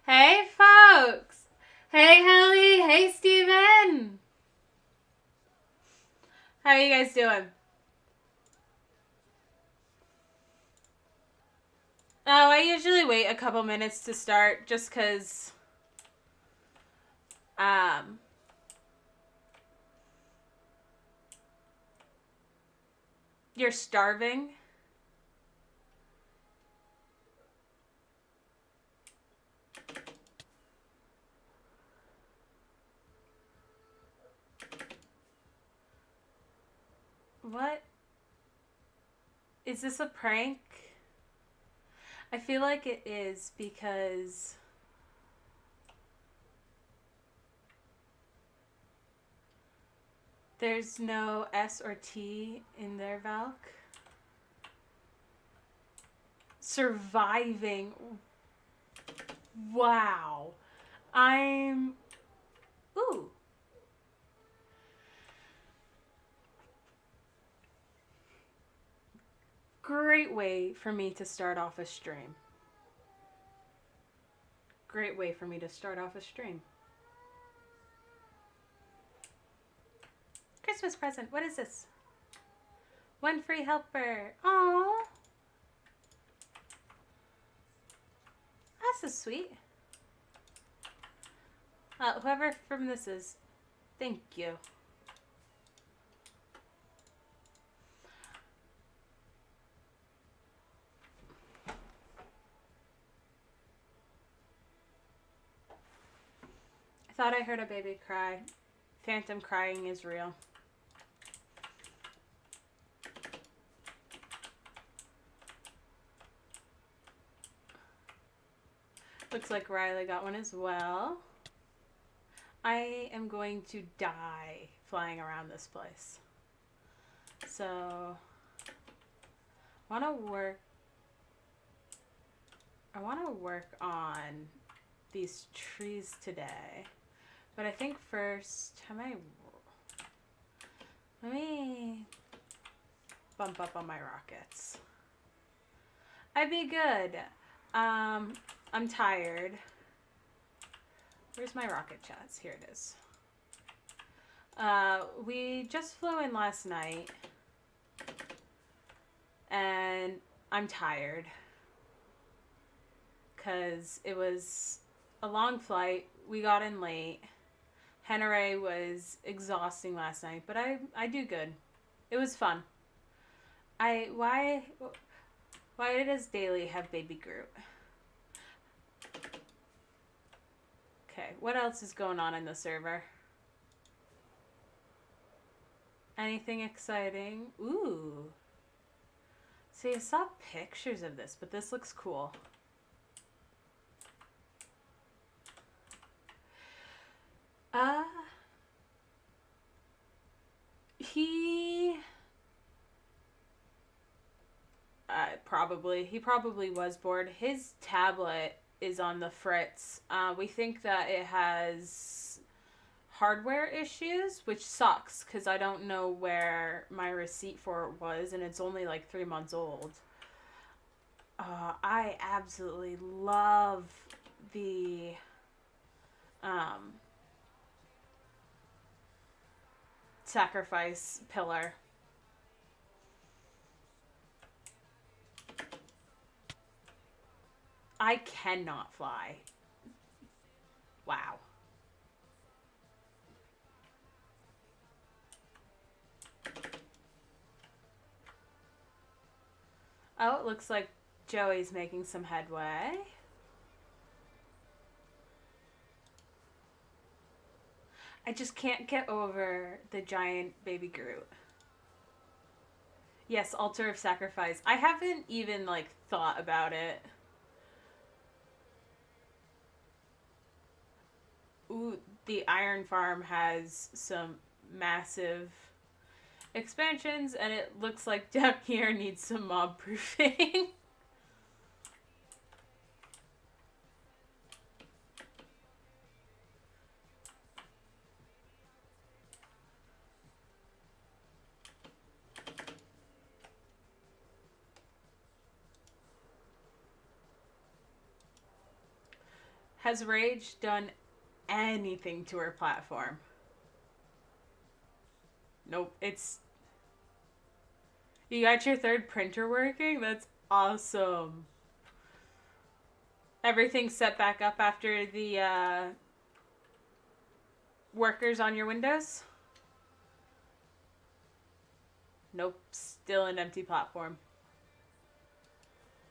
Hey, folks! Hey, Helly! Hey, Steven! How are you guys doing? Oh, I usually wait a couple minutes to start just because, um, you're starving. What? Is this a prank? I feel like it is because there's no S or T in their Valk. Surviving. Wow. I'm. Ooh. Great way for me to start off a stream. Great way for me to start off a stream. Christmas present. What is this? One free helper. Oh, that's so sweet. Whoever from this is, thank you. I thought I heard a baby cry. Phantom crying is real. Looks like Riley got one as well. I am going to die flying around this place. So, I want to work on these trees today. But I think first, let me bump up on my rockets. I'd be good. I'm tired. Where's my rocket chats? Here it is. We just flew in last night. And I'm tired. Because it was a long flight. We got in late. Henry was exhausting last night. But I do good. It was fun. Why does Daily have Baby Groot? Okay, what else is going on in the server? Anything exciting? Ooh. See, I saw pictures of this, but this looks cool. He probably was bored. His tablet is on the fritz. We think that it has hardware issues, which sucks because I don't know where my receipt for it was, and it's only like 3 months old. I absolutely love the sacrifice pillar. I cannot fly. Wow. Oh, it looks like Joey's making some headway. I just can't get over the giant baby Groot. Yes, altar of sacrifice. I haven't even like thought about it. Ooh, the Iron Farm has some massive expansions, and it looks like down here needs some mob proofing. Has Rage done anything to her platform? Nope. It's you got your third printer working? That's awesome. Everything's set back up after the workers on your windows? Nope, still an empty platform.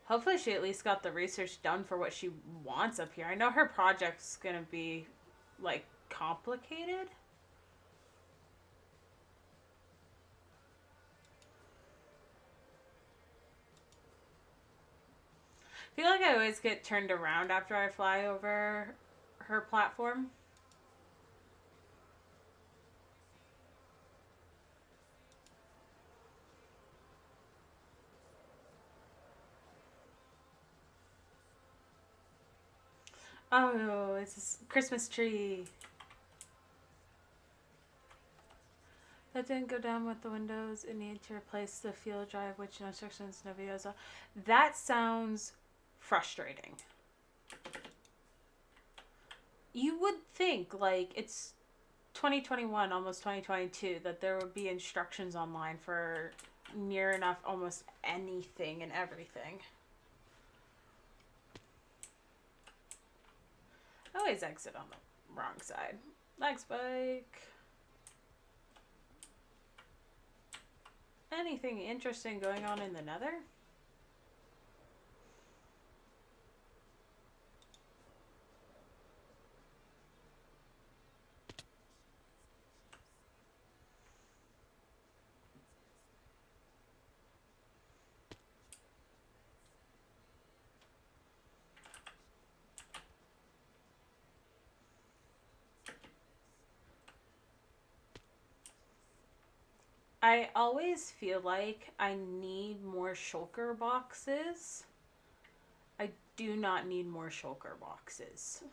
Hopefully she at least got the research done for what she wants up here. I know her project's gonna be, like, complicated. I feel like I always get turned around after I fly over her platform. Oh, it's a Christmas tree. That didn't go down with the windows. It needed to replace the field drive, which no instructions, no videos. That sounds frustrating. You would think, like, it's 2021, almost 2022, that there would be instructions online for near enough almost anything and everything. I always exit on the wrong side. Thanks, bike. Anything interesting going on in the Nether? I always feel like I need more shulker boxes. I do not need more shulker boxes.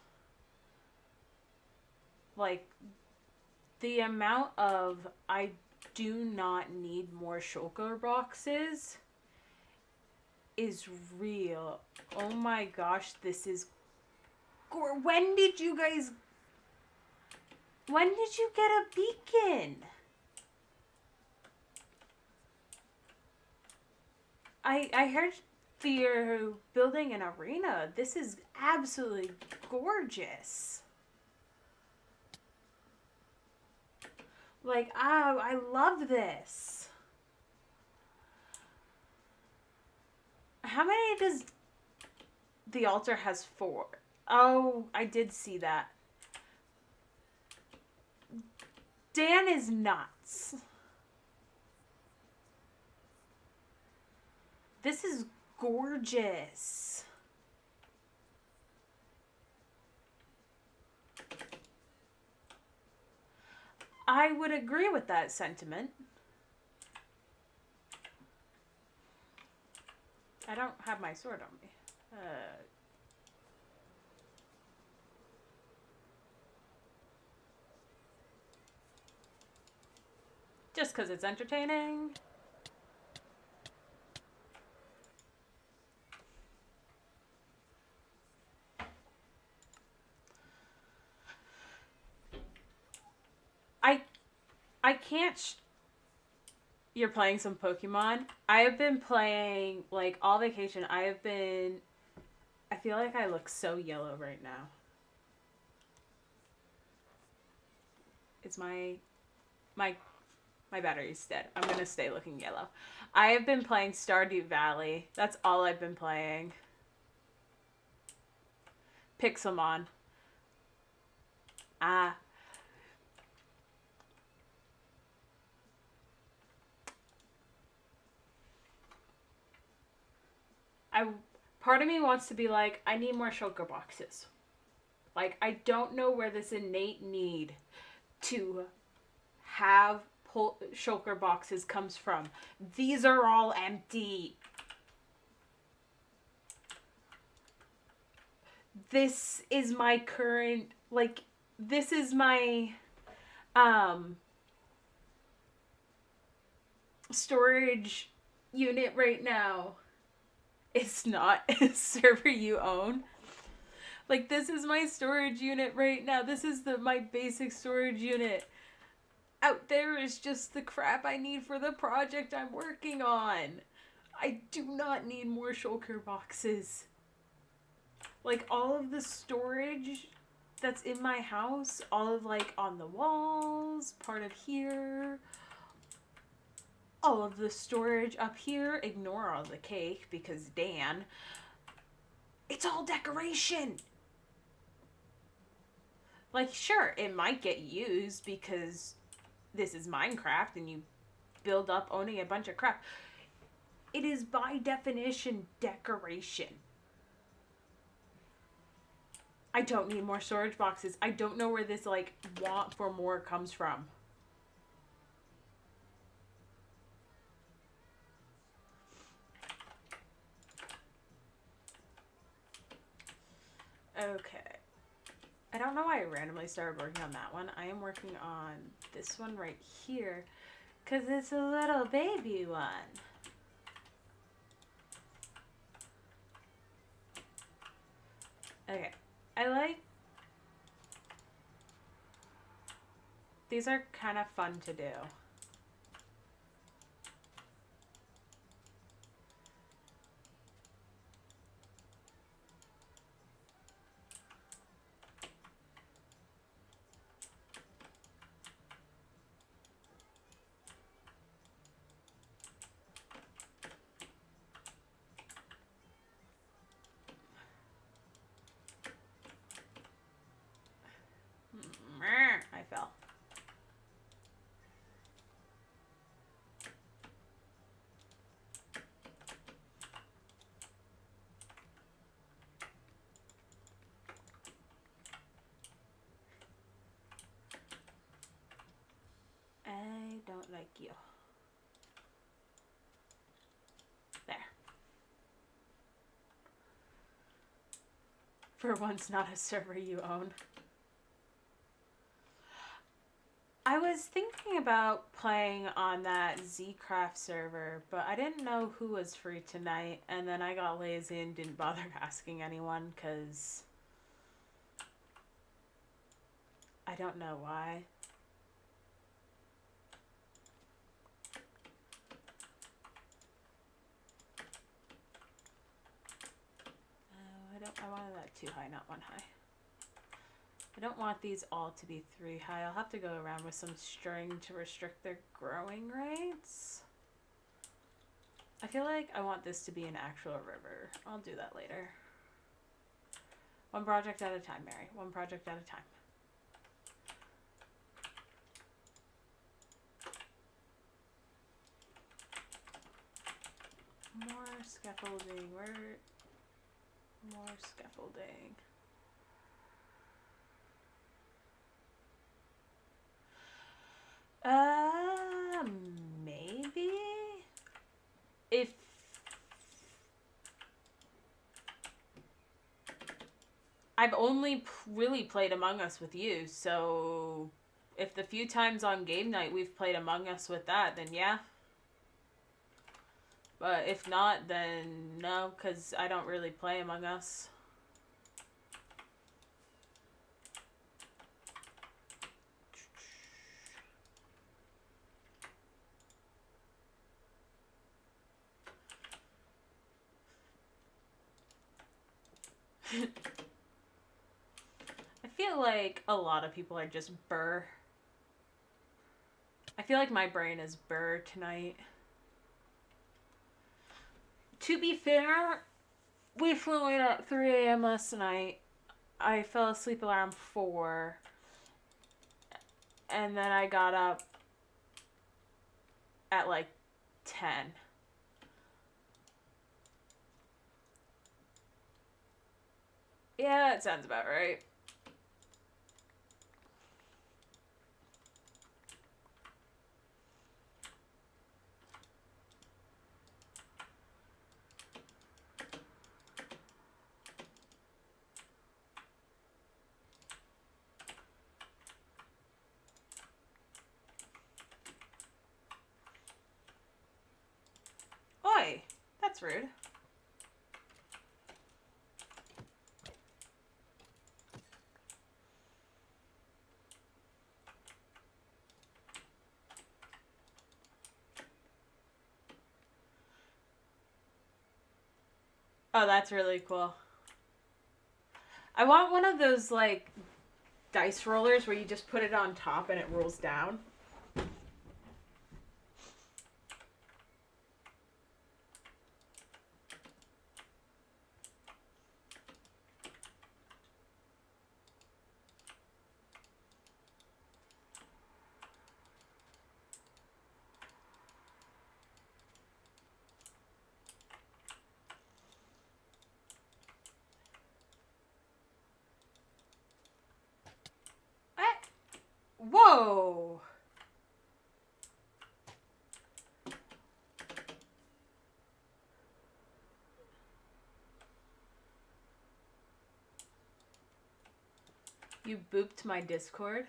Like, the amount of I do not need more shulker boxes is real. Oh my gosh, this is... When did you get a beacon? I heard you're building an arena. This is absolutely gorgeous. Like, oh, I love this. How many does the altar has? 4. Oh, I did see that. Dan is nuts. This is gorgeous. I would agree with that sentiment. I don't have my sword on me. Just because it's entertaining. I can't... You're playing some Pokemon? I have been playing, like, all vacation. I feel like I look so yellow right now. It's my battery's dead. I'm gonna stay looking yellow. I have been playing Stardew Valley. That's all I've been playing. Pixelmon. Ah. Part of me wants to be like, I need more shulker boxes. Like, I don't know where this innate need to have shulker boxes comes from. These are all empty. This is my current, like, this is my storage unit right now. It's not a server you own. Like, this is my storage unit right now. This is my basic storage unit. Out there is just the crap I need for the project I'm working on. I do not need more shulker boxes. Like, all of the storage that's in my house, all of, like, on the walls, part of here, all of the storage up here, ignore all the cake because Dan, it's all decoration. Like, sure, it might get used because this is Minecraft and you build up owning a bunch of crap. It is by definition decoration. I don't need more storage boxes. I don't know where this, like, want for more comes from. Okay. I don't know why I randomly started working on that one. I am working on this one right here because it's a little baby one. Okay. I like... These are kind of fun to do. I fell. I don't like you. There. For once, not a server you own. I was thinking about playing on that Zcraft server, but I didn't know who was free tonight, and then I got lazy and didn't bother asking anyone, because I don't know why. I wanted that 2 high, not 1 high. I don't want these all to be 3 high. I'll have to go around with some string to restrict their growing rates. I feel like I want this to be an actual river. I'll do that later. 1 project at a time, Mary. 1 project at a time. More scaffolding. More scaffolding. Maybe? If... I've only really played Among Us with you, so... If the few times on game night we've played Among Us with that, then yeah. But if not, then no, because I don't really play Among Us. I feel like a lot of people are just burr. I feel like my brain is burr tonight. To be fair, we flew in at 3 a.m. last night. I fell asleep around 4. And then I got up at like 10. Yeah, that sounds about right. Oi! That's rude. Oh, that's really cool. I want one of those, like, dice rollers where you just put it on top and it rolls down. Whoa! You booped my Discord?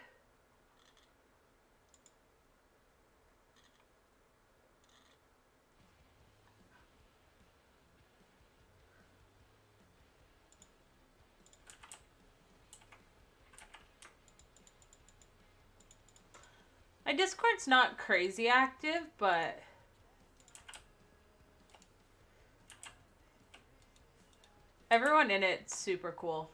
My Discord's not crazy active, but... everyone in it's super cool.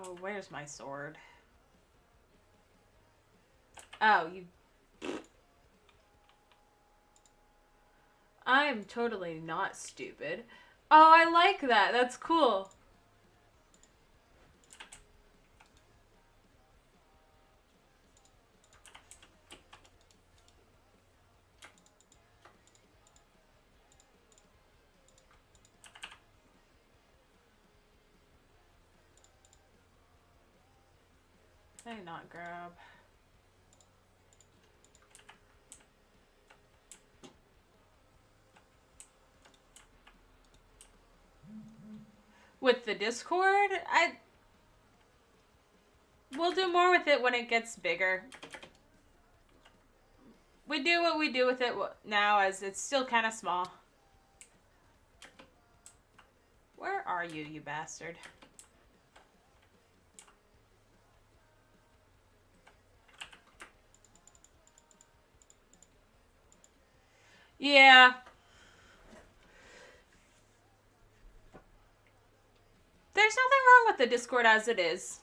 Oh, where's my sword? Oh, you... I'm totally not stupid. Oh, I like that. That's cool. Can I not grab? With the Discord, we'll do more with it when it gets bigger. We do what we do with it now, as it's still kind of small. Where are you, you bastard? Yeah. There's nothing wrong with the Discord as it is.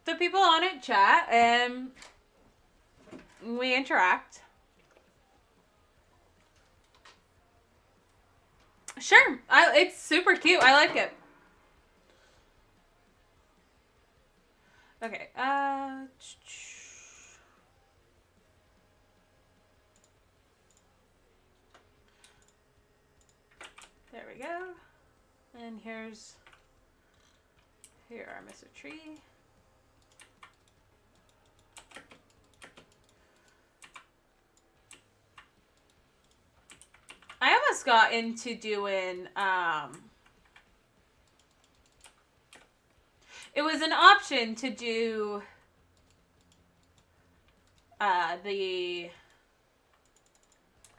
The people on it chat and we interact. Sure. It's super cute. I like it. Okay. There we go. And here are Mr. Tree. I almost got into doing, it was an option to do, the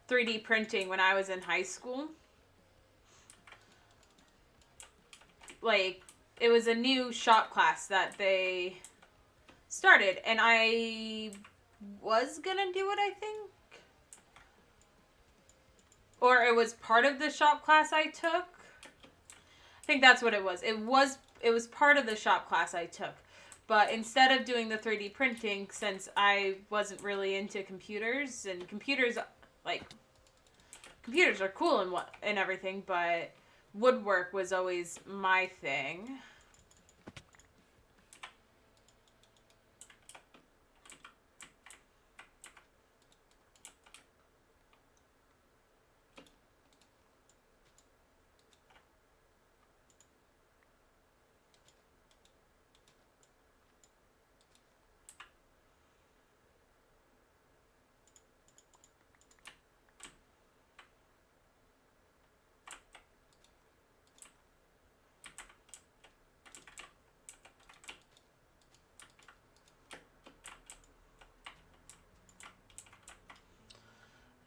3D printing when I was in high school. Like, it was a new shop class that they started, and I was gonna do it, I think. Or it was part of the shop class I took. I think that's what it was. It was part of the shop class I took. But instead of doing the 3D printing, since I wasn't really into computers, and computers are cool and everything, but woodwork was always my thing.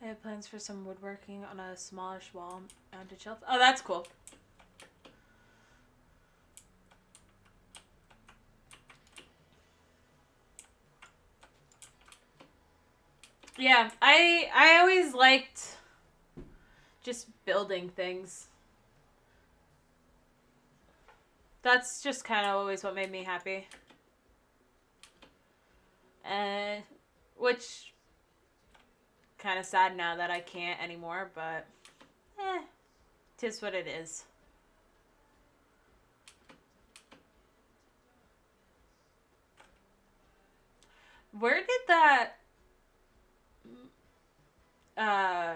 I have plans for some woodworking on a smallish wall mounted shelf. Oh, that's cool. Yeah, I always liked just building things. That's just kind of always what made me happy. And which kind of sad now that I can't anymore, but tis what it is. Where did that uh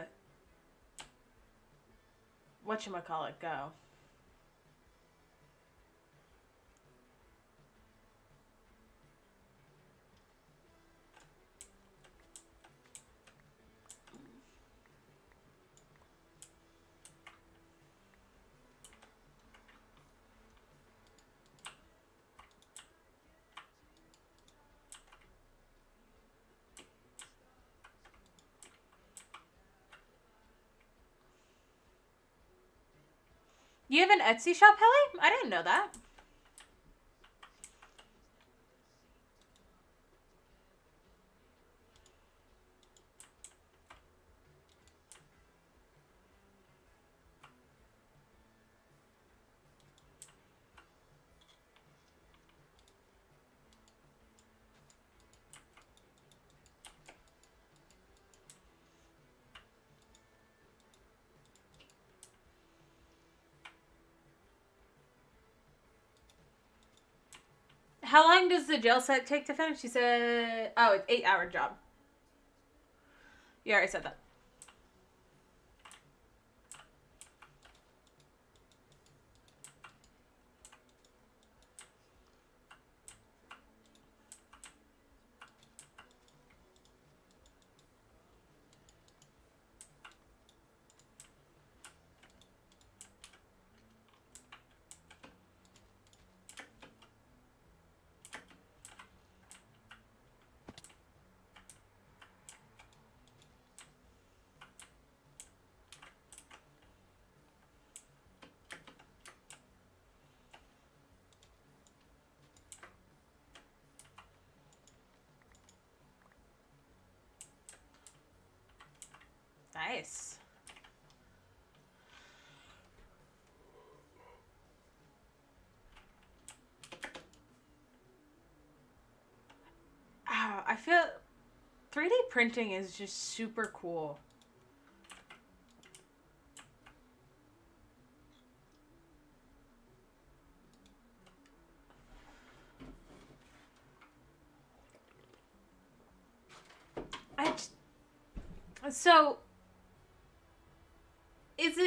whatchamacallit go? You have an Etsy shop, Helly? I didn't know that. How long does the jail set take to finish? She said, oh, it's 8-hour job. You already said that. Nice. Oh, I feel 3D printing is just super cool. So, is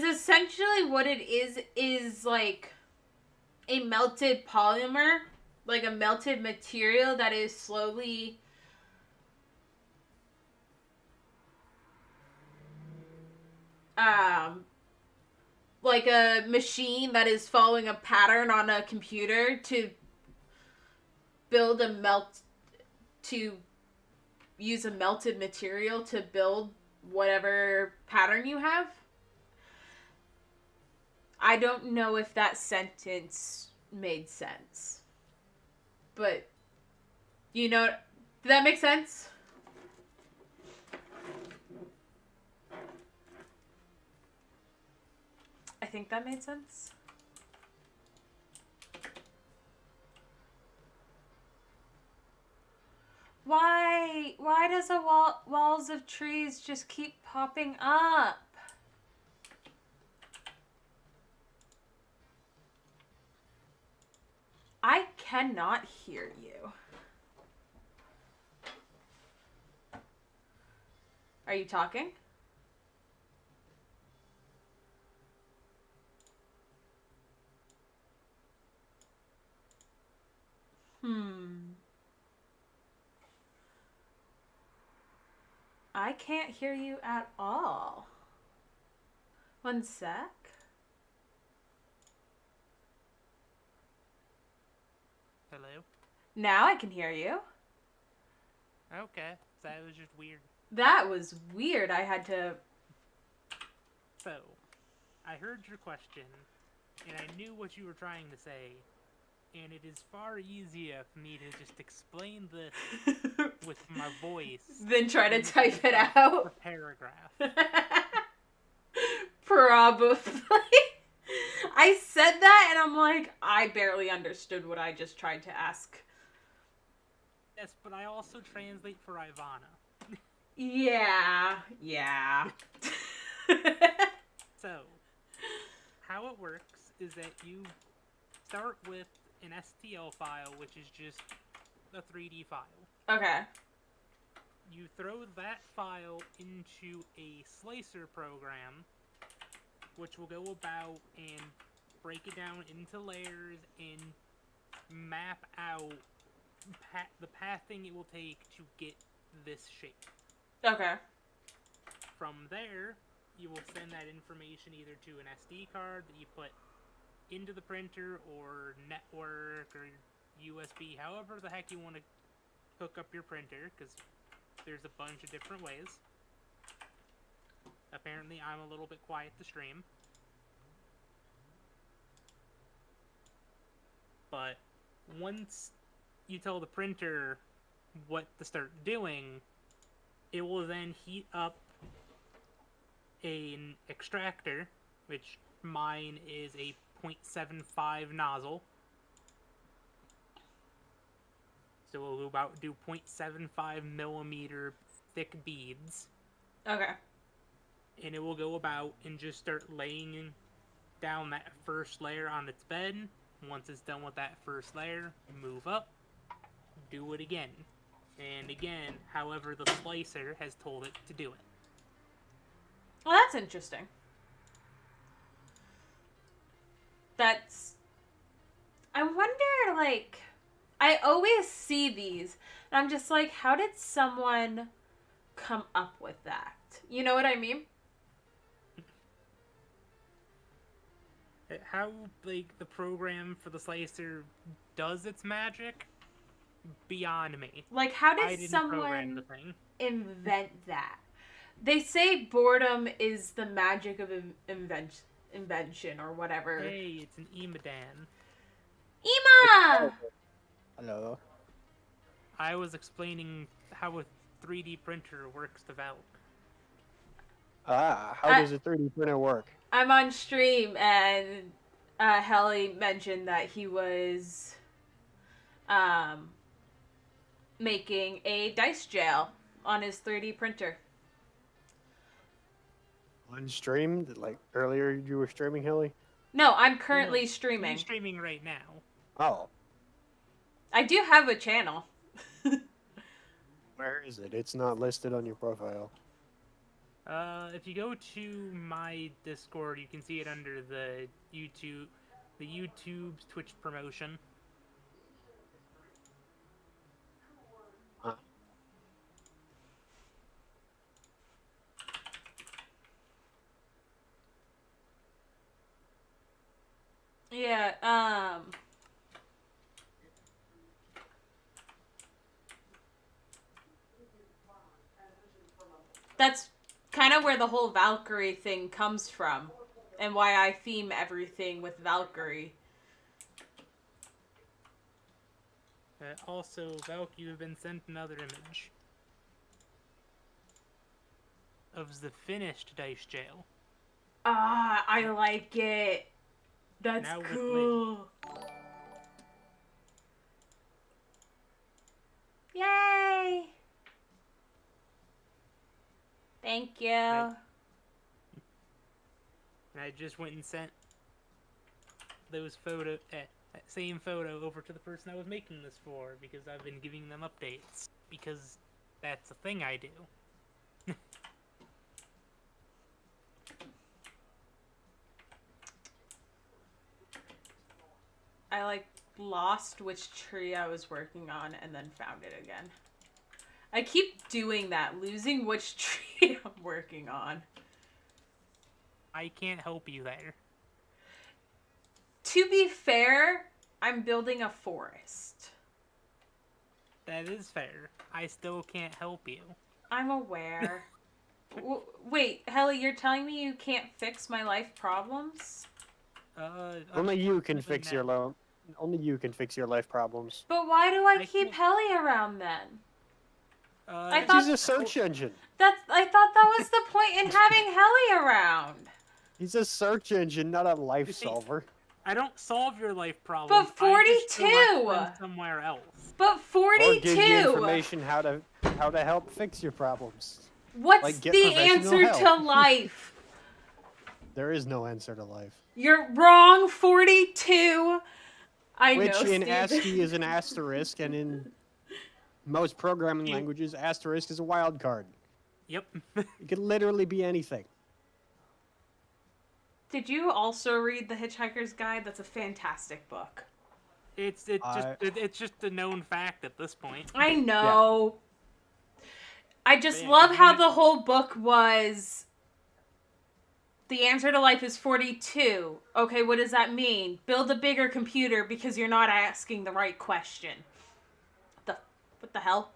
essentially what it is like a melted polymer, like a melted material that is slowly um like a machine that is following a pattern on a computer to build a melt to use a melted material to build whatever pattern you have. I don't know if that sentence made sense. But you know, did that make sense? I think that made sense. Why does a walls of trees just keep popping up? I cannot hear you. Are you talking? I can't hear you at all. One sec. Hello? Now I can hear you. Okay, that was just weird. That was weird. I had to... So, I heard your question, and I knew what you were trying to say, and it is far easier for me to just explain this with my voice Then try to than type it a out. paragraph. Probably. I said that and I'm like, I barely understood what I just tried to ask. Yes, but I also translate for Ivana. Yeah. So, how it works is that you start with an STL file, which is just a 3D file. Okay. You throw that file into a slicer program, which will go about and break it down into layers and map out the pathing it will take to get this shape. Okay. From there, you will send that information either to an SD card that you put into the printer or network or USB, however the heck you want to hook up your printer, because there's a bunch of different ways. Apparently, I'm a little bit quiet to stream. But once you tell the printer what to start doing, it will then heat up an extractor, which mine is a 0.75 nozzle. So we'll about do 0.75 millimeter thick beads. Okay. And it will go about and just start laying down that first layer on its bed. Once it's done with that first layer, move up, do it again. And again, however the slicer has told it to do it. Well, that's interesting. I wonder, like, I always see these, and I'm just like, how did someone come up with that? You know what I mean? How, like, the program for the slicer does its magic, beyond me. Like, how I did didn't program the someone thing. invent that? They say boredom is the magic of invention or whatever. Hey, it's an Emadan. Ima! Hello. I was explaining how a 3D printer works to Valk. How does a 3D printer work? I'm on stream and Helly mentioned that he was making a dice jail on his 3D printer. On stream? Like earlier you were streaming, Hilly? No, I'm currently streaming. He's streaming right now. Oh. I do have a channel. Where is it? It's not listed on your profile. If you go to my Discord, you can see it under the YouTube's Twitch promotion. Yeah, that's kind of where the whole Valkyrie thing comes from, and why I theme everything with Valkyrie. Also, Valk, you have been sent another image of the finished dice jail. Ah, I like it. That's Now with cool. Yay! Thank you. And I just went and sent those that same photo over to the person I was making this for, because I've been giving them updates, because that's a thing I do. I like lost which tree I was working on and then found it again. I keep doing that, losing which tree I'm working on. I can't help you there. To be fair, I'm building a forest. That is fair. I still can't help you. I'm aware. Wait, Helly, you're telling me you can't fix my life problems? Only you can fix your no. Only you can fix your life problems. But why do I I keep can't- Helly around then? I It's thought- He's a search engine. I thought that was the point in having Helly around. He's a search engine, not a life You see, solver. I don't solve your life problems. But I just 42! direct them somewhere else. But Or give you 42! information how to help fix your problems. What's Like, get the professional answer to help. life? There is no answer to life. You're wrong, 42! I Which know, in Steve. ASCII is an asterisk, and in most programming You- languages, asterisk is a wild card. Yep. It could literally be anything. Did you also read The Hitchhiker's Guide? That's a fantastic book. It's just a known fact at this point. I know. I just Yeah, love but how you- the whole book was... The answer to life is 42. Okay, what does that mean? Build a bigger computer because you're not asking the right question. What the hell?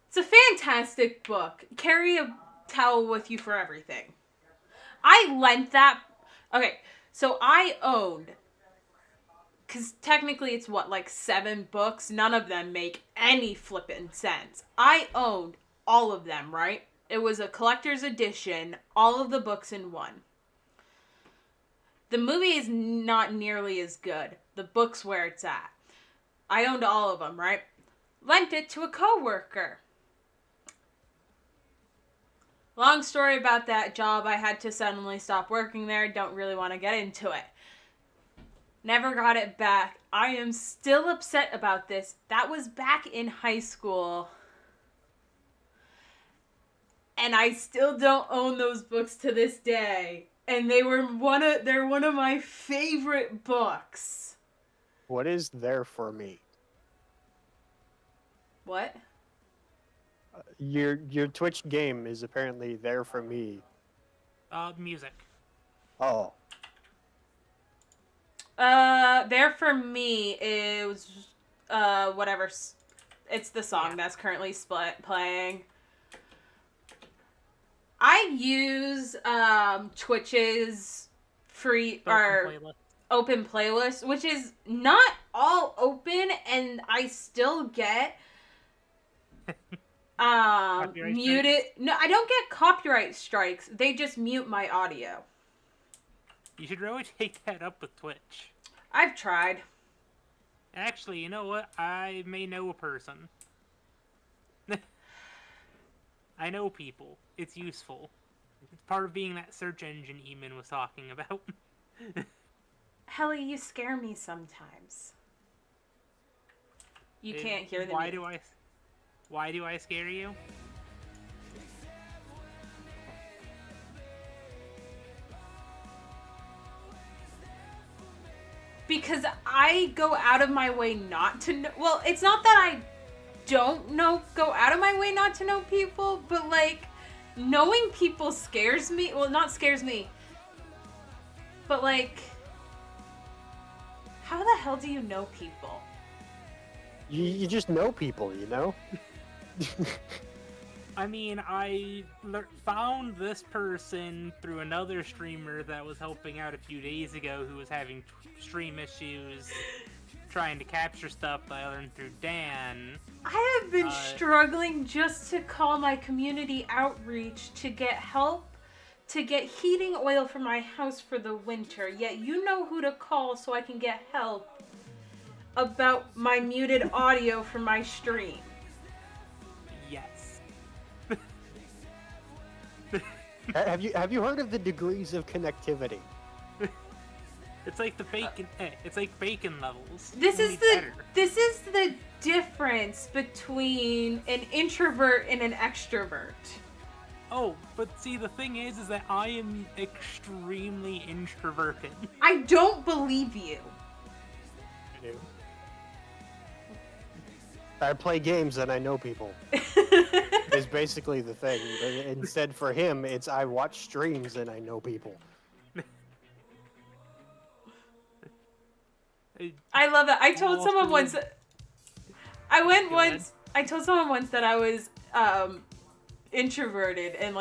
It's a fantastic book. Carry a towel with you for everything. I lent that... Okay, so I owned... Because technically it's what, like 7 books? None of them make any flippin' sense. I owned all of them, right? It was a collector's edition, all of the books in one. The movie is not nearly as good. The book's where it's at. I owned all of them, right? Lent it to a coworker. Long story about that job. I had to suddenly stop working there. Don't really want to get into it. Never got it back. I am still upset about this. That was back in high school. And I still don't own those books to this day. And they're one of my favorite books. What is there for me? What? Your Twitch game is apparently there for me. Music. Oh. There for me is whatever. It's the song that's currently playing. I use Twitch's free or open playlist, which is not all open, and I still get muted. Strikes? No, I don't get copyright strikes. They just mute my audio. You should really take that up with Twitch. I've tried. Actually, you know what? I may know a person. I know people. It's useful. It's part of being that search engine Eamon was talking about. Helly, you scare me sometimes. You can't hear the Why do I scare you? Because I go out of my way not to know. Well, it's not that I don't go out of my way not to know people, but like knowing people scares me. Well, not scares me, but like, how the hell do you know people? You just know people, you know? I mean, I found this person through another streamer that was helping out a few days ago who was having stream issues trying to capture stuff that I learned through Dan. I have been struggling just to call my community outreach to get help to get heating oil for my house for the winter, yet you know who to call so I can get help about my muted audio for my stream. Yes. Have you heard of the degrees of connectivity? It's like the bacon. It's like bacon levels. This Only is the better. this is the difference between an introvert and an extrovert. Oh, but see, the thing is that I am extremely introverted. I don't believe you. I do. I play games and I know people. Is basically the thing. But instead, for him, it's I watch streams and I know people. I love that. I told Oh, someone so once. I went Go once. I told someone once that I was introverted and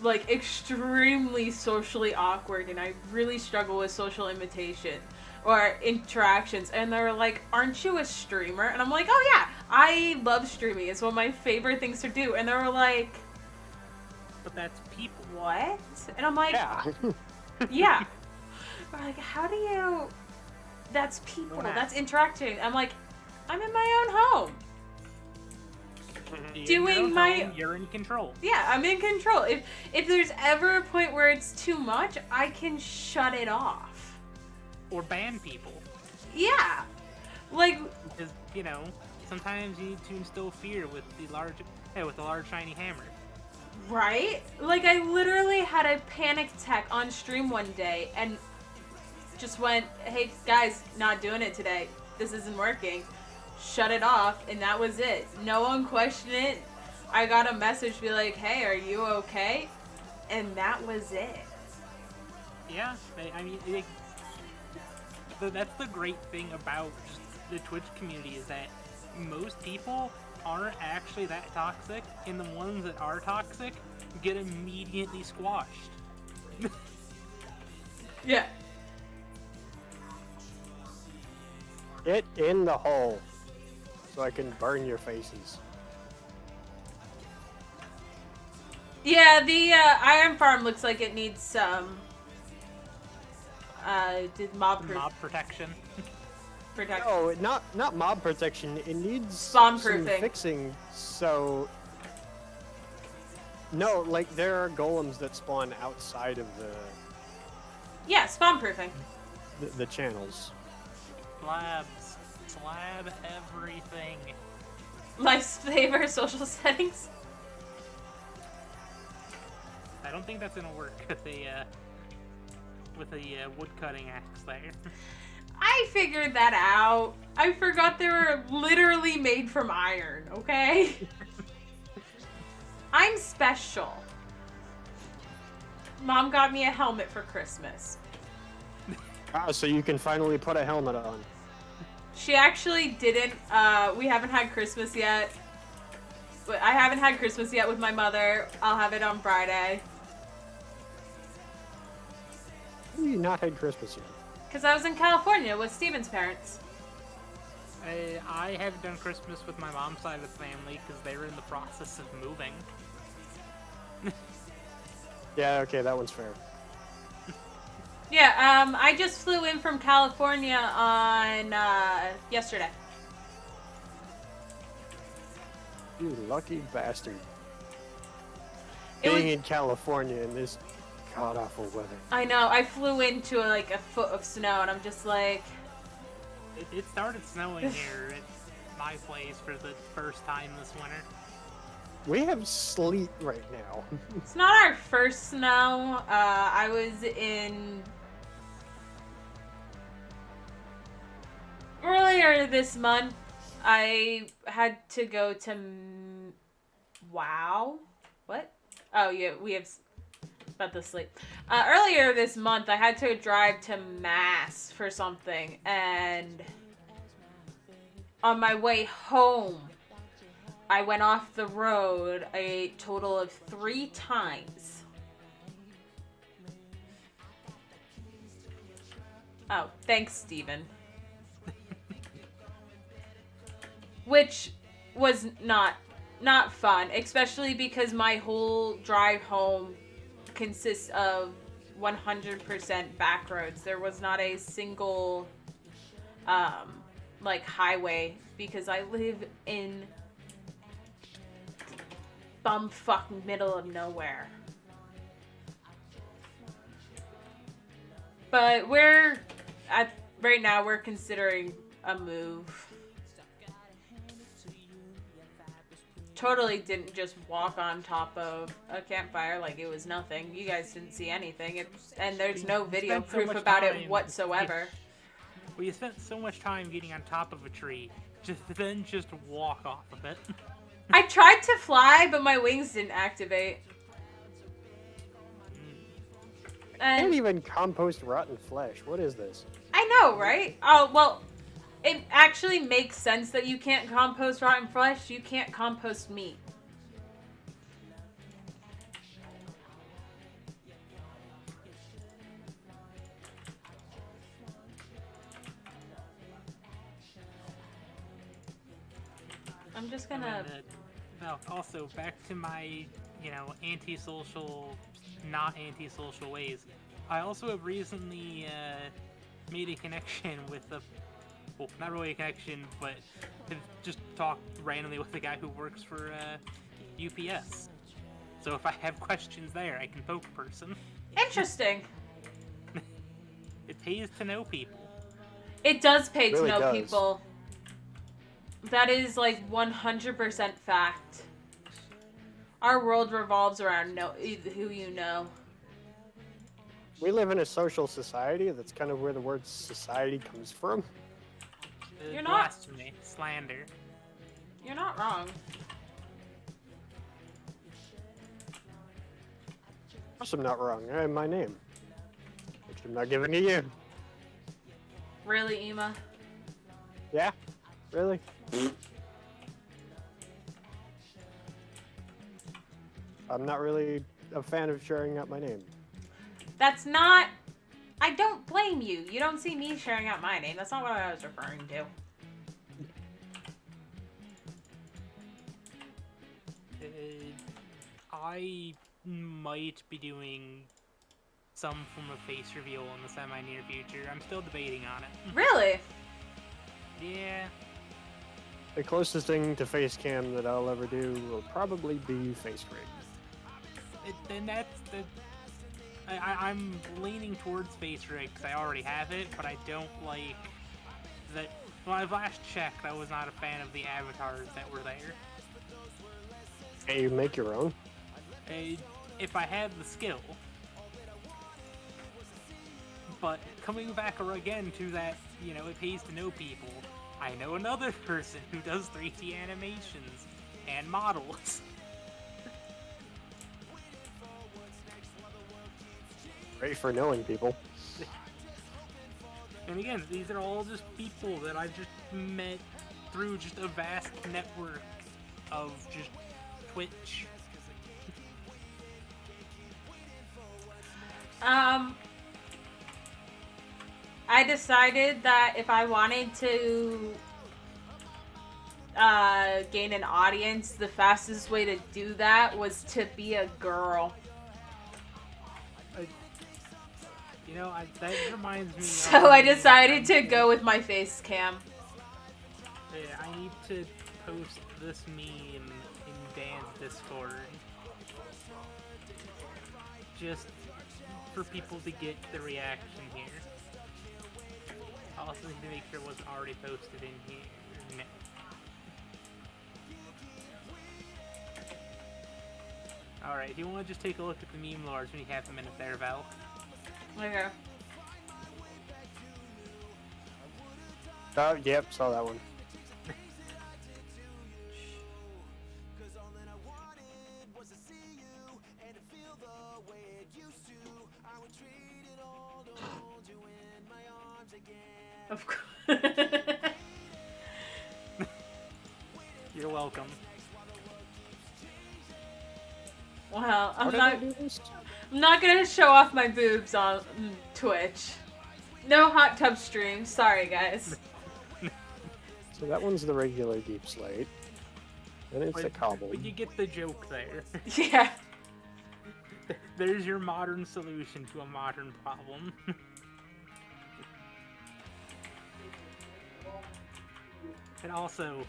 like extremely socially awkward, and I really struggle with social imitation or interactions. And they're like, "Aren't you a streamer?" And I'm like, "Oh yeah, I love streaming. It's one of my favorite things to do." And they were like, But that's people. "What?" And I'm like, Yeah. "Yeah." They're like, "How do you? That's people. Don't That's ask. interacting." I'm like, "I'm in my own home." In Doing your own my- home, you're in control. Yeah, I'm in control. If there's ever a point where it's too much, I can shut it off. Or ban people. Yeah. Like, Because, you know, sometimes you need to instill fear with the large shiny hammer. right? Like, I literally had a panic attack on stream one day and just went, "Hey, guys, not doing it today. This isn't working." Shut it off, and that was it. No one questioned it. I got a message be like, "Hey, are you okay?" And that was it. Yeah, I mean, that's the great thing about just the Twitch community is that most people aren't actually that toxic, and the ones that are toxic get immediately squashed. Yeah. Get in the hole so I can burn your faces. Yeah, the Iron Farm looks like it needs some mob Protection. protection. No, not mob protection. It needs Spawn some proofing. fixing. So no, like there are golems that spawn outside of Yeah, spawn proofing. the channels. Slab everything. Lifesaver social settings. I don't think that's gonna work with a wood cutting axe there. I figured that out. I forgot they were literally made from iron, okay? I'm special. Mom got me a helmet for Christmas. Ah, so you can finally put a helmet on. She actually didn't. We haven't had Christmas yet. But I haven't had Christmas yet with my mother. I'll have it on Friday. Why have you not had Christmas yet? Because I was in California with Steven's parents. I haven't done Christmas with my mom's side of the family because they were in the process of moving. Yeah, okay, that one's fair. Yeah, I just flew in from California on yesterday. You lucky bastard. It Being was- in California in this god awful weather. I know, I flew into like a foot of snow and I'm just like, It started snowing here at my place for the first time this winter. We have sleet right now. it's not our first snow. I was in earlier this month. I had to go to Wow. What? Oh yeah, we have about to sleep. Earlier this month, I had to drive to Mass for something, and on my way home, I went off the road a total of 3 times. Oh, thanks, Steven. Which was not fun, especially because my whole drive home consists of 100% back roads. There was not a single like highway because I live in bumfuck middle of nowhere. But right now we're considering a move. Totally didn't just walk on top of a campfire like it was nothing. You guys didn't see anything, and there's no video spent so proof much about it time- whatsoever. We spent so much time getting on top of a tree, then just walk off of it. I tried to fly, but my wings didn't activate. I can't And even compost rotten flesh. What is this? I know, right? Oh, well, it actually makes sense that you can't compost rotten flesh. You can't compost meat. I'm just And gonna. then, well, also back to my, antisocial, not antisocial ways. I also have recently made a connection with well, not really a connection, but have just talked randomly with a guy who works for UPS. So if I have questions there, I can poke a person. Interesting. It pays to know people. It does pay to Really know does. people. That is like 100% fact. Our world revolves around who you know. We live in a social society. That's kind of where the word society comes from. You're not- Blasphemy, slander. You're not wrong. Of course, I'm not wrong. I have my name, which I'm not giving to you. Really, Ema? Yeah, really. I'm not really a fan of sharing out my name. That's not. I don't blame you. You don't see me sharing out my name. That's not what I was referring to. I might be doing some form of face reveal in the semi-near future. I'm still debating on it. Really? Yeah. The closest thing to face cam that I'll ever do will probably be face rig. Then that's the. I'm leaning towards face rig because I already have it, but I don't like that. When I last checked, I was not a fan of the avatars that were there. Hey, you make your own. If I had the skill. But coming back again to that, it pays to know people. I know another person who does 3D animations and models. Great for knowing people. And again, these are all just people that I just met through just a vast network of just Twitch. I decided that if I wanted to gain an audience, the fastest way to do that was to be a girl. That reminds me. So I decided to go with my face cam. Yeah, I need to post this meme in Dan's Discord. Just for people to get the reaction here. I also need to make sure it wasn't already posted in here. No. Alright, if you want to just take a look at the meme lords when you have a minute there, Val. Okay. Yep, saw that one. Of course. You're welcome. Well, How I'm did not. I do this? I'm not gonna show off my boobs on Twitch. No hot tub stream. Sorry, guys. So that one's the regular deep slate. Then it's the cobble. But you get the joke there. Yeah. There's your modern solution to a modern problem. And also,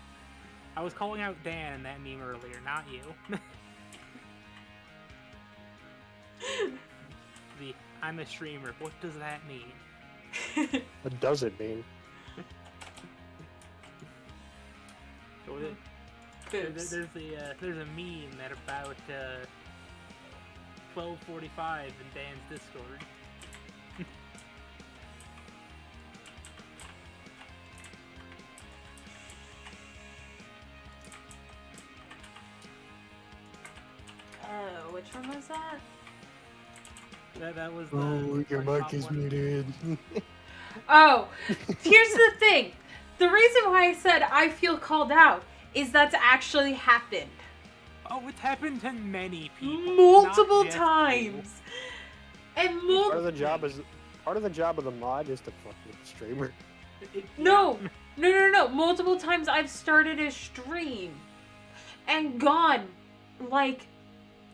I was calling out Dan in that meme earlier, not you. I'm a streamer. What does that mean? What does it mean? So Boobs. there's a meme at about 12:45 in Dan's Discord. Oh, which one was that? That was the. Oh, your my mic top is one. muted. Oh, here's the thing. The reason why I said I feel called out is that's actually happened. Oh, it's happened to many people. Multiple not just times. And Part of the job of the mod is to fuck with the streamer. you. No, No. Multiple times I've started a stream and gone like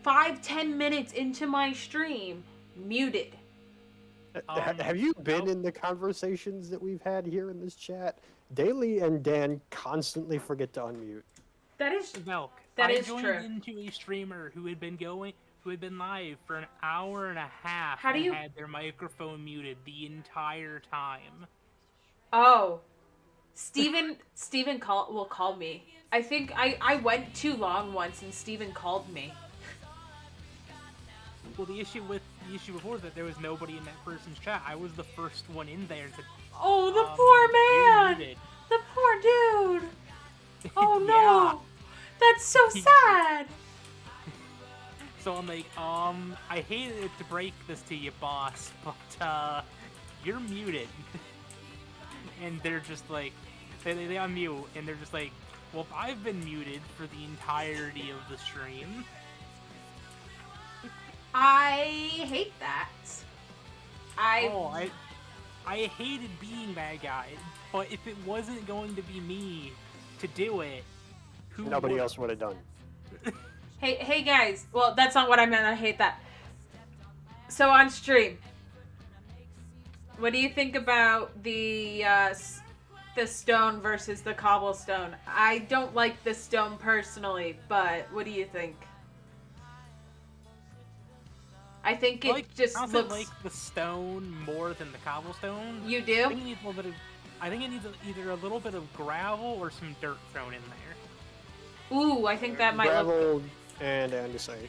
5-10 minutes into my stream, muted. Have you been in the conversations that we've had here in this chat? Daly and Dan constantly forget to unmute. That is Milk. that I is joined true. into a streamer who had been live for an hour and a half How do and you- had their microphone muted the entire time. Oh, Steven will call me. I think I went too long once and Steven called me. Well, the issue before is that there was nobody in that person's chat. I was the first one in there to. Oh, the poor man! Muted. The poor dude! Oh no! Yeah. That's so sad! So I'm like, I hated to break this to you, boss, but, you're muted. And they're just like, they unmute, and they're just like, well, I've been muted for the entirety of the stream. I hate that. I hated being that guy, but if it wasn't going to be me to do it, Nobody would? else would have done. Hey guys. Well, that's not what I meant. I hate that. So on stream, what do you think about the stone versus the cobblestone? I don't like the stone personally, but what do you think? I think it just I looks. like the stone more than the cobblestone. You I do? think it needs a little bit of. I think it needs either a little bit of gravel or some dirt thrown in there. Ooh, I think that might look. Gravel and andesite.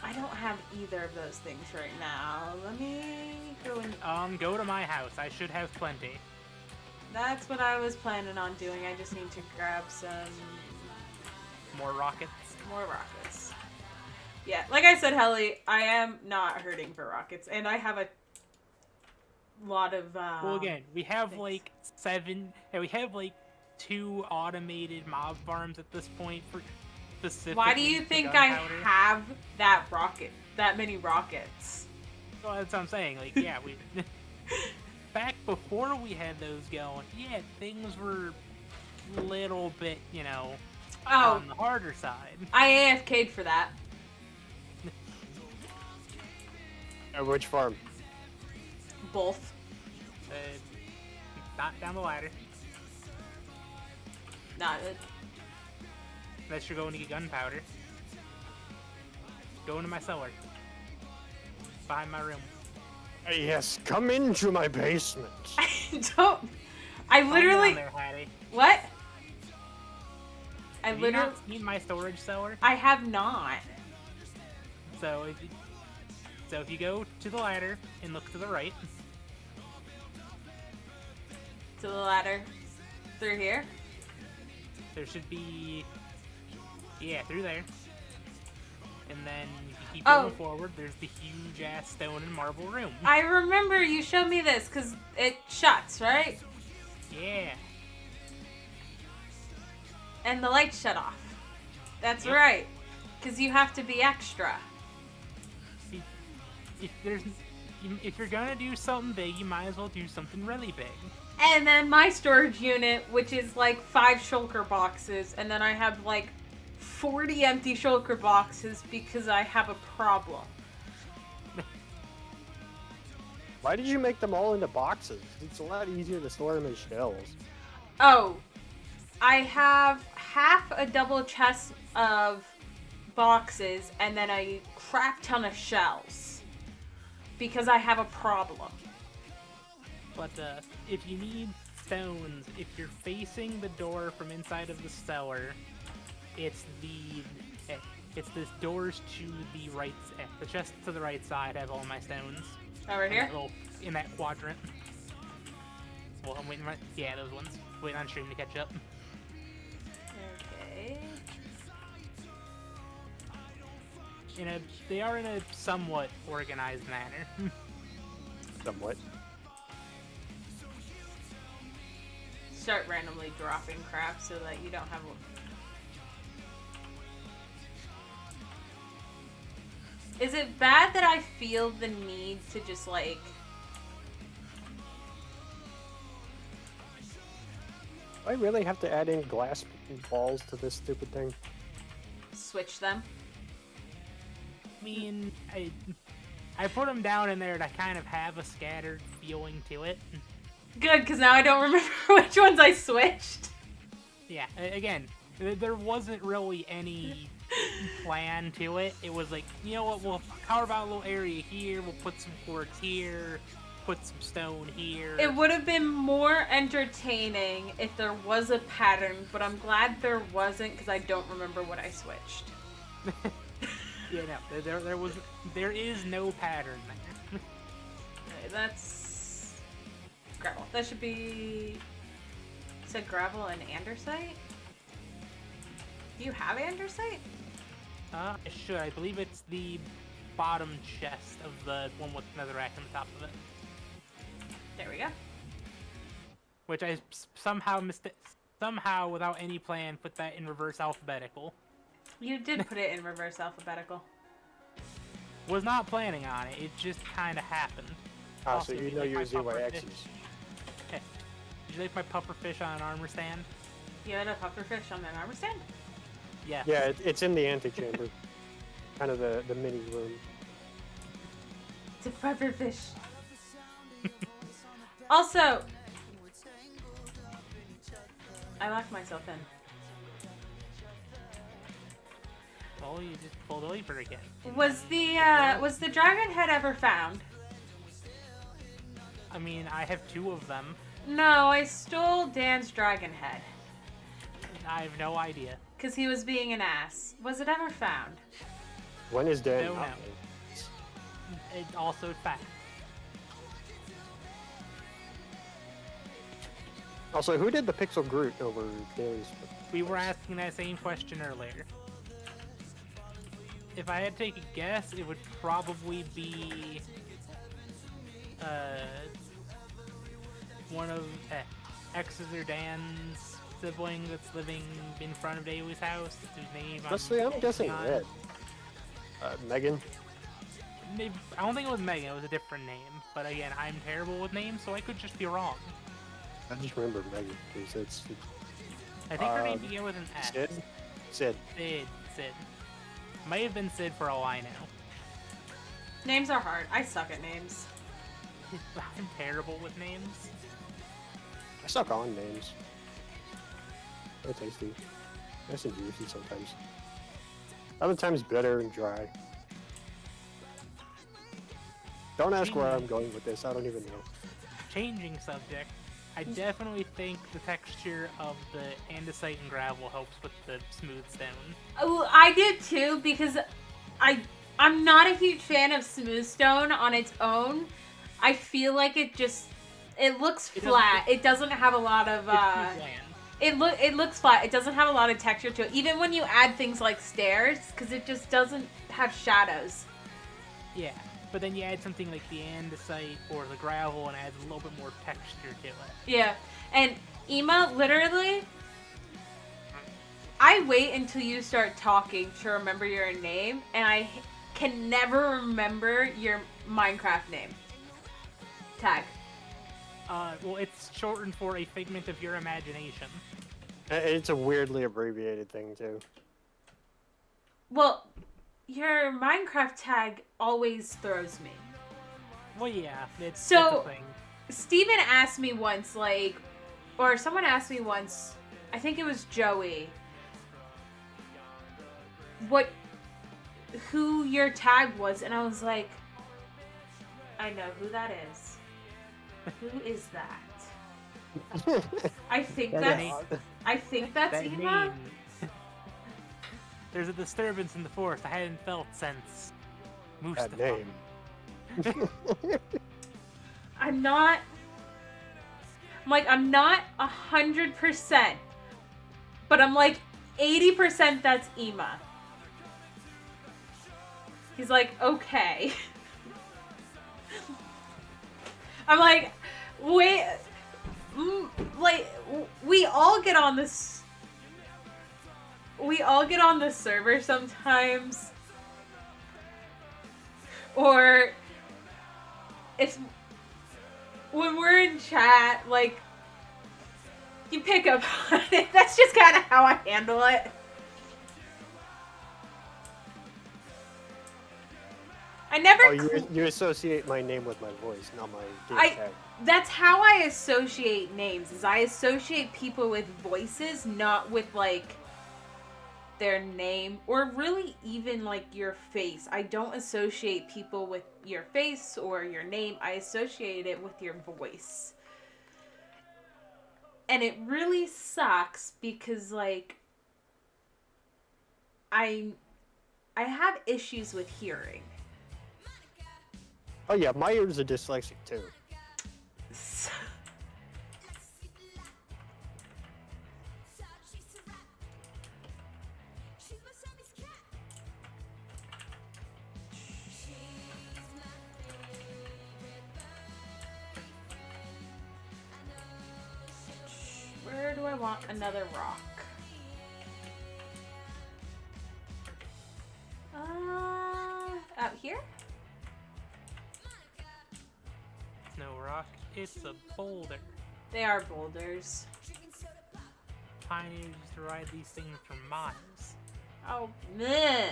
I don't have either of those things right now. Let me go and. Go to my house. I should have plenty. That's what I was planning on doing. I just need to grab some More rockets. more rockets. Yeah, like I said, Helly, I am not hurting for rockets, and I have a lot of. Well, again, we have things. like 7. And we have like 2 automated mob farms at this point for specifically. Why do you for think I gunpowder. have that many rockets? Well, that's what I'm saying. Like, yeah, we. Back before we had those going, yeah, things were a little bit, Oh, on the harder side. I AFK'd for that. At which farm? Both. Not down the ladder. Not it. Unless you're going to get gunpowder. Go into my cellar. Behind my room. Yes, come into my basement. I don't. I Calm literally. down there, Hattie. What? I Have you literally. not seen my storage cellar? I have not. So if you go to the ladder and look to the right, To the ladder. Through here. there should be through there. And then if you keep Oh. going forward, there's the huge ass stone and marble room. I remember you showed me this because it shuts, right? Yeah. And the lights shut off. That's Yep. right. Because you have to be extra. If you're gonna do something big, you might as well do something really big. And then my storage unit, which is like 5 shulker boxes, and then I have like 40 empty shulker boxes because I have a problem. Why did you make them all into boxes? It's a lot easier to store them as shells. Oh, I have half a double chest of boxes and then a crap ton of shells because I have a problem. But if you need stones, if you're facing the door from inside of the cellar, it's this doors to the right. The chest to the right side have all my stones. Oh, right here? In that quadrant. Well, I'm waiting. Yeah, those ones. Waiting on stream to catch up. Okay. They are in a somewhat organized manner. Somewhat. Start randomly dropping crap so that you don't have. Is it bad that I feel the need to just like I really have to add in glass balls to this stupid thing? Switch them. I mean, I put them down in there to kind of have a scattered feeling to it. Good, because now I don't remember which ones I switched. Yeah, again, there wasn't really any plan to it. It was like, you know what, we'll carve out a little area here, we'll put some quartz here, put some stone here. It would have been more entertaining if there was a pattern, but I'm glad there wasn't because I don't remember what I switched. Yeah, no, there is no pattern there. Okay, that's gravel. That should be. You said gravel and andesite? Do you have andesite? I should. I believe it's the bottom chest of the one with another rack on the top of it. There we go. Which I somehow without any plan, put that in reverse alphabetical. You did put it in reverse alphabetical. Was not planning on it. It just kind of happened. Oh, Also, so you did know like your my puffer ZYXs. fish? Hey, did you like my puffer fish on an armor stand? You had a pufferfish on an armor stand? Yeah. Yeah, it's in the antechamber. Kind of the mini room. It's a pufferfish. Also, I locked myself in. Well, you just pulled a lever again. Was the dragon head ever found? I mean, I have 2 of them. No, I stole Dan's dragon head. I have no idea. Because he was being an ass. Was it ever found? When is Dan? No, not no. in? It also fact. Also, who did the Pixel Groot over Daly's? We were asking that same question earlier. If I had to take a guess, it would probably be one of X's or Dan's sibling that's living in front of Daly's house, whose name Honestly, I'm guessing on. Red. Megan. Maybe, I don't think it was Megan, it was a different name. But again, I'm terrible with names, so I could just be wrong. I just remember Megan because it's I think her name began with an S. Sid. Sid. Sid. May have been Sid for all I know. Names are hard. I suck at names. I'm terrible with names. I suck on names. They're tasty. Nice and juicy sometimes. Other times bitter and dry. Don't ask where I'm going with this. I don't even know. Changing subject, I definitely think the texture of the andesite and gravel helps with the smooth stone. Oh, I did too because I'm not a huge fan of smooth stone on its own. I feel like it looks flat. It doesn't have a lot of it looks flat. It doesn't have a lot of texture to it. Even when you add things like stairs, because it just doesn't have shadows. Yeah, but then you add something like the andesite or the gravel and adds a little bit more texture to it. Yeah, and Ema, literally, I wait until you start talking to remember your name, and I can never remember your Minecraft name. Tag. Well, it's shortened for a figment of your imagination. It's a weirdly abbreviated thing too. Well, your Minecraft tag always throws me. Well, yeah, it's So- a thing. Steven asked me once, or someone asked me once, I think it was Joey, who your tag was, and I was like, I know who that is. Who is that? I think that's That Ema. name. There's a disturbance in the forest I hadn't felt since That Mustafa. name. I'm not 100%, but I'm like 80% that's Ema. He's like, okay. I'm like, wait, we all get on this. We all get on the server sometimes, or if when we're in chat, You pick up on it. That's just kind of how I handle it. I never. Oh, you associate my name with my voice, not my game tag. That's how I associate names. Is I associate people with voices, not with like their name or really even like your face. I don't associate people with your face or your name. I associate it with your voice. And it really sucks because like I have issues with hearing. Oh yeah, my ears are dyslexic too. So, where do I want another rock? Out here? No rock, it's a boulder. They are boulders. Pioneers used to ride these things for miles. Oh, meh.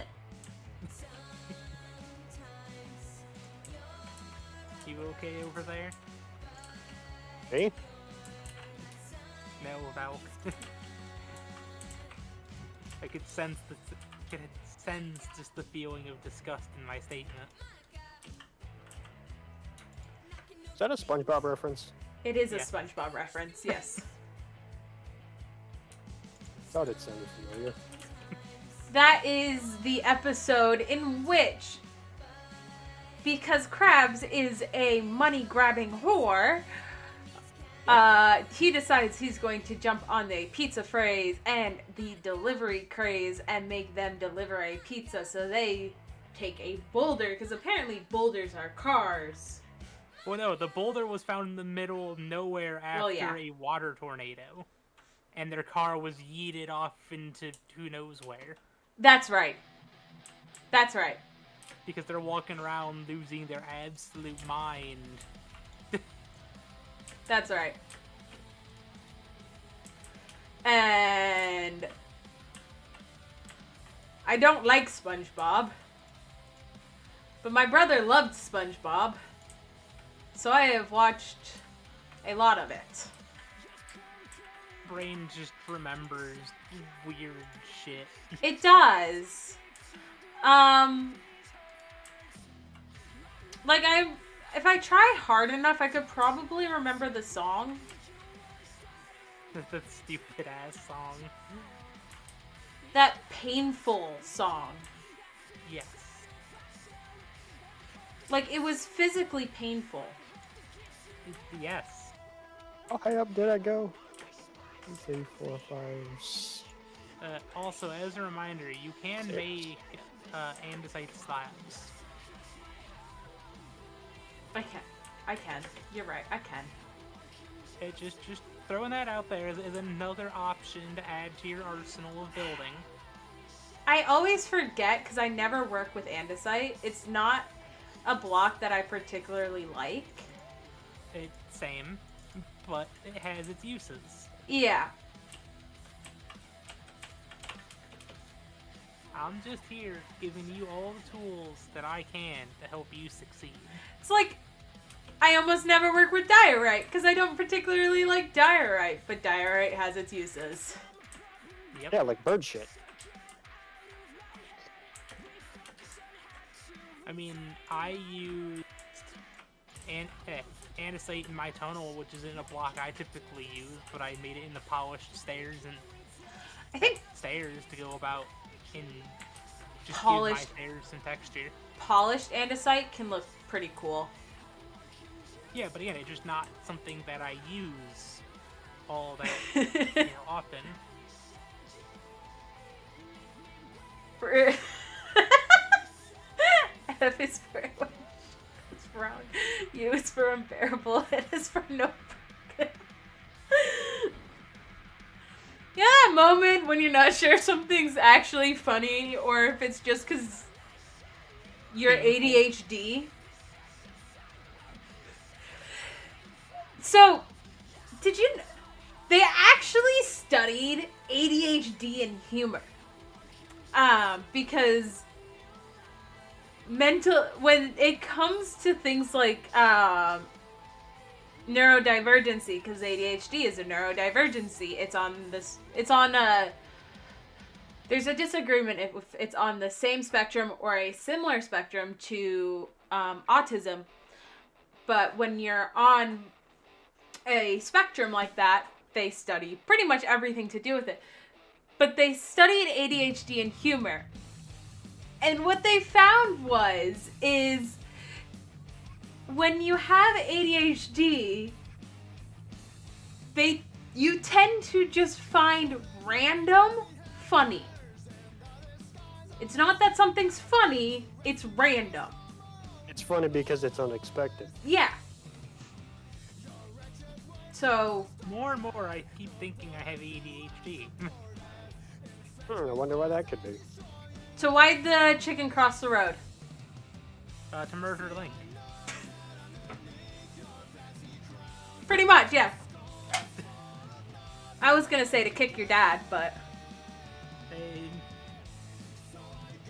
You okay over there? Me? No, Val. I could sense just the feeling of disgust in my statement. Is that a SpongeBob reference? It is a Yeah. SpongeBob reference, yes. Thought it sounded familiar. That is the episode in which, because Krabs is a money-grabbing whore, he decides he's going to jump on the pizza phrase and the delivery craze and make them deliver a pizza. So they take a boulder, because apparently boulders are cars. Well, no, the boulder was found in the middle of nowhere after yeah. a water tornado. And their car was yeeted off into who knows where. That's right. That's right. Because they're walking around losing their absolute mind. That's right. And I don't like SpongeBob, but my brother loved SpongeBob, so I have watched a lot of it. Brain just remembers weird shit. It does. Like if I try hard enough, I could probably remember the song. That stupid ass song. That painful song. Yes. Like, it was physically painful. Yes. How high up did I go? 2, 3, 4, 5. Also, as a reminder, you can make andesite slabs. I can. You're right, I can. Just throwing that out there is another option to add to your arsenal of building. I always forget because I never work with andesite. It's not a block that I particularly like. Same, but it has its uses. Yeah. I'm just here giving you all the tools that I can to help you succeed. It's like, I almost never work with diorite because I don't particularly like diorite, but diorite has its uses. Yep. Yeah, like bird shit. I mean, I used andesite in my tunnel, which is in a block I typically use, but I made it into polished stairs and I think stairs to go about in just polished give my stairs some texture. Polished andesite can look pretty cool. Yeah, but again, it's just not something that I use all that often. F is for it's wrong. U is for unbearable. It is for no. Yeah, that moment when you're not sure if something's actually funny or if it's just because you're ADHD. So, did you? They actually studied ADHD and humor. Because when it comes to things like neurodivergency, because ADHD is a neurodivergency, there's a disagreement if it's on the same spectrum or a similar spectrum to autism. But when you're on a spectrum like that, they study pretty much everything to do with it. But they studied ADHD and humor. And what they found is when you have ADHD, you tend to just find random funny. It's not that something's funny, it's random. It's funny because it's unexpected. Yeah. So... More and more, I keep thinking I have ADHD. I wonder why that could be. So why'd the chicken cross the road? To murder Link. Pretty much, yeah. I was gonna say to kick your dad, but...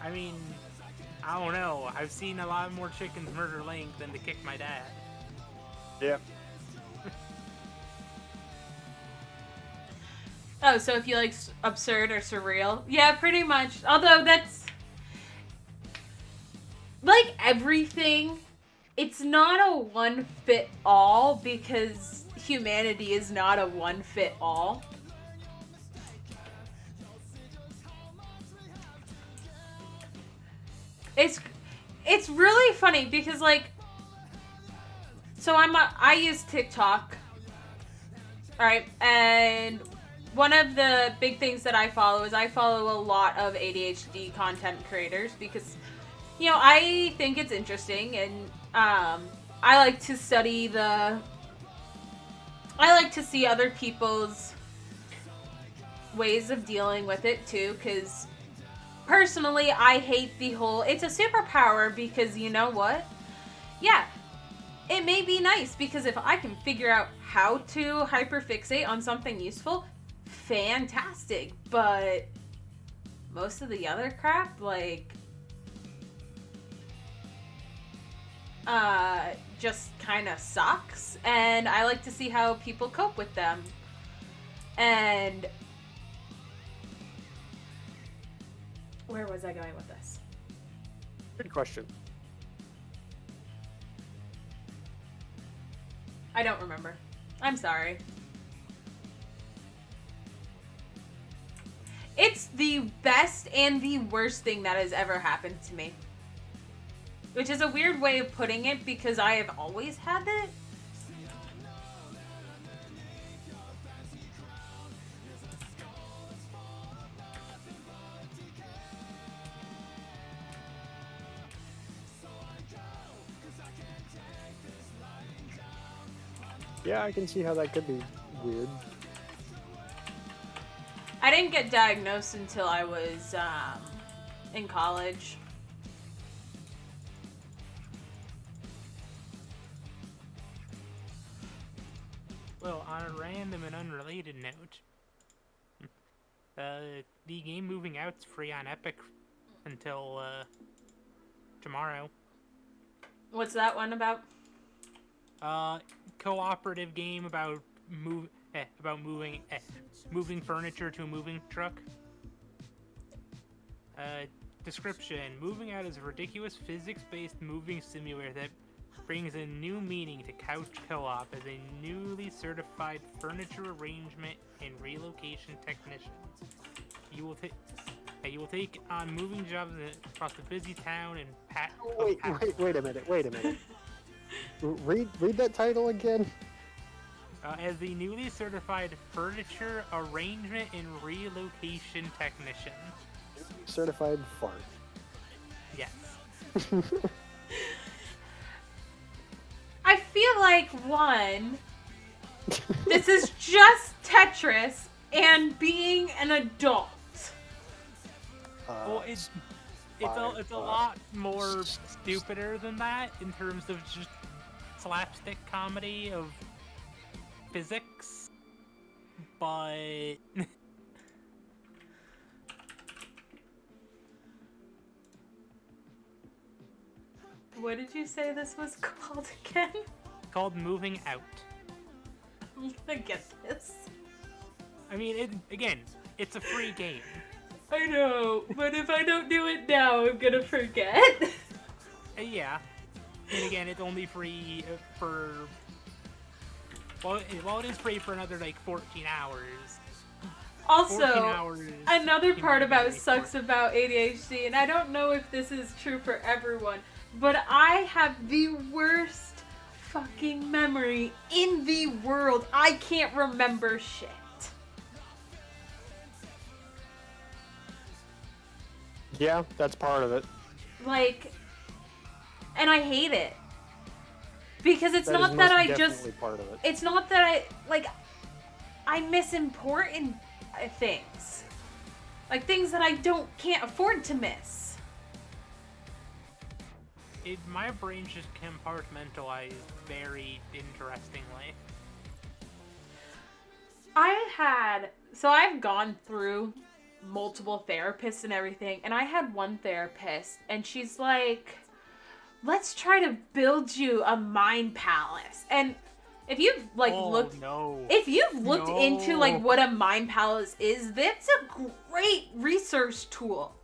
I mean, I don't know. I've seen a lot more chickens murder Link than to kick my dad. Yep. Oh, so if you like absurd or surreal? Yeah, pretty much. Although that's... Like everything, it's not a one-fit-all because humanity is not a one-fit-all. It's really funny because, like, so I use TikTok, alright, and one of the big things that I follow is I follow a lot of ADHD content creators because, you know, I think it's interesting, and I like to study I like to see other people's ways of dealing with it too, because personally, I hate the whole, it's a superpower because you know what? Yeah, it may be nice because if I can figure out how to hyperfixate on something useful, fantastic. But most of the other crap, like, just kind of sucks. And I like to see how people cope with them. And where was I going with this? Good question. I don't remember. I'm sorry. It's the best and the worst thing that has ever happened to me. Which is a weird way of putting it because I have always had it. Yeah, I can see how that could be weird. I didn't get diagnosed until I was in college. Well, on a random and unrelated note, the game Moving Out's free on Epic until tomorrow. What's that one about? Cooperative game about moving furniture to a moving truck. Description: Moving Out is a ridiculous physics-based moving simulator that brings a new meaning to couch co-op as a newly certified furniture arrangement and relocation technician. You will take on moving jobs across the busy town and Wait a minute. Read that title again. As the newly certified furniture arrangement and relocation technician. Certified fart. Yes. I feel like, one, this is just Tetris and being an adult. Well, it's a lot more stupider than that in terms of just slapstick comedy of physics. but What did you say this was called again? called moving out. I'm gonna get this. I mean, again, it's a free game. I know, but if I don't do it now, I'm gonna forget. Yeah. And again, it's only free for... Well, it is free for another, like, 14 hours. 14 Also, hours another part can be about very sucks short. about ADHD, and I don't know if this is true for everyone, but I have the worst fucking memory in the world. I can't remember shit. Yeah, that's part of it. Like, and I hate it. Because it's That is not that most I just... definitely part of it. It's not that I, like, I miss important things. Like, things that I can't afford to miss. My brain's just compartmentalized very interestingly. I've gone through multiple therapists and everything, and I had one therapist, and she's like, let's try to build you a mind palace. And if you've looked into like what a mind palace is, that's a great research tool.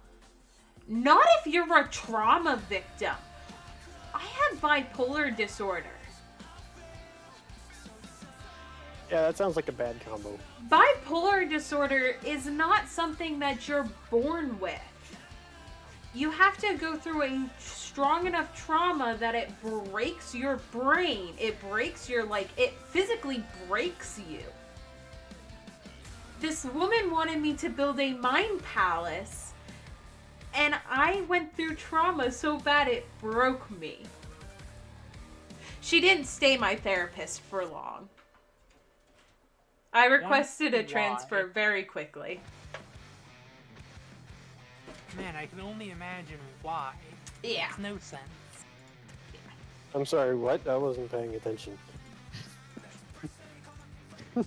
Not if you're a trauma victim. I have bipolar disorder. Yeah, that sounds like a bad combo. Bipolar disorder is not something that you're born with. You have to go through a strong enough trauma that it breaks your brain. It breaks your, it physically breaks you. This woman wanted me to build a mind palace, and I went through trauma so bad it broke me. She didn't stay my therapist for long. I requested a transfer very quickly. Man, I can only imagine why. Yeah. Makes no sense. I'm sorry, what? I wasn't paying attention. I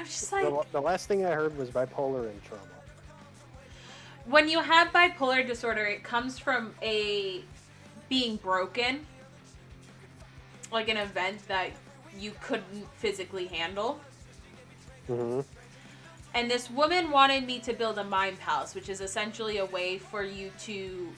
was just like... The last thing I heard was bipolar and trauma. When you have bipolar disorder, it comes from being broken. Like an event that you couldn't physically handle. Mm-hmm. And this woman wanted me to build a mind palace, which is essentially a way for you to,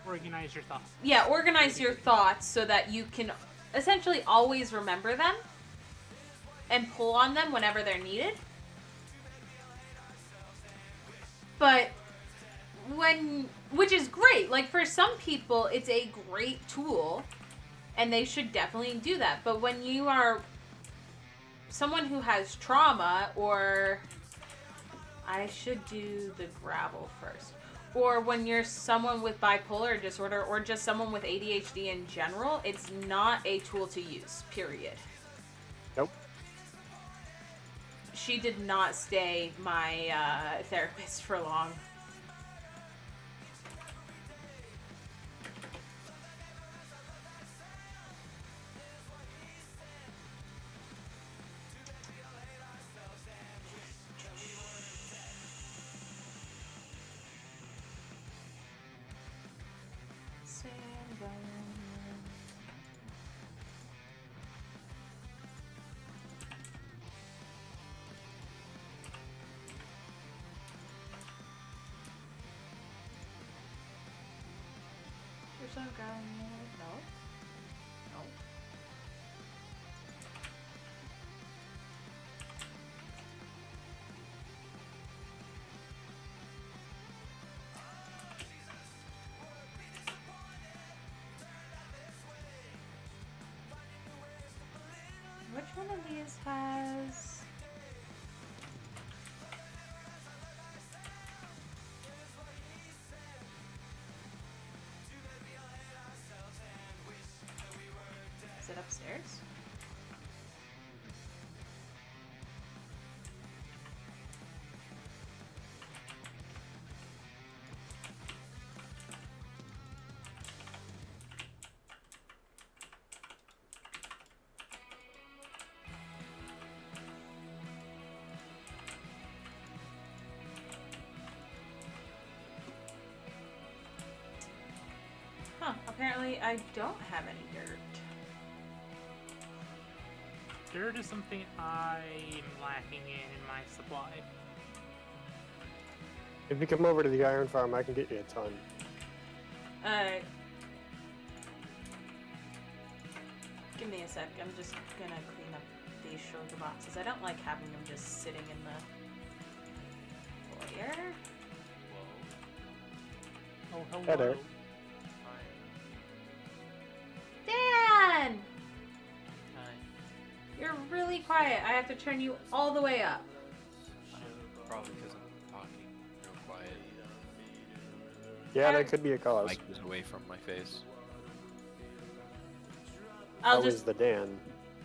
Organize your thoughts. Yeah, organize your thoughts so that you can essentially always remember them and pull on them whenever they're needed. But which is great. Like, for some people, it's a great tool, and they should definitely do that. But when you are someone who has trauma, or I should do the gravel first, or when you're someone with bipolar disorder, or just someone with ADHD in general, it's not a tool to use, period. Nope. She did not stay my therapist for long. There's some guy in here. No. No. Which one of these has... Is it upstairs? apparently I don't have any dirt. Dirt is something I am lacking in my supply. If you come over to the iron farm, I can get you a ton. Alright. Give me a sec. I'm just gonna clean up these sugar boxes. I don't like having them just sitting in the foyer. Oh, hello. Hello. Dan! Hi. You're really quiet. I have to turn you all the way up. Probably because I'm talking real quiet. Yeah, that could be a cause. Mic is away from my face. I'll How is the Dan?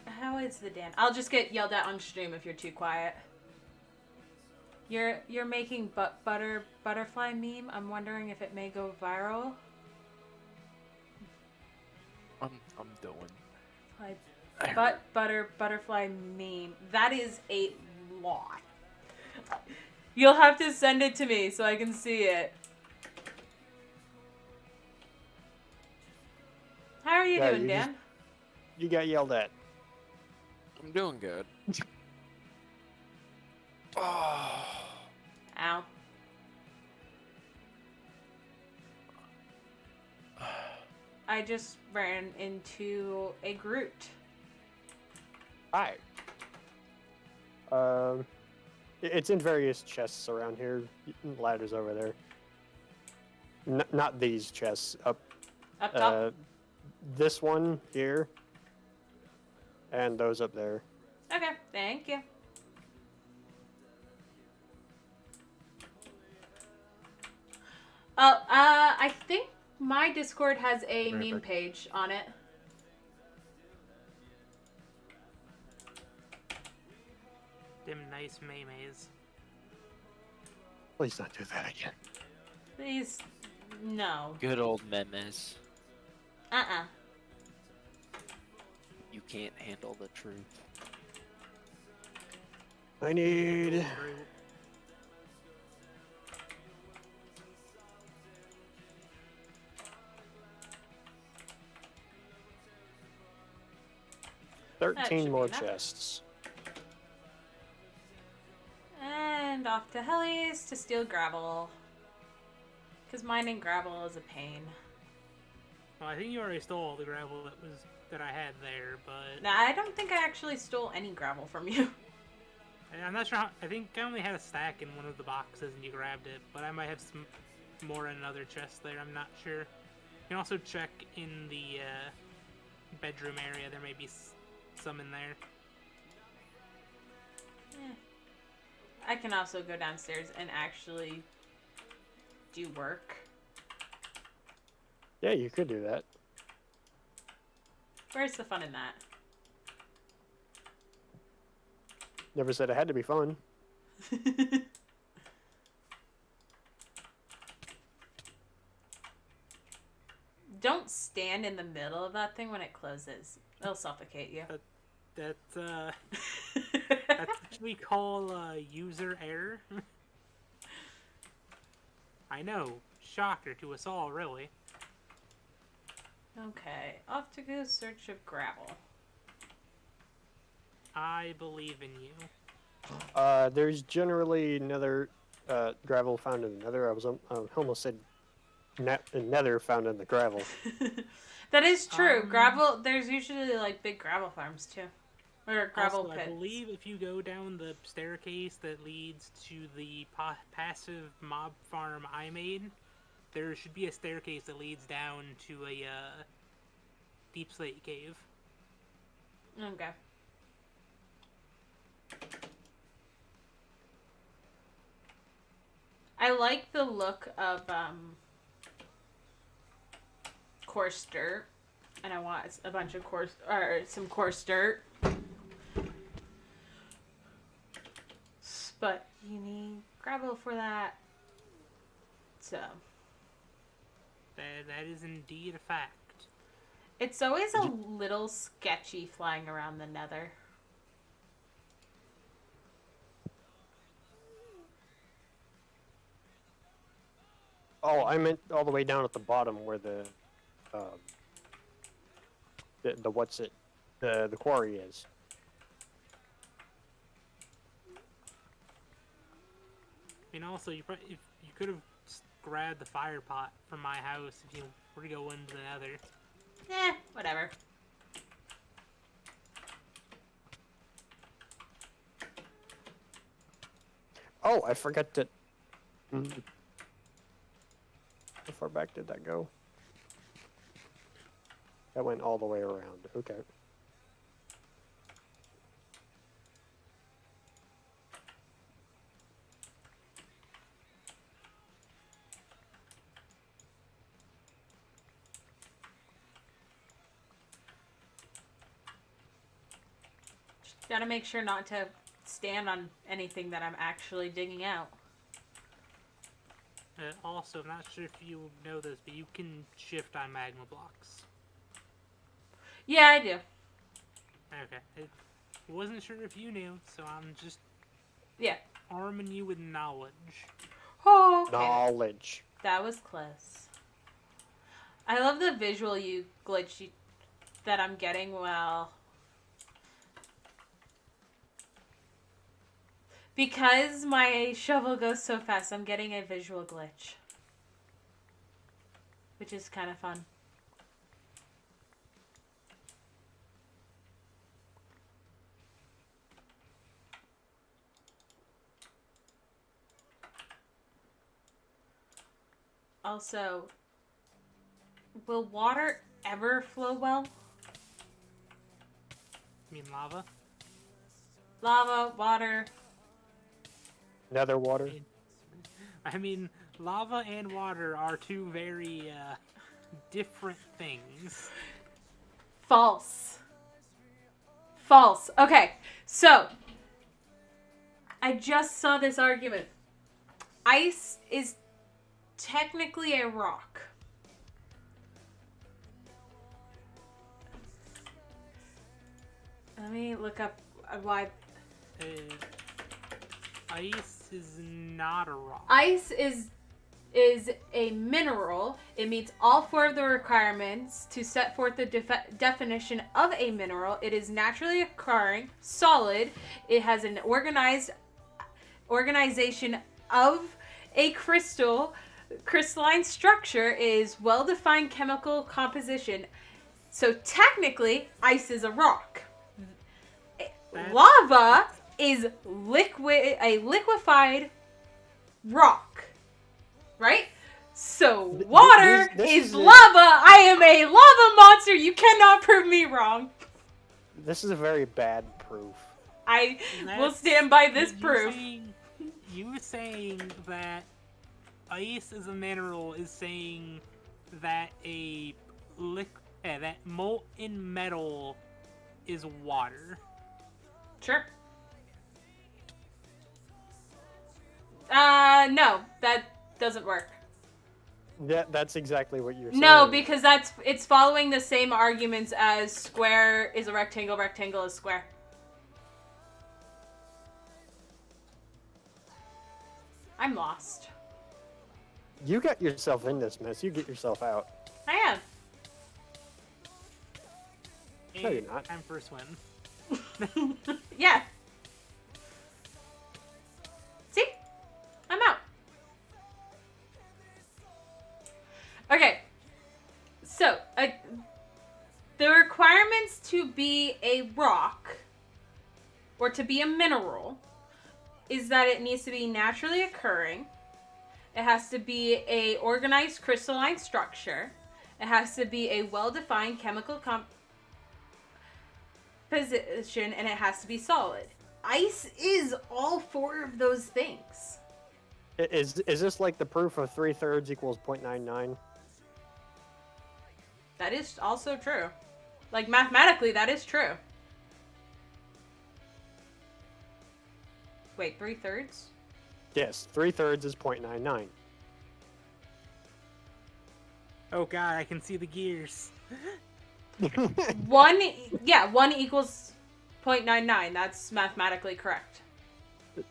How is the Dan? I'll just get yelled at on stream if you're too quiet. You're making butterfly meme. I'm wondering if it may go viral. I'm doing. Like butterfly meme. That is a lot. You'll have to send it to me so I can see it. How are you Yeah, doing, you Dan? You got yelled at. I'm doing good. Oh. Ow. I just ran into a Groot. Hi. It's in various chests around here. Ladders over there. Not these chests. Up. Up top? This one here. And those up there. Okay, thank you. Oh, I think my Discord has a meme page on it. Them nice memes. Please don't do that again. Please, no. Good old memes. You can't handle the truth. I need... should 13 be more enough. chests. And off to Helly's to steal gravel. Because mining gravel is a pain. Well, I think you already stole all the gravel that I had there, but Nah, I don't think I actually stole any gravel from you. I'm not sure. I think I only had a stack in one of the boxes, and you grabbed it. But I might have some more in another chest there. I'm not sure. You can also check in the bedroom area. There may be some in there. I can also go downstairs and actually do work. Yeah, you could do that. Where's the fun in that? Never said it had to be fun. Don't stand in the middle of that thing when it closes. It'll suffocate you. That's what we call user error. I know, shocker to us all, really. Okay, off to go search of gravel. I believe in you. There's generally another gravel found in the nether. I almost said nether found in the gravel. That is true. Gravel, there's usually like big gravel farms too. Or gravel Also, pits. I believe if you go down the staircase that leads to the passive mob farm I made, there should be a staircase that leads down to a deep slate cave. Okay. I like the look of coarse dirt, and I want a bunch of some coarse dirt. But you need gravel for that. So That is indeed a fact. it's always a little sketchy flying around the nether. Oh, I meant all the way down at the bottom where the the what's it, the quarry is. And also, if you could have grabbed the fire pot from my house if you were to go into the Nether. Whatever. Oh, I forgot to. How far back did that go? That went all the way around. Okay. Gotta make sure not to stand on anything that I'm actually digging out. Also, I'm not sure if you know this, but you can shift on magma blocks. Yeah, I do. Okay. I wasn't sure if you knew, so I'm just Yeah. arming you with knowledge. Oh, okay. Knowledge. That was close. I love the visual that I'm getting while... Because my shovel goes so fast, I'm getting a visual glitch. Which is kind of fun. Also, will water ever flow well? You mean lava? Lava, water. Nether water. I mean, lava and water are two very different things. False. False. Okay, so I just saw this argument. Ice is technically a rock. Let me look up why. Ice is not a rock. Ice is a mineral. It meets all four of the requirements to set forth the definition of a mineral. It is naturally occurring, solid. It has an organization of a crystalline structure, is well-defined chemical composition. So technically, ice is a rock. Lava is a liquefied rock. Right? So water this is lava. I am a lava monster. You cannot prove me wrong. This is a very bad proof. I will stand by this proof. You saying that ice is a mineral is saying that that molten metal is water. Sure. No, that doesn't work. That's exactly what you're saying. No, because it's following the same arguments as square is a rectangle, rectangle is square. I'm lost. You got yourself in this mess. You get yourself out. I am. No, you're not. Time for a swim. Yeah. See? I'm out. Okay. So, the requirements to be a rock or to be a mineral is that it needs to be naturally occurring. It has to be a organized crystalline structure. It has to be a well-defined chemical composition, and it has to be solid. Ice is all four of those things. Is this like the proof of 3/3 equals 0.99? That is also true. Like, mathematically, that is true. Wait, 3/3? Yes, 3/3 is 0.99. Oh god, I can see the gears. One equals 0.99. That's mathematically correct.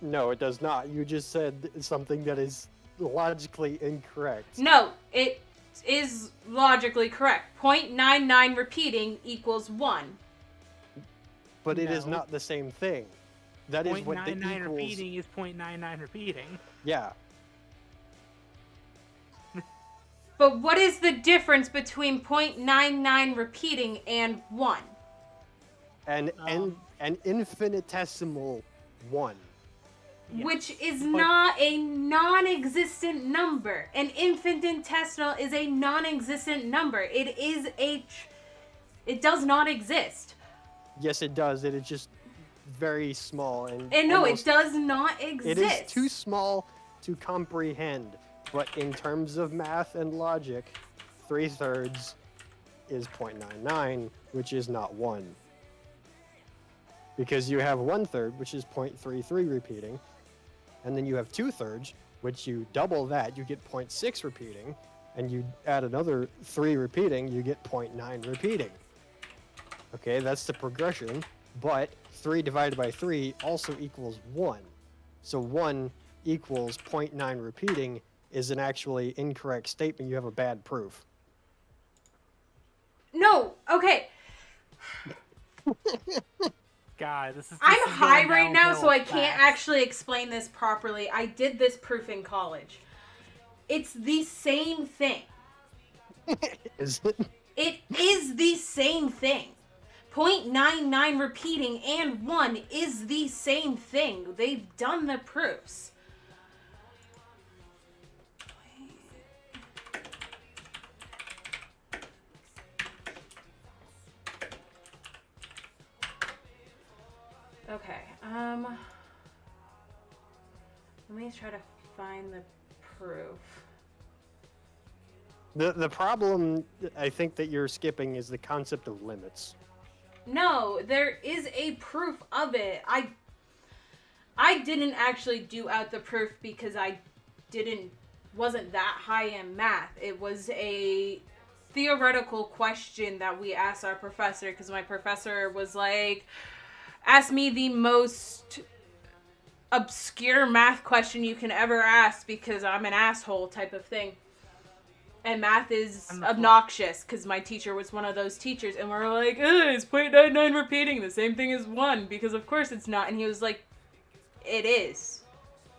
No, it does not. You just said something that is logically incorrect. No, is logically correct. 0.99 repeating equals 1. But it is No. not the same thing. That is what the 0.99 equals. repeating is 0.99 repeating. Yeah. But what is the difference between 0.99 repeating and 1? An infinitesimal 1. Yes. Which is But- not a non-existent number. An infinitesimal is a non-existent number. It is it does not exist. Yes, it does. It is just very small and And no, it almost- does not exist. It is too small to comprehend. But in terms of math and logic, 3/3 is 0.99, which is not 1. Because you have 1/3, which is 0.33 repeating, and then you have 2/3, which you double that, you get 0.6 repeating, and you add another 3 repeating, you get 0.9 repeating. Okay, that's the progression, but 3 divided by 3 also equals 1. So 1 equals 0.9 repeating is an actually incorrect statement. You have a bad proof. No, okay. God, this is. I'm this is high going right now, so downhill I can't fast. actually explain this properly. I did this proof in college. It's the same thing. Is it? It is the same thing. 0.99 repeating and 1 is the same thing. They've done the proofs. Okay, let me try to find the proof. The problem I think that you're skipping is the concept of limits. No, there is a proof of it. I didn't actually do out the proof because I wasn't that high in math. It was a theoretical question that we asked our professor because my professor was like, ask me the most obscure math question you can ever ask because I'm an asshole type of thing. And math is obnoxious because my teacher was one of those teachers. And we're like, is 0.99 repeating the same thing as 1? Because of course it's not. And he was like, it is.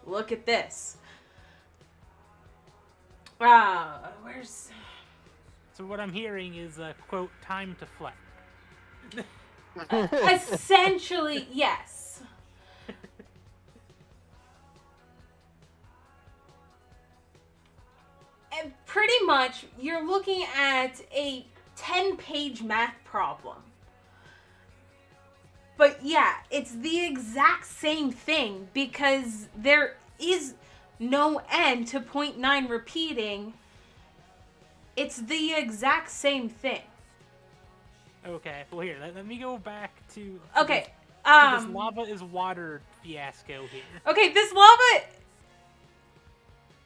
Look at this. Where's... So what I'm hearing is a quote time to flex. Essentially, yes. And pretty much, you're looking at a 10-page math problem. But yeah, it's the exact same thing because there is no end to 0.9 repeating. It's the exact same thing. Okay, well here, let me go back to Okay, this lava is water fiasco here. Okay, this lava...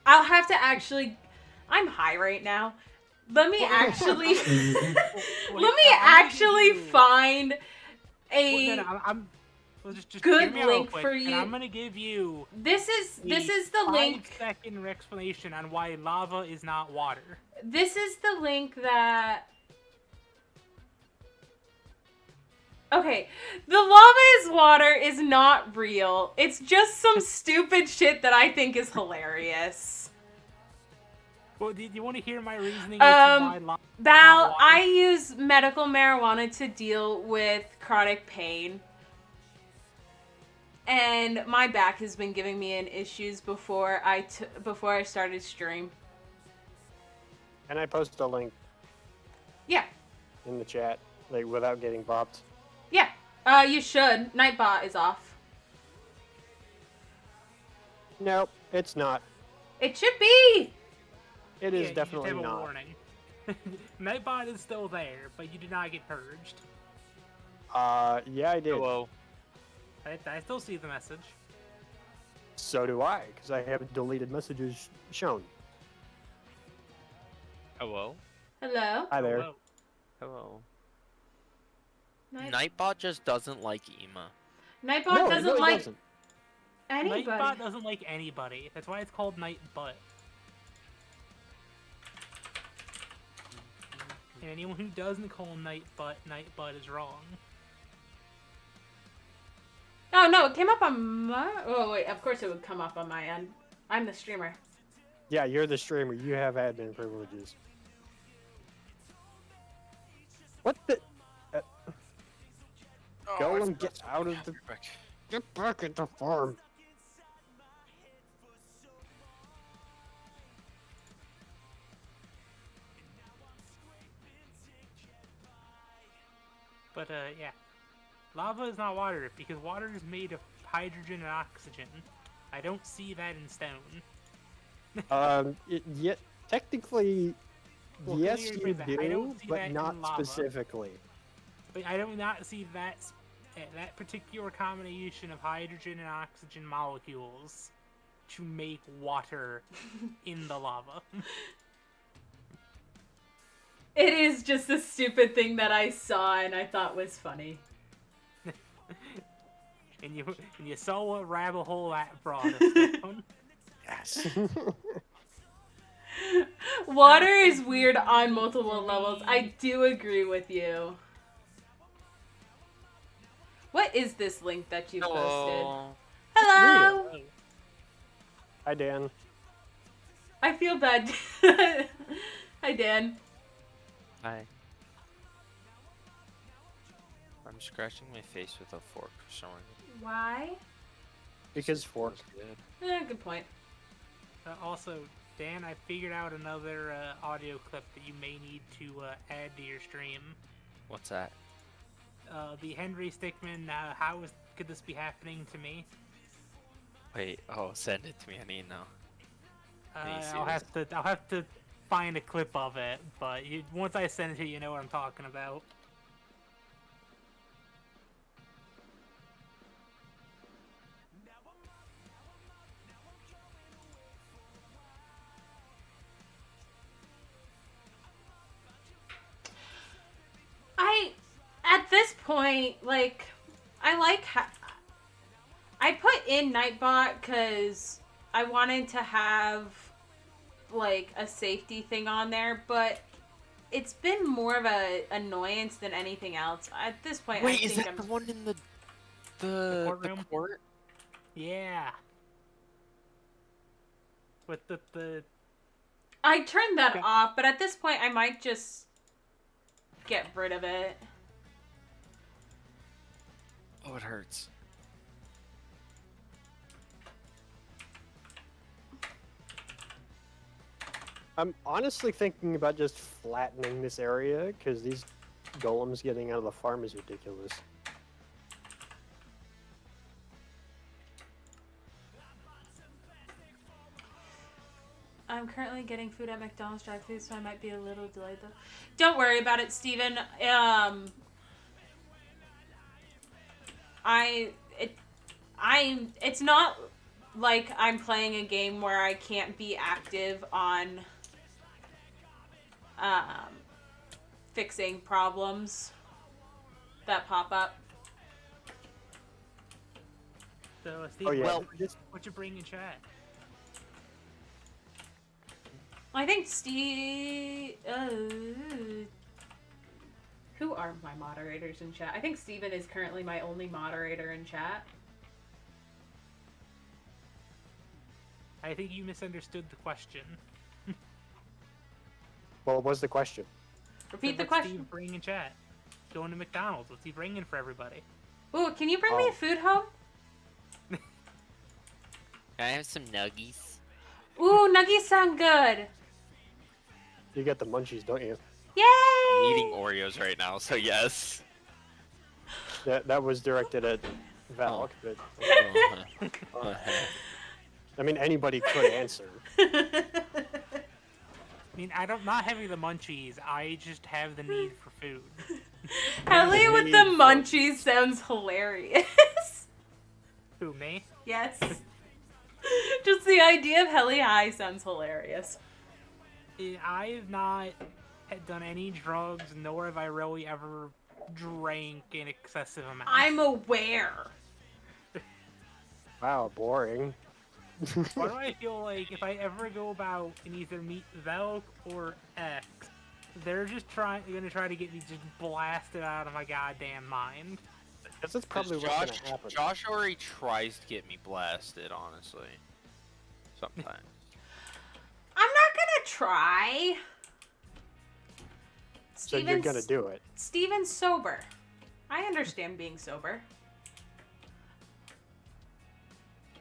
I'll have to actually... I'm high right now. Let me actually... let me actually find a Well, just good hear me out real link quick, for and you. I'm gonna give you This is the link. 5-second explanation on why lava is not water. This is the link that... Okay, the lava is water is not real. It's just some stupid shit that I think is hilarious. Well, do you want to hear my reasoning as to why lava is Val, not water? I use medical marijuana to deal with chronic pain. And my back has been giving me an issues before I started stream. Can I post a link Yeah. in the chat, like without getting bopped? Yeah. You should. Nightbot is off. Nope, it's not. It should be. It Yeah, is definitely you just have a not. warning. Nightbot is still there, but you did not get purged. Yeah, I did. Hello. I still see the message. So do I, because I have deleted messages shown. Hello. Hello. Hi there. Hello. Hello. Night- Nightbot just doesn't like Ema. Nightbot No, it doesn't really like doesn't. anybody. Nightbot doesn't like anybody. That's why it's called Nightbutt. And anyone who doesn't call Nightbutt is wrong. Oh no, it came up on my. Oh wait, of course it would come up on my end. I'm the streamer. Yeah, you're the streamer. You have admin privileges. What the? Golem, get out of the. Get back at the farm. But yeah, lava is not water because water is made of hydrogen and oxygen. I don't see that in stone. Yet technically, Well, yes, clearly you that. I do, don't see but that in not lava. specifically. But I do not see that particular combination of hydrogen and oxygen molecules to make water in the lava. It is just a stupid thing that I saw and I thought was funny. and you saw what rabbit hole that brought us down. Yes. Water is weird on multiple levels. I do agree with you. What is this link that you posted? Hello! Oh, Hi, Dan. I feel bad. Hi, Dan. Hi. I'm scratching my face with a fork for some reason. Why? Because fork. Feels good. Good point. also, Dan, I figured out another audio clip that you may need to add to your stream. What's that? The Henry Stickmin, could this be happening to me? Wait, oh, send it to me. I need to know. Can you see I'll have to find a clip of it, but once I send it to you, you know what I'm talking about. At this point, like, I put in Nightbot because I wanted to have, like, a safety thing on there, but it's been more of a annoyance than anything else. At this point, Wait, I is think that I'm... the one in the courtroom? court? Yeah. With the I turned that Okay. off, but at this point, I might just get rid of it. Oh, it hurts. I'm honestly thinking about just flattening this area because these golems getting out of the farm is ridiculous. I'm currently getting food at McDonald's drive-thru, so I might be a little delayed though. Don't worry about it, Steven. It's not like I'm playing a game where I can't be active on fixing problems that pop up. So, Steve, Oh yeah, Well- what you bring in chat? I think Steve. Who are my moderators in chat? I think Steven is currently my only moderator in chat. I think you misunderstood the question. well, what was the question? Repeat the What's question. Steve bring in chat? Going to McDonald's. What's he bringing for everybody? Ooh, can you bring me Oh. food home? Can I have some nuggies? Ooh, nuggies sound good. You get the munchies, don't you? Yay! I'm eating Oreos right now, so yes. That was directed at Valk, but Oh. I mean anybody could answer. I mean, not having the munchies. I just have the need for food. Ellie with the munchies sounds hilarious. Who, me? Yes. Just the idea of Helly High sounds hilarious. I have not done any drugs, nor have I really ever drank in excessive amounts. I'm aware. Wow, boring. Why do I feel like if I ever go about and either meet Velk or X, They're just gonna try to get me just blasted out of my goddamn mind. That's probably what's Josh, gonna happen. Josh already tries to get me blasted, honestly. Sometimes. I'm not gonna try. So you're gonna do it. Steven's sober. I understand being sober.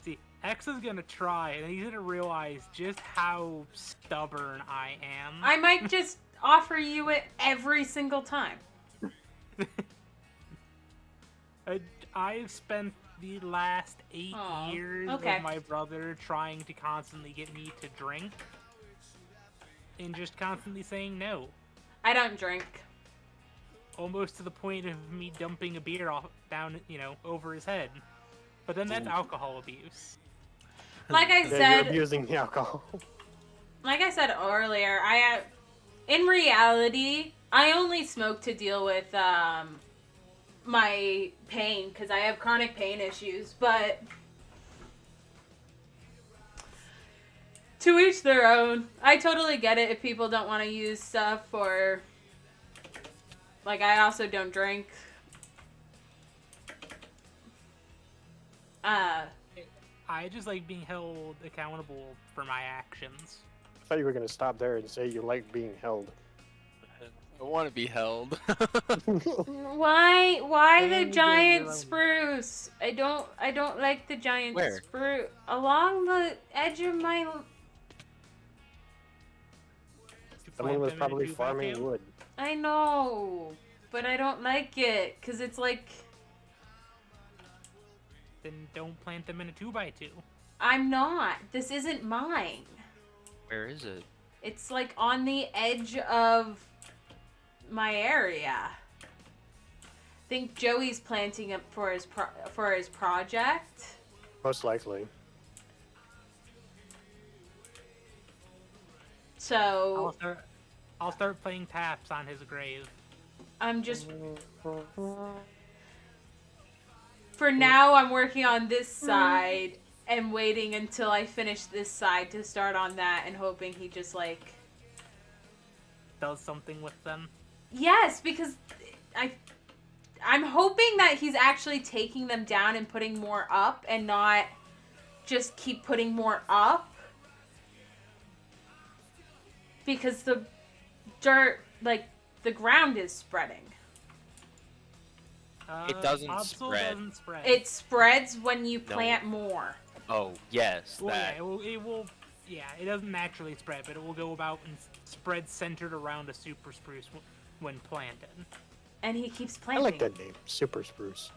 See, X is gonna try, and he's gonna realize just how stubborn I am. I might just offer you it every single time. I've spent the last 8 Aw, years okay. of my brother trying to constantly get me to drink, and just constantly saying no. I don't drink. Almost to the point of me dumping a beer down, over his head. But then that's alcohol abuse. Like I Then said, you're abusing the alcohol. like I said earlier, in reality, I only smoke to deal with my pain because I have chronic pain issues. But to each their own. I totally get it if people don't want to use stuff or like I also don't drink. I just like being held accountable for my actions. I thought you were gonna stop there and say you like being held. I want to be held. Why Hey, the you giant go, spruce? I don't like the giant Where? spruce along the edge of my. Someone was probably farming wood. I know, but I don't like it because it's like Then don't plant them in a 2x2. I'm not. This isn't mine. Where is it? It's like on the edge of my area. I think Joey's planting it for his project. Most likely. So I'll start playing taps on his grave. I'm just for now I'm working on this side and waiting until I finish this side to start on that and hoping he just like Does something with them. yes, because I'm hoping that he's actually taking them down and putting more up and not just keep putting more up. Because the dirt, like, the ground is spreading. It doesn't Obstacle spread. Doesn't spread. It spreads when you No. plant more. Oh, yes, Well, that. yeah, it will. Yeah, it doesn't naturally spread, but it will go about and spread centered around a super spruce when planted. And he keeps I planting. like that name, Super Spruce.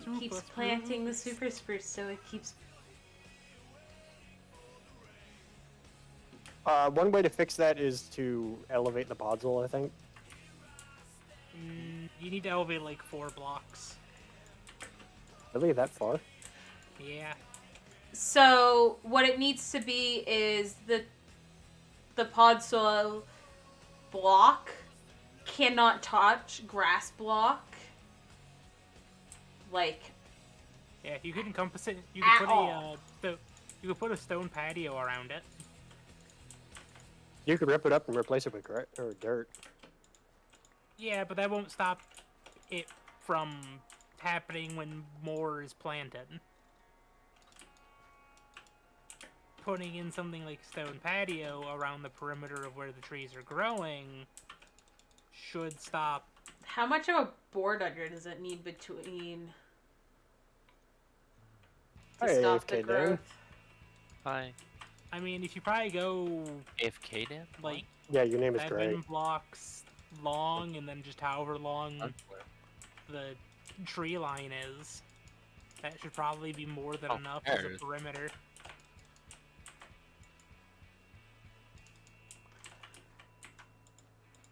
He keeps planting the super spruce so it keeps. One way to fix that is to elevate the podzol, I think. You need to elevate like 4 blocks. Really, that far? Yeah. So what it needs to be is the pod soil block cannot touch grass block. Like Yeah, you could encompass it. You At could put all. you could put a stone patio around it. You could rip it up and replace it with dirt. Yeah, but that won't stop it from happening when more is planted. Putting in something like stone patio around the perimeter of where the trees are growing should stop. how much of a board under does it need between to Hey, stop the AFK Dan. growth? Hi. I mean, if you probably go AFK Dan? like Yeah, your name is 7 great. blocks long and then just however long What? the tree line is, that should probably be more than Oh, enough there as it a is. perimeter.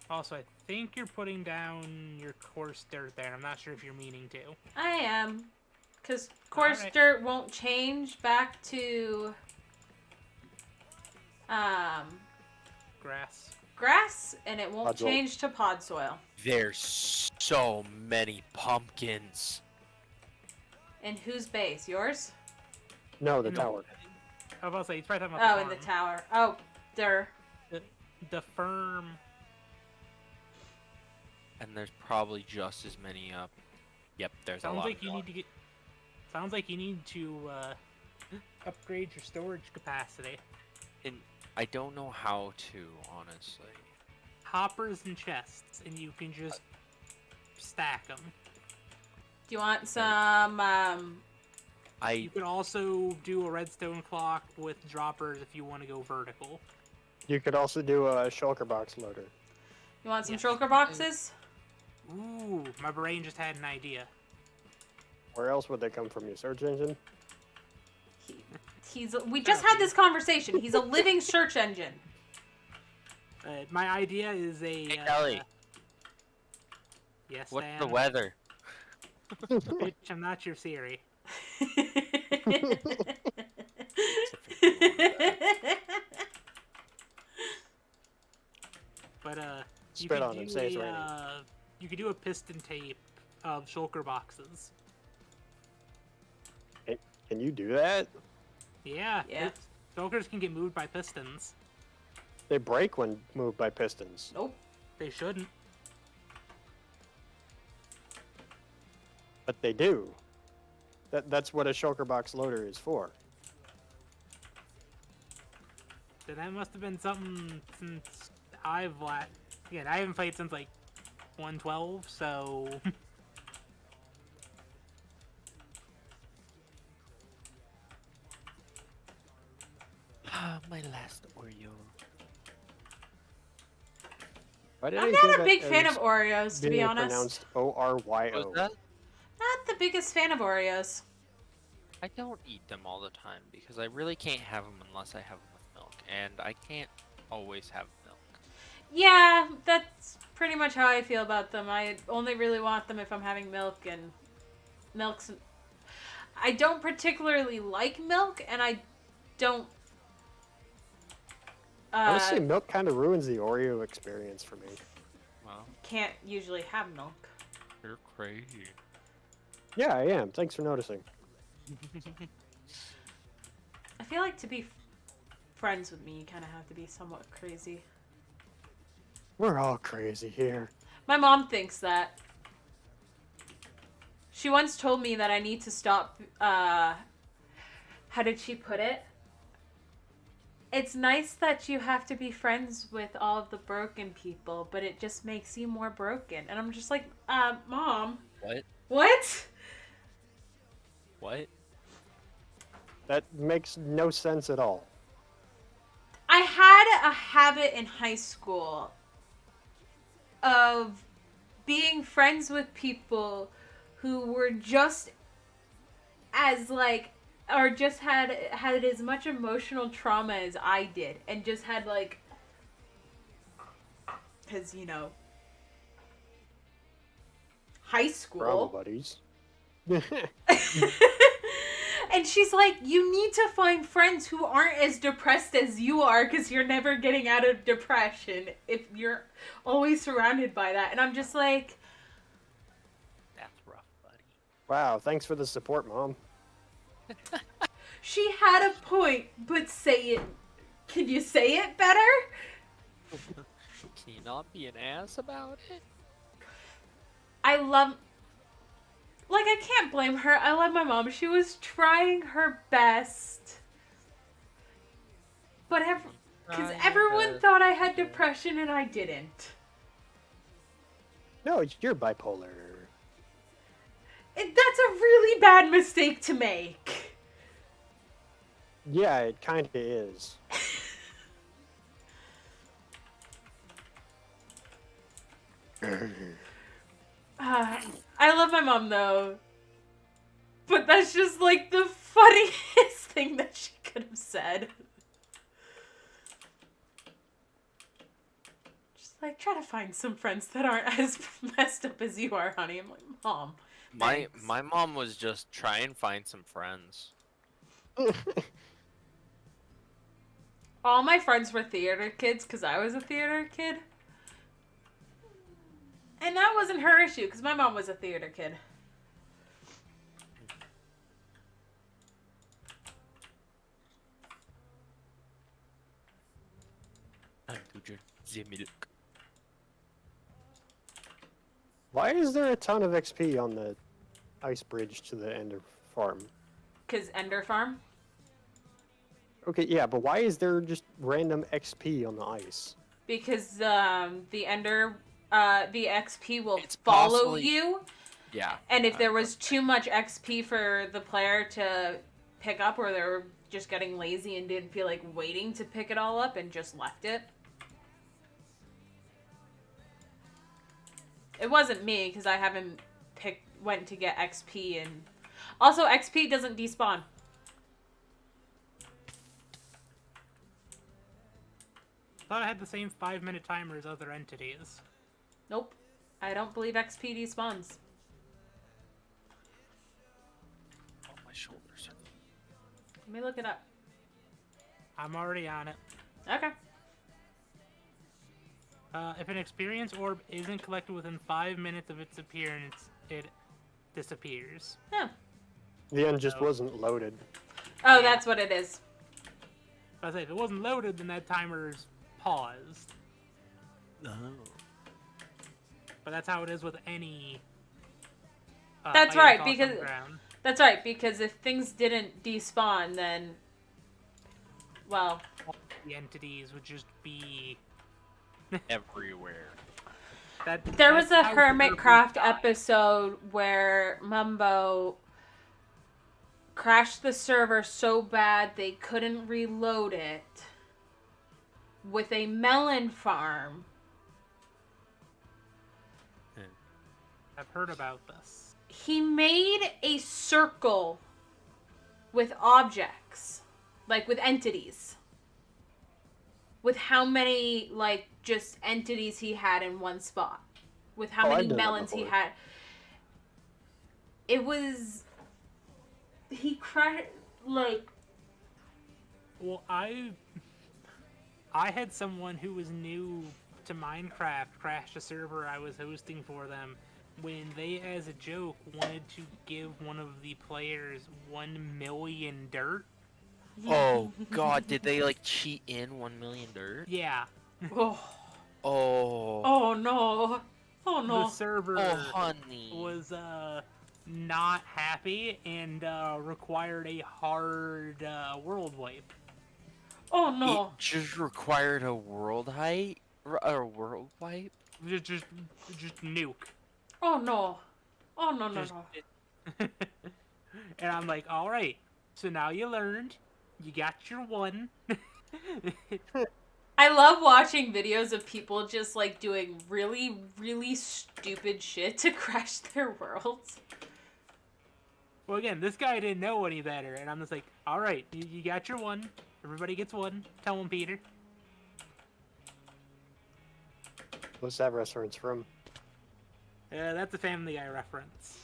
Also, I think you're putting down your coarse dirt there. I'm not sure if you're meaning to. I am. Because coarse Alright. dirt won't change back to Grass. grass and it won't Pod soil. change to pod soil. There's so many pumpkins. In whose base? Yours? No, the No. tower. I was about to say, he's probably talking about Oh, in the tower. Oh, there. the firm and there's probably just as many up. Yep, there's a Sounds lot. like you need to get. Sounds like you need to upgrade your storage capacity. And I don't know how to, honestly. Hoppers and chests, and you can just stack them. Do you want some? You can also do a redstone clock with droppers if you want to go vertical. You could also do a shulker box loader. You want some Yes. shulker boxes? Ooh, my brain just had an idea. Where else would they come from? Your search engine? We just had this conversation. He's a living search engine. My idea is a. Hey, Kelly. Yes, What's Dan? the weather? Bitch, I'm not your Siri. But you Spit could on him, do say it's a raining. you could do a piston tape of shulker boxes. Can you do that? Yeah. Yeah. Shulkers can get moved by pistons. They break when moved by pistons. Nope. They shouldn't. But they do. That's what a shulker box loader is for. So that must have been something since again, I haven't played since like 112, so My last Oreo. Why did I'm I not hear a that big fan as of Oreos, to be being honest. pronounced O-R-Y-O? What's that? Not the biggest fan of Oreos. I don't eat them all the time because I really can't have them unless I have them with milk, and I can't always have milk. Yeah, that's pretty much how I feel about them. I only really want them if I'm having milk, and milk's... I don't particularly like milk, and I don't... Honestly, milk kind of ruins the Oreo experience for me. Well, can't usually have milk. you're crazy. Yeah, I am. Thanks for noticing. I feel like to be friends with me, you kind of have to be somewhat crazy. We're all crazy here. My mom thinks that. She once told me that I need to stop, how did she put it? It's nice that you have to be friends with all of the broken people, but it just makes you more broken. And I'm just like, Mom. What? What? What? That makes no sense at all. I had a habit in high school of being friends with people who were just as like, or just had as much emotional trauma as I did, and just had like, because high We're all school. buddies. And she's like, you need to find friends who aren't as depressed as you are, because you're never getting out of depression if you're always surrounded by that. And I'm just like, That's rough, buddy. Wow, thanks for the support, Mom. she had a point, but say it. Can you say it better? Can you not be an ass about it? I love... Like, I can't blame her. I love my mom. She was trying her best. But because Trying her everyone best. thought I had depression and I didn't. No, you're bipolar. That's a really bad mistake to make. Yeah, it kind of is. I love my mom, though. But that's just, like, the funniest thing that she could have said. Just, like, try to find some friends that aren't as messed up as you are, honey. I'm like, Mom. My thanks." my mom was just try and find some friends. All my friends were theater kids because I was a theater kid. And that wasn't her issue because my mom was a theater kid. I'm to drink the milk. Why is there a ton of XP on the ice bridge to the Ender farm? Because Ender Farm? Okay, yeah, but why is there just random XP on the ice? Because the XP will It's follow possibly- you. Yeah. And if I there was was too much XP for the player to pick up, or they were just getting lazy and didn't feel like waiting to pick it all up and just left it. It wasn't me, because I haven't went to get XP, and also XP doesn't despawn. Thought I had the same 5-minute timer as other entities. Nope. I don't believe XP despawns. Oh, my shoulders. Let me look it up. I'm already on it. Okay. If an experience orb isn't collected within 5 minutes of its appearance, it disappears. Yeah. The end just No. wasn't loaded. Oh, Yeah. that's what it is. I say if it wasn't loaded, then that timer's paused. No. But that's how it is with any. That's item right, tossed on because- the ground. That's right, because if things didn't despawn, then... Well, The entities would just be. Everywhere. there was a that's how Hermitcraft servers die. episode where Mumbo crashed the server so bad they couldn't reload it with a melon farm. I've heard about this. He made a circle with objects, like with entities, with how many like just entities he had in one spot, with how Oh, I've many done that melons he before. had. It was he cried like Well, I had someone who was new to Minecraft crash a server I was hosting for them when they, as a joke, wanted to give one of the players 1 million dirt. Oh God! Did they like cheat in 1 million dirt? Yeah, oh, Oh. oh no, oh the no. server Oh, honey. was not happy and required a hard world wipe. Oh no. It just required a world height or a world wipe. Just nuke. Oh no. Oh no no Just- no. And I'm like, all right. So now you learned. You got your one. I love watching videos of people just like doing really, really stupid shit to crash their worlds. Well, again, this guy didn't know any better, and I'm just like, all right, you got your one. Everybody gets one. Tell him, Peter. What's that reference from? That's a Family Guy reference.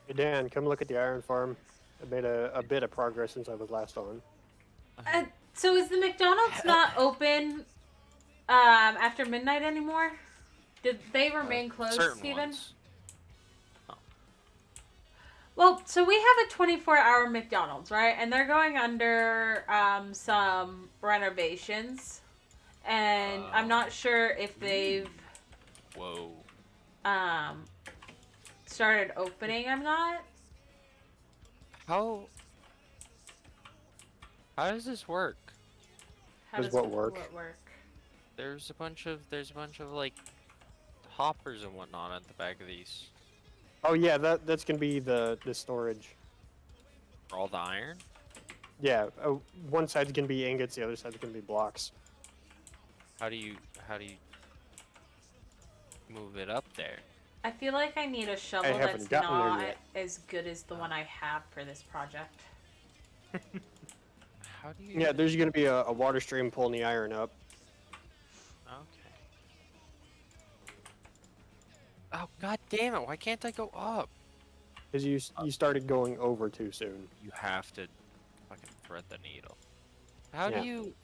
Hey Dan, come look at the iron farm. I made a bit of progress since I was last on. So is the McDonald's not open after midnight anymore? Did they remain closed, Certain Steven? ones. Well, so we have a 24-hour McDonald's, right? And they're going under some renovations. And I'm not sure if they've Whoa. started opening. I'm not. How does this work? How Does does what work? What work? There's a bunch of like hoppers and whatnot at the back of these. Oh yeah, that's gonna be the storage. For all the iron? Yeah, one side's gonna be ingots, the other side's gonna be blocks. How do you move it up there? I feel like I need a shovel haven't that's gotten there not yet. as good as the one I have for this project. How do you Yeah, there's gonna be a water stream pulling the iron up. Okay. Oh God damn it! Why can't I go up? Because you started going over too soon. You have to fucking thread the needle. How Yeah. do you?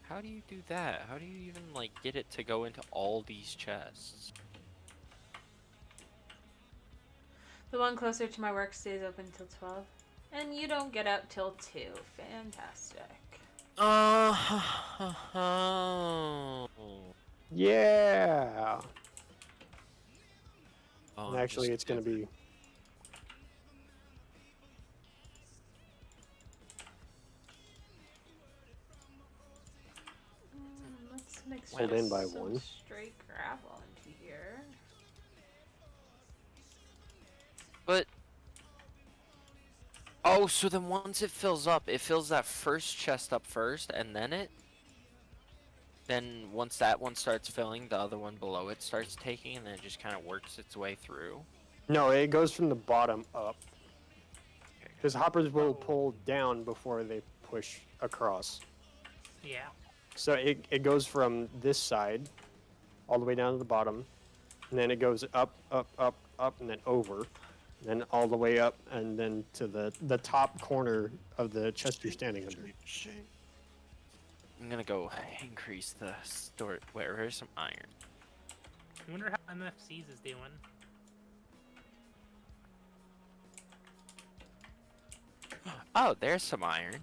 How do you do that? How do you even like get it to go into all these chests? The one closer to my work stays open till 12. And you don't get out till 2. Fantastic. Oh. Yeah. Oh, And I'm actually, just it's going to be. Let's mix Pulled in by some one. straight gravel into here. But oh, so then once it fills up, it fills that first chest up first, and then once that one starts filling, the other one below it starts taking, and then it just kind of works its way through. No, it goes from the bottom up. Okay. Because hoppers will Oh. pull down before they push across. Yeah. So it goes from this side all the way down to the bottom, and then it goes up, up, up, up, and then over, and then all the way up, and then to the top corner of the chest you're standing under. I'm gonna go increase the store. Where's some iron? I wonder how MFC's is doing. Oh, there's some iron.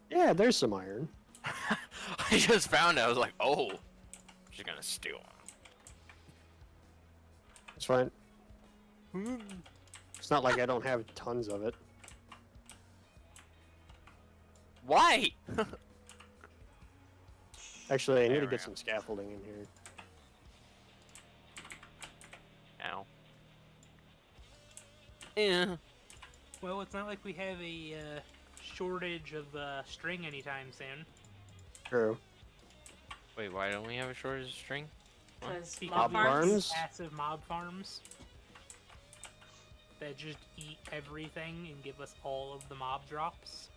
Yeah, there's some iron. I just found it. I was like, oh, she's gonna steal It's fine. one. It's not like I don't have tons of it. Why? Actually, I need There to we get go. some scaffolding in here. Ow. Yeah. Well, it's not like we have a shortage of string anytime soon. True. Wait, why don't we have a shortage of string? Because Because mob Mob we have farms. farms? massive mob farms that just eat everything and give us all of the mob drops.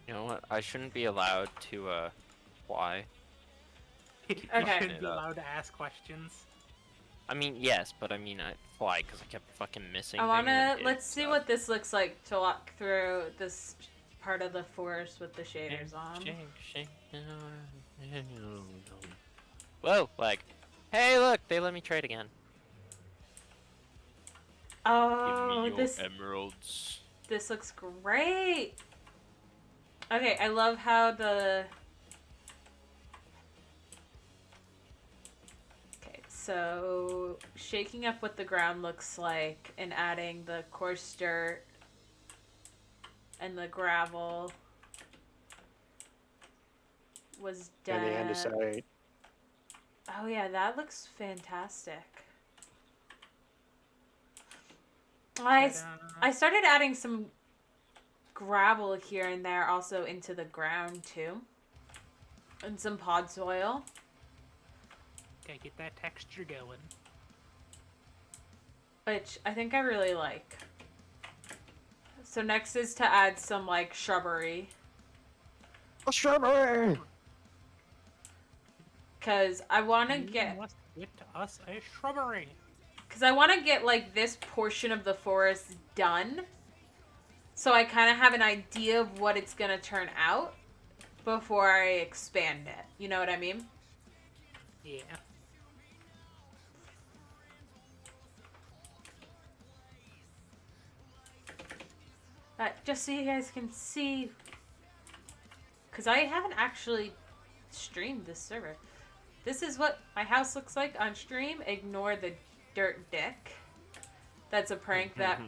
You know what? I shouldn't be allowed to, fly. You Okay. shouldn't be It up. allowed to ask questions. I mean, yes, but I mean, I fly because I kept fucking missing I things wanna and hitting let's see stuff. what this looks like to walk through this part of the forest with the shaders on. Whoa, like, hey, look, they let me trade again. Oh, Give me your this emeralds. looks great. Okay, I love how the. Okay, so shaking up what the ground looks like and adding the coarse dirt and the gravel was And the done. andesite. Oh yeah, that looks fantastic. I started adding some gravel here and there also into the ground too. And some pod soil. Gotta get that texture going. Which I think I really like. So next is to add some like shrubbery. A strawberry! Cause I wanna You get must get us a shrubbery. like this portion of the forest done. So I kinda have an idea of what it's gonna turn out before I expand it. You know what I mean? Yeah. Just so you guys can see, because I haven't actually streamed this server. This is what my house looks like on stream. Ignore the dirt dick. That's a prank that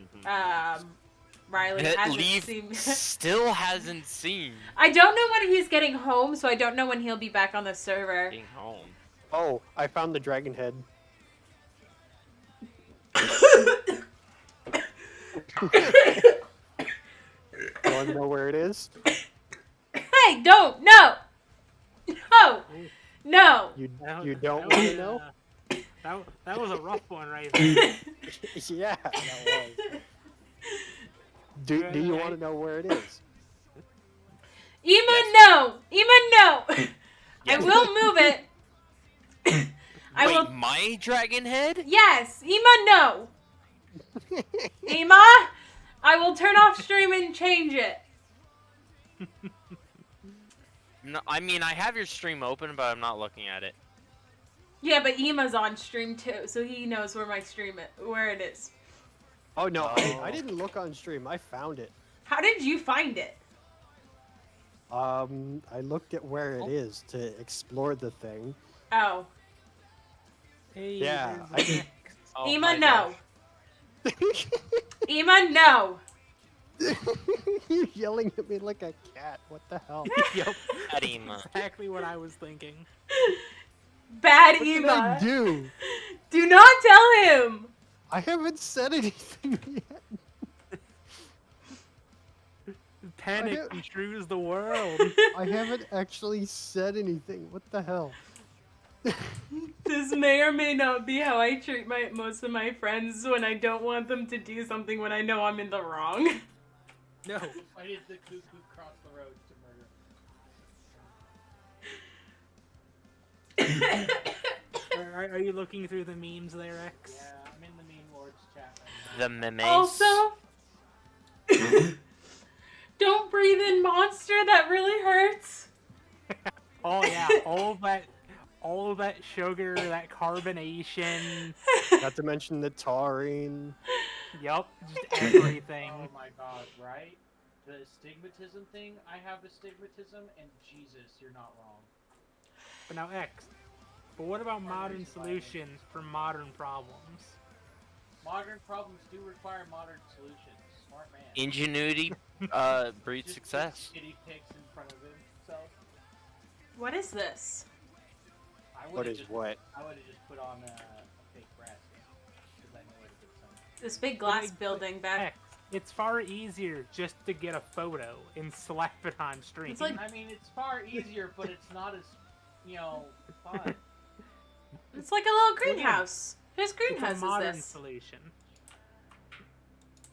Riley hasn't seen. Still hasn't seen. I don't know when he's getting home, so I don't know when he'll be back on the server. Being home. Oh, I found the dragon head. You want to know where it is? Hey, don't! No! No! No! You That- you that don't was, want to know? That was a rough one right there. Yeah, that was. Do you want to know where it is? Ema, Yes. no! Ema, no! I Yes. will move it. I Wait, will. my dragon head? Yes, Ema, no. Ema, I will turn off stream and change it. No, I mean I have your stream open, but I'm not looking at it. Yeah, but Ema's on stream too, so he knows where my where it is. Oh no, Oh. I didn't look on stream. I found it. How did you find it? I looked at where it is to explore the thing. Oh, Hey, Yeah, there's I did. X. Oh, Ema, my no. gosh. Ema, no. You're yelling at me like a cat. What the hell? Yep. Fatima. Exactly what I was thinking. Bad What did I Ema. do? Do not tell him. I haven't said anything yet. Panic I- construes the world. I haven't actually said anything. What the hell? This may or may not be how I treat most of my friends when I don't want them to do something when I know I'm in the wrong. No. Why did the cuckoo cross the road to murder? Are you looking through the memes there, X? Yeah, I'm in the meme lords chat right now. The memes. Also, don't breathe in monster. That really hurts. Oh yeah, all of that sugar, that carbonation. Not to mention the taurine. Yup, just everything. Oh my god, right? The astigmatism thing, I have astigmatism, and Jesus, you're not wrong. But now X. But what about modern solutions for modern problems? Modern problems do require modern solutions. Smart man. Ingenuity breeds Just success. put shitty pics in front of himself. What is this? I What would've is just, what? I would have just put on a fake grass because I know where to get some. This big glass building back. X. It's far easier just to get a photo and slap it on stream. It's like- I mean, it's far easier, but it's not as, fun. It's like a little greenhouse. Whose it's greenhouse a is modern this? solution.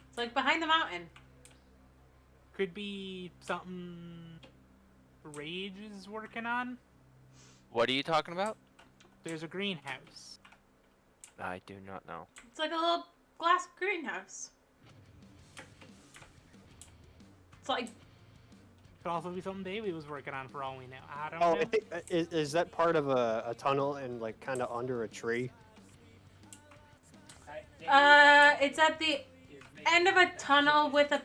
It's like behind the mountain. Could be something Rage is working on. What are you talking about? There's a greenhouse. I do not know. It's like a little glass greenhouse. It's like Could also be something Davey was working on for all we know. I don't Oh, know. I think, is that part of a tunnel and like kind of under a tree? it's at the end of a tunnel with a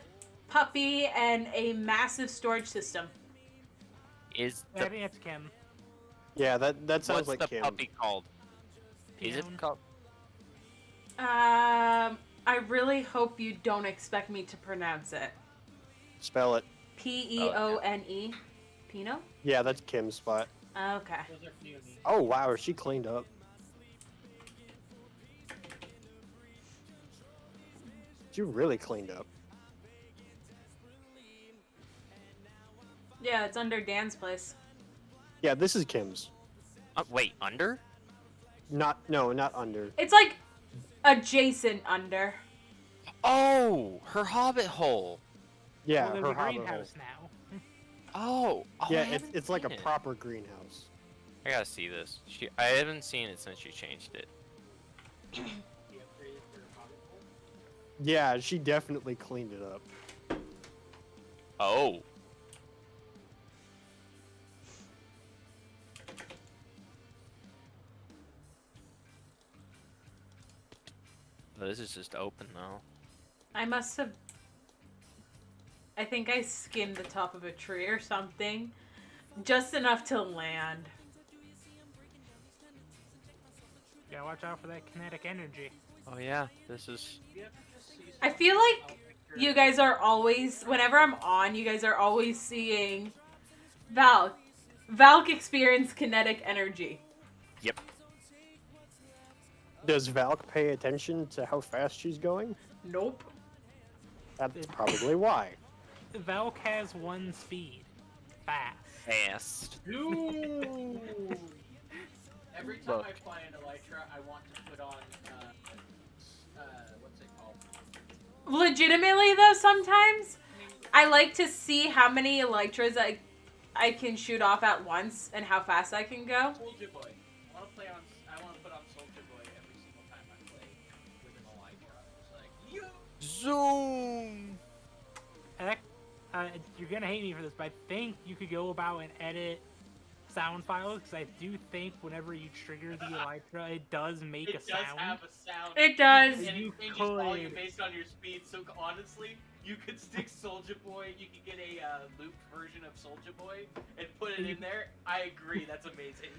puppy and a massive storage system. Is I the think it's Kim. Yeah, that sounds what's like the Kim. puppy called? Is it Peon. called? I really hope you don't expect me to pronounce it. Spell it. Peone. Pino? Yeah, that's Kim's spot. Okay. Those are puny. Oh wow, she cleaned up. She really cleaned up. Yeah, it's under Dan's place. Yeah, this is Kim's. Wait, under? Not under. It's like adjacent under. Oh, her hobbit hole. Yeah, Well, there's her a hobbit hole. greenhouse now. Oh. I Yeah, haven't it's like a seen it. proper greenhouse. I gotta see this. I haven't seen it since she changed it. He upgraded their hobbit hole. Yeah, she definitely cleaned it up. Oh. This is just open though. I must have. I think I skimmed the top of a tree or something. Just enough to land. Gotta watch out for that kinetic energy. Oh yeah, this is. You ever just see I something- feel like I'll picture you it. guys are always, whenever I'm on, you guys are always seeing Valk experience kinetic energy. Yep. Does Valk pay attention to how fast she's going? Nope. That's probably why. Valk has one speed. Fast. Fast. Dude! Every time Look. I fly an Elytra, I want to put on, what's it called? Legitimately though, sometimes I like to see how many elytras I can shoot off at once and how fast I can go. Soldier Boy. I want to put you're gonna hate me for this, but I think you could go about and edit sound files, because I do think whenever you trigger the Elytra, it does make a It does sound. have a sound. It does. And it You changes could. volume based on your speed. So honestly, you could stick Soulja Boy. You could get a looped version of Soulja Boy and put it in there. I agree. That's amazing.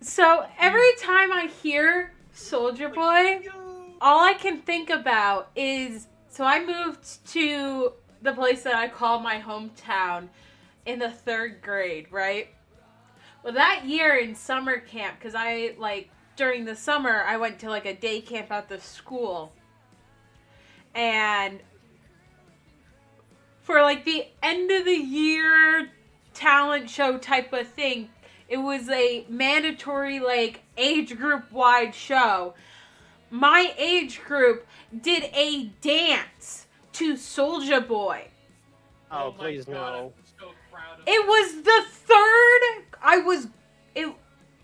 So every time I hear Soldier Boy, all I can think about is, so I moved to the place that I call my hometown in the 3rd grade, right? Well, that year in summer camp, because during the summer, I went to like a day camp at the school. And for like the end of the year talent show type of thing, it was a mandatory like age group wide show. My age group did a dance to Soulja Boy. Oh, my please God, no. I'm so proud of It was the 3rd.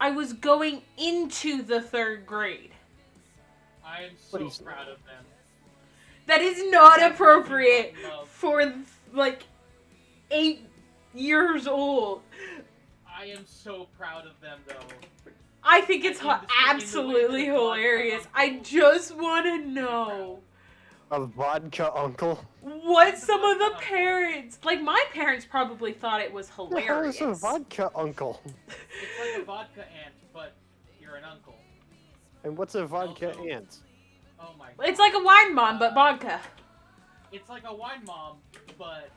I was going into the 3rd grade. I am so Please proud no. of them. That is not That's appropriate nothing but love. for like 8 years old. I am so proud of them, though. I think it's In the way absolutely that the vodka hilarious. I uncle- just want to know A vodka uncle. what some of the parents, like my parents probably thought it was What the hell is hilarious. a vodka uncle? It's like a vodka aunt, but you're an uncle. And what's a vodka Also- aunt? Oh my God. It's like a wine mom, but vodka. It's like a wine mom, but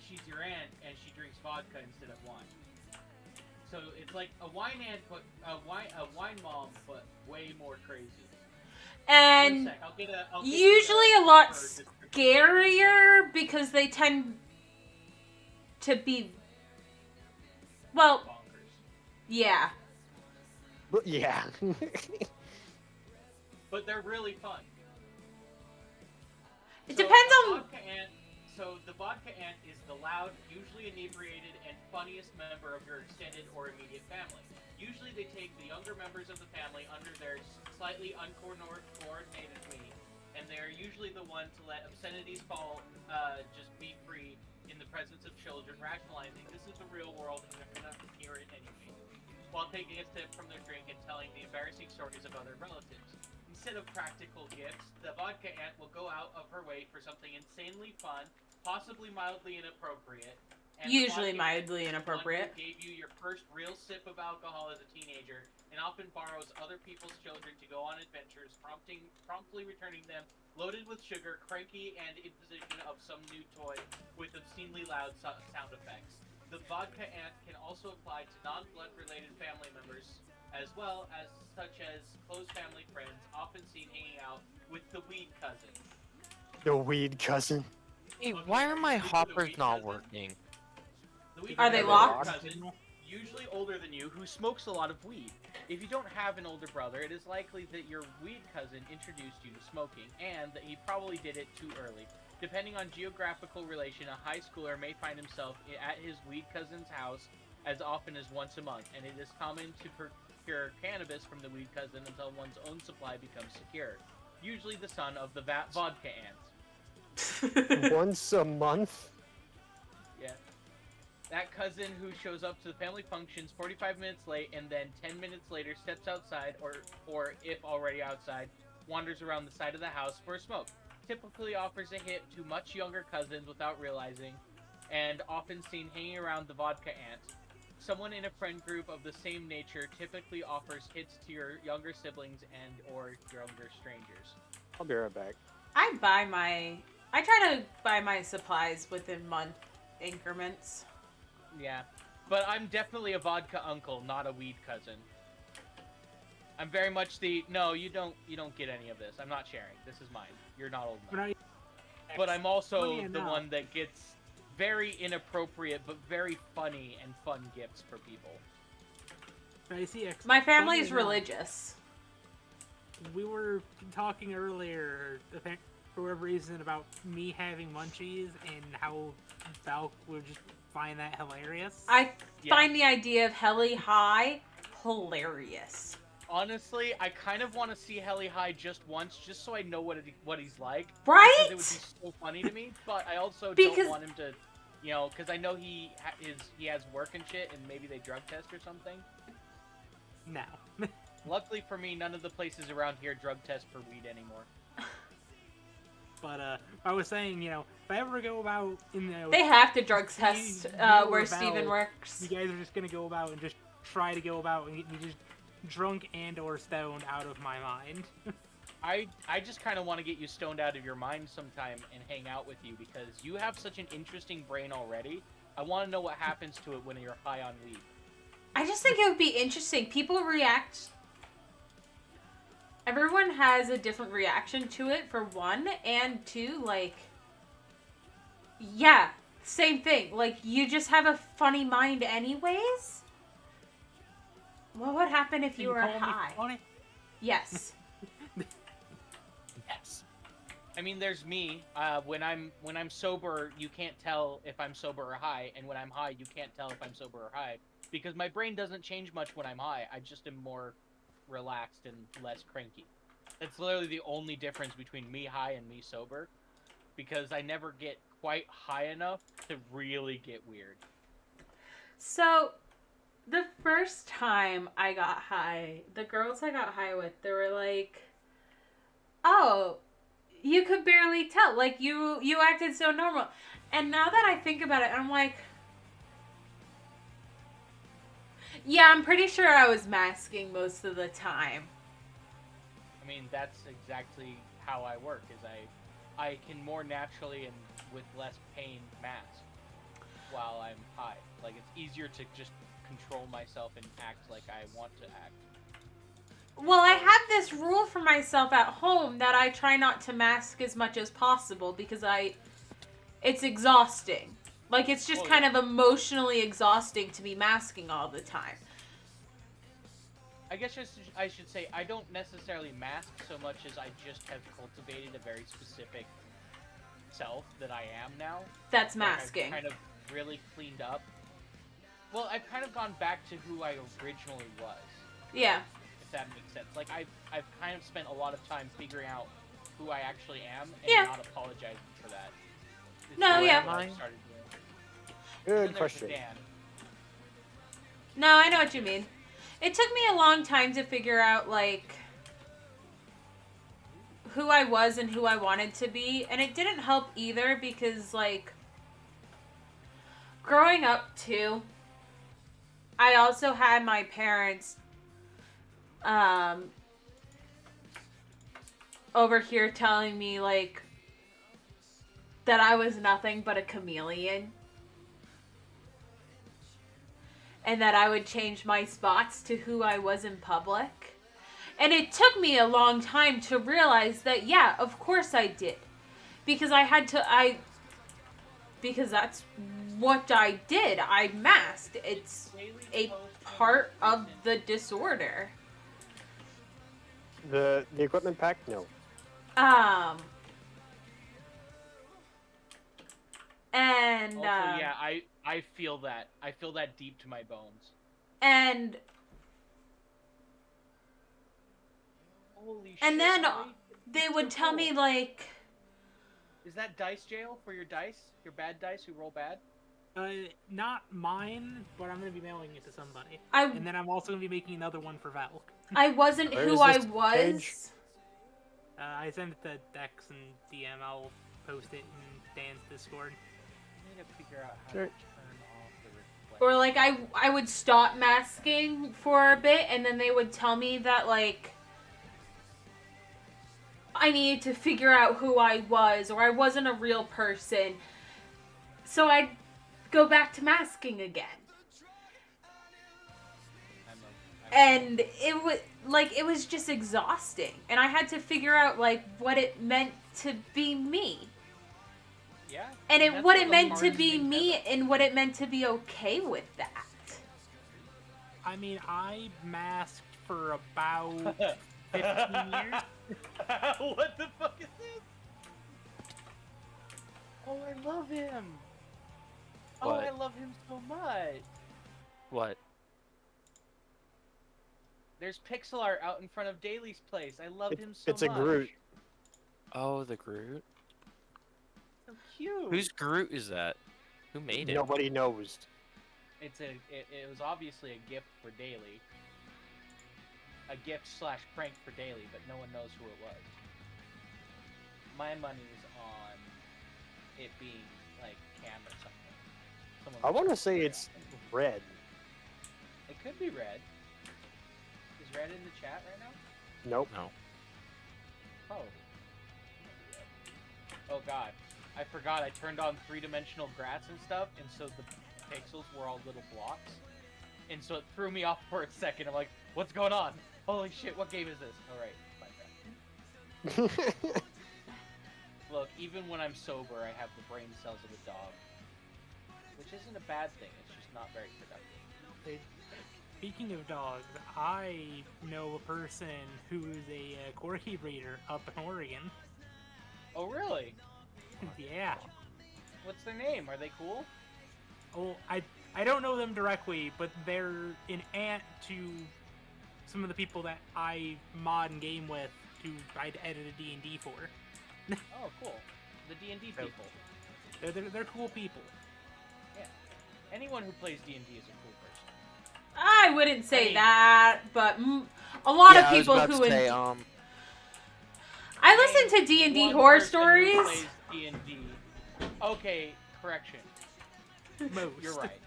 she's your aunt and she drinks vodka instead of wine. So it's like a wine aunt, but a wine mom, but way more crazy. One And sec, I'll get usually the, a lot proper description. scarier because they tend to be, well, Bonkers. yeah. But yeah. But they're really fun. It So depends a on. vodka aunt. So the vodka aunt is the loud, usually inebriated, and funniest member of your extended or immediate family. Usually they take the younger members of the family under their slightly uncoordinated wing, and they are usually the one to let obscenities fall, just be free in the presence of children, rationalizing this is the real world and they're gonna hear it anyway, while taking a sip from their drink and telling the embarrassing stories of other relatives. Instead of practical gifts, the vodka aunt will go out of her way for something insanely fun, possibly mildly inappropriate. And the Usually vodka aunt mildly is the one inappropriate. who gave you your first real sip of alcohol as a teenager, and often borrows other people's children to go on adventures, promptly returning them loaded with sugar, cranky, and in possession of some new toy with obscenely loud sound effects. The vodka aunt can also apply to non-blood related family members, as well as such as close family friends, often seen hanging out with the weed cousin. The weed cousin. Hey, Okay, why are my you the hoppers weed not cousin? working? The weed Are they cousin is locked? a cousin, usually older than you, who smokes a lot of weed. If you don't have an older brother, it is likely that your weed cousin introduced you to smoking, and that he probably did it too early. Depending on geographical relation, a high schooler may find himself at his weed cousin's house as often as once a month, and it is common to procure cannabis from the weed cousin until one's own supply becomes secure. Usually the son of the vodka aunt. Once a month? Yeah. That cousin who shows up to the family functions 45 minutes late and then 10 minutes later steps outside, or if already outside, wanders around the side of the house for a smoke. Typically offers a hit to much younger cousins without realizing, and often seen hanging around the vodka aunt. Someone in a friend group of the same nature typically offers hits to your younger siblings and or younger strangers. I'll be right back. I try to buy my supplies within month increments. Yeah. But I'm definitely a vodka uncle, not a weed cousin. I'm very much no, you don't get any of this. I'm not sharing. This is mine. You're not old enough. But I'm also the one that gets very inappropriate but very funny and fun gifts for people. I see. My family's Funny enough, religious. We were talking earlier, for whatever reason, about me having munchies and how Val would just find that hilarious. I Yeah. find the idea of Heli High hilarious. Honestly, I kind of want to see Heli High just once, just so I know what he's like. Right? Because it would be so funny to me, but I also Because- don't want him to You know, because I know he has work and shit, and maybe they drug test or something. No. Luckily for me, none of the places around here drug test for weed anymore. But I was saying, you know, if I ever go about in the They have to drug test where Steven works. you guys are just gonna go about and just try to go about and get me just drunk and or stoned out of my mind. I just kind of want to get you stoned out of your mind sometime and hang out with you because you have such an interesting brain already. I want to know what happens to it when you're high on weed. I just think it would be interesting. People react. Everyone has a different reaction to it, for one, and two, like, yeah, same thing. Like, you just have a funny mind anyways. What would happen if you were high? Yes. Yes. I mean, there's me. When I'm sober, you can't tell if I'm sober or high, and when I'm high, you can't tell if I'm sober or high because my brain doesn't change much when I'm high. I just am more relaxed and less cranky. It's literally the only difference between me high and me sober, because I never get quite high enough to really get weird. So, the first time I got high, the girls I got high with, they were like, "Oh, you could barely tell. Like, you acted so normal." And now that I think about it, I'm like, yeah, I'm pretty sure I was masking most of the time. I mean, that's exactly how I work, is I can more naturally and with less pain mask while I'm high. Like, it's easier to just control myself and act like I want to act. Well, I have this rule for myself at home that I try not to mask as much as possible because it's exhausting. Like, it's just kind of emotionally exhausting to be masking all the time. I guess I should say I don't necessarily mask so much as I just have cultivated a very specific self that I am now. That's masking. I've kind of really cleaned up. Well, I've kind of gone back to who I originally was. Yeah. If that makes sense. Like, I've kind of spent a lot of time figuring out who I actually am and not apologizing for that. No, yeah. What I've started doing. Good question. Dan. No, I know what you mean. It took me a long time to figure out, like, who I was and who I wanted to be. And it didn't help either because, like, growing up, too, I also had my parents over here telling me, like, that I was nothing but a chameleon. And that I would change my spots to who I was in public. And it took me a long time to realize that, yeah, of course I did. Because because that's what I did. I masked. It's a part of the disorder. The equipment pack? No. And also, yeah, I feel that. I feel that deep to my bones. And holy shit. and then really? they would tell me, like, is that dice jail for your dice? Your bad dice who roll bad? Not mine, but I'm gonna be mailing it to somebody. and then I'm also gonna be making another one for Valk. I wasn't Where who is I this was. page? I sent it to Dex and DM. I'll post it in Dan's Discord. I need to figure out how Sure. to turn off the reflect. Or, like, I would stop masking for a bit, and then they would tell me that, like, I needed to figure out who I was, or I wasn't a real person. So I'd go back to masking again. And it was just exhausting. And I had to figure out, like, what it meant to be me. Yeah. And what it meant to be me and what it meant to be okay with that. I mean, I masked for about 15 years. What the fuck is this? Oh, I love him. Oh, What? I love him so much. What? There's pixel art out in front of Daly's place. I love him so It's much. a Groot. Oh, the Groot? So cute. Whose Groot is that? Who made it? Nobody knows. It was obviously a gift for Daily. A gift / prank for Daily, but no one knows who it was. My money's on it being like Cam or something. I want to say it's red. It could be Red. Is Red in the chat right now? Nope. No. Oh. Oh god. I forgot I turned on 3-dimensional grass and stuff, and so the pixels were all little blocks. And so it threw me off for a second. I'm like, what's going on? Holy shit, what game is this? Alright, Minecraft. Look, even when I'm sober, I have the brain cells of a dog. Which isn't a bad thing, it's just not very productive. Speaking of dogs, I know a person who's a corgi breeder up in Oregon. Oh, really? Yeah. What's their name? Are they cool? Oh, I don't know them directly, but they're an aunt to some of the people that I mod and game with, who I'd edit a D&D for. Oh, cool. The D&D So- people. They're cool people. Yeah. Anyone who plays D&D is a cool person. I wouldn't say I mean- that, but a lot of I was people about who to say, I listen to D&D One horror person who stories. plays D&D. Okay, correction. Most. You're right.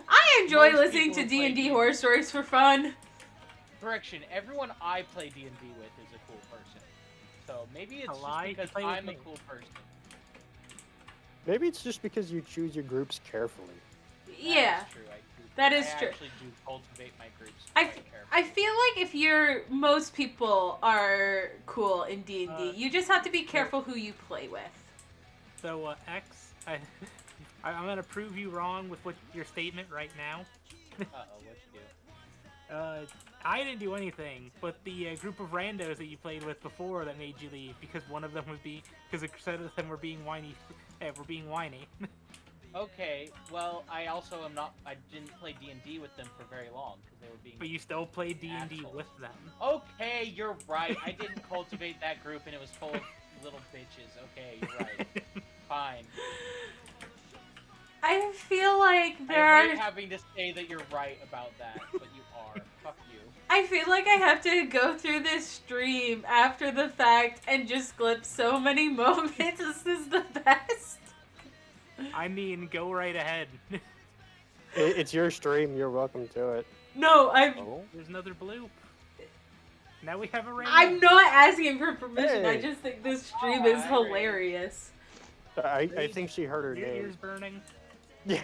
I enjoy Most listening people to who play D&D D&D. horror stories for fun. Correction. Everyone I play D&D with is a cool person. So maybe it's A just lie? because Play with I'm a me. cool person. Maybe it's just because you choose your groups carefully. Yeah. That's true. That is I true. actually do cultivate my groups I quite carefully. I feel like if most people are cool in D&D, you just have to be careful who you play with. So, X, I'm gonna prove you wrong with your statement right now. Uh-oh, what'd you do? I didn't do anything, but the group of randos that you played with before that made you leave because one of them was because a set of them were being whiny. Were being whiny. Okay, well, I didn't play D&D with them for very long, because they were being... But you still played D&D Assholes. with them. Okay, you're right. I didn't cultivate that group, and it was full of little bitches. Okay, you're right. Fine. I feel like I there hate are. having to say that you're right about that, but you are. Fuck you. I feel like I have to go through this stream after the fact and just clip so many moments. This is the best. I mean, go right ahead. It's your stream. You're welcome to it. No, oh. There's another bloop. Now we have a rando. I'm not asking for permission. I Hey. just think this stream is Alright. hilarious. I think she heard her Your name. ears burning. Yeah.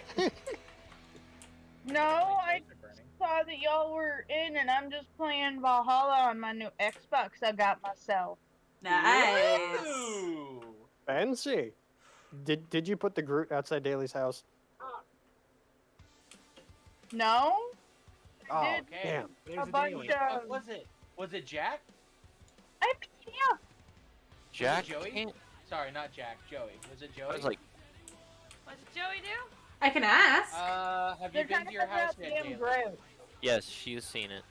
No, I Those are burning. saw that y'all were in, and I'm just playing Valhalla on my new Xbox I got myself. Nice. Ooh. Fancy. Did you put the Groot outside Daly's house? No? Oh, Did- Okay. damn. There's A a bunch daily. of... What was it? Was it Jack? Yeah. Jack Joey? can't- Sorry, not Jack. Joey. Was it Joey? I was like, What did Joey do? I can ask. have you They're been trying to to your figure house out the yet, damn Daily? Groot. yes, she's seen it.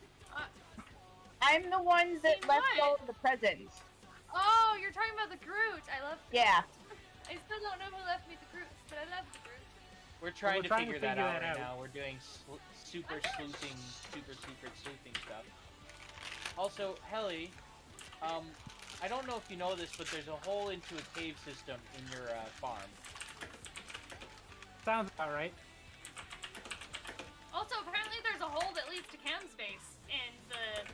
I'm the ones that Seen left what? all of the presents. Oh, you're talking about the Groot. I love Groot. Yeah. I still don't know who left me the Groot, but I love the Groot. We're trying, We're trying to to figure that figure out that right out. now. We're doing super secret sleuthing stuff. Also, Helly, I don't know if you know this, but there's a hole into a cave system in your farm. Sounds about right. Also, apparently there's a hole that leads to Cam's base in the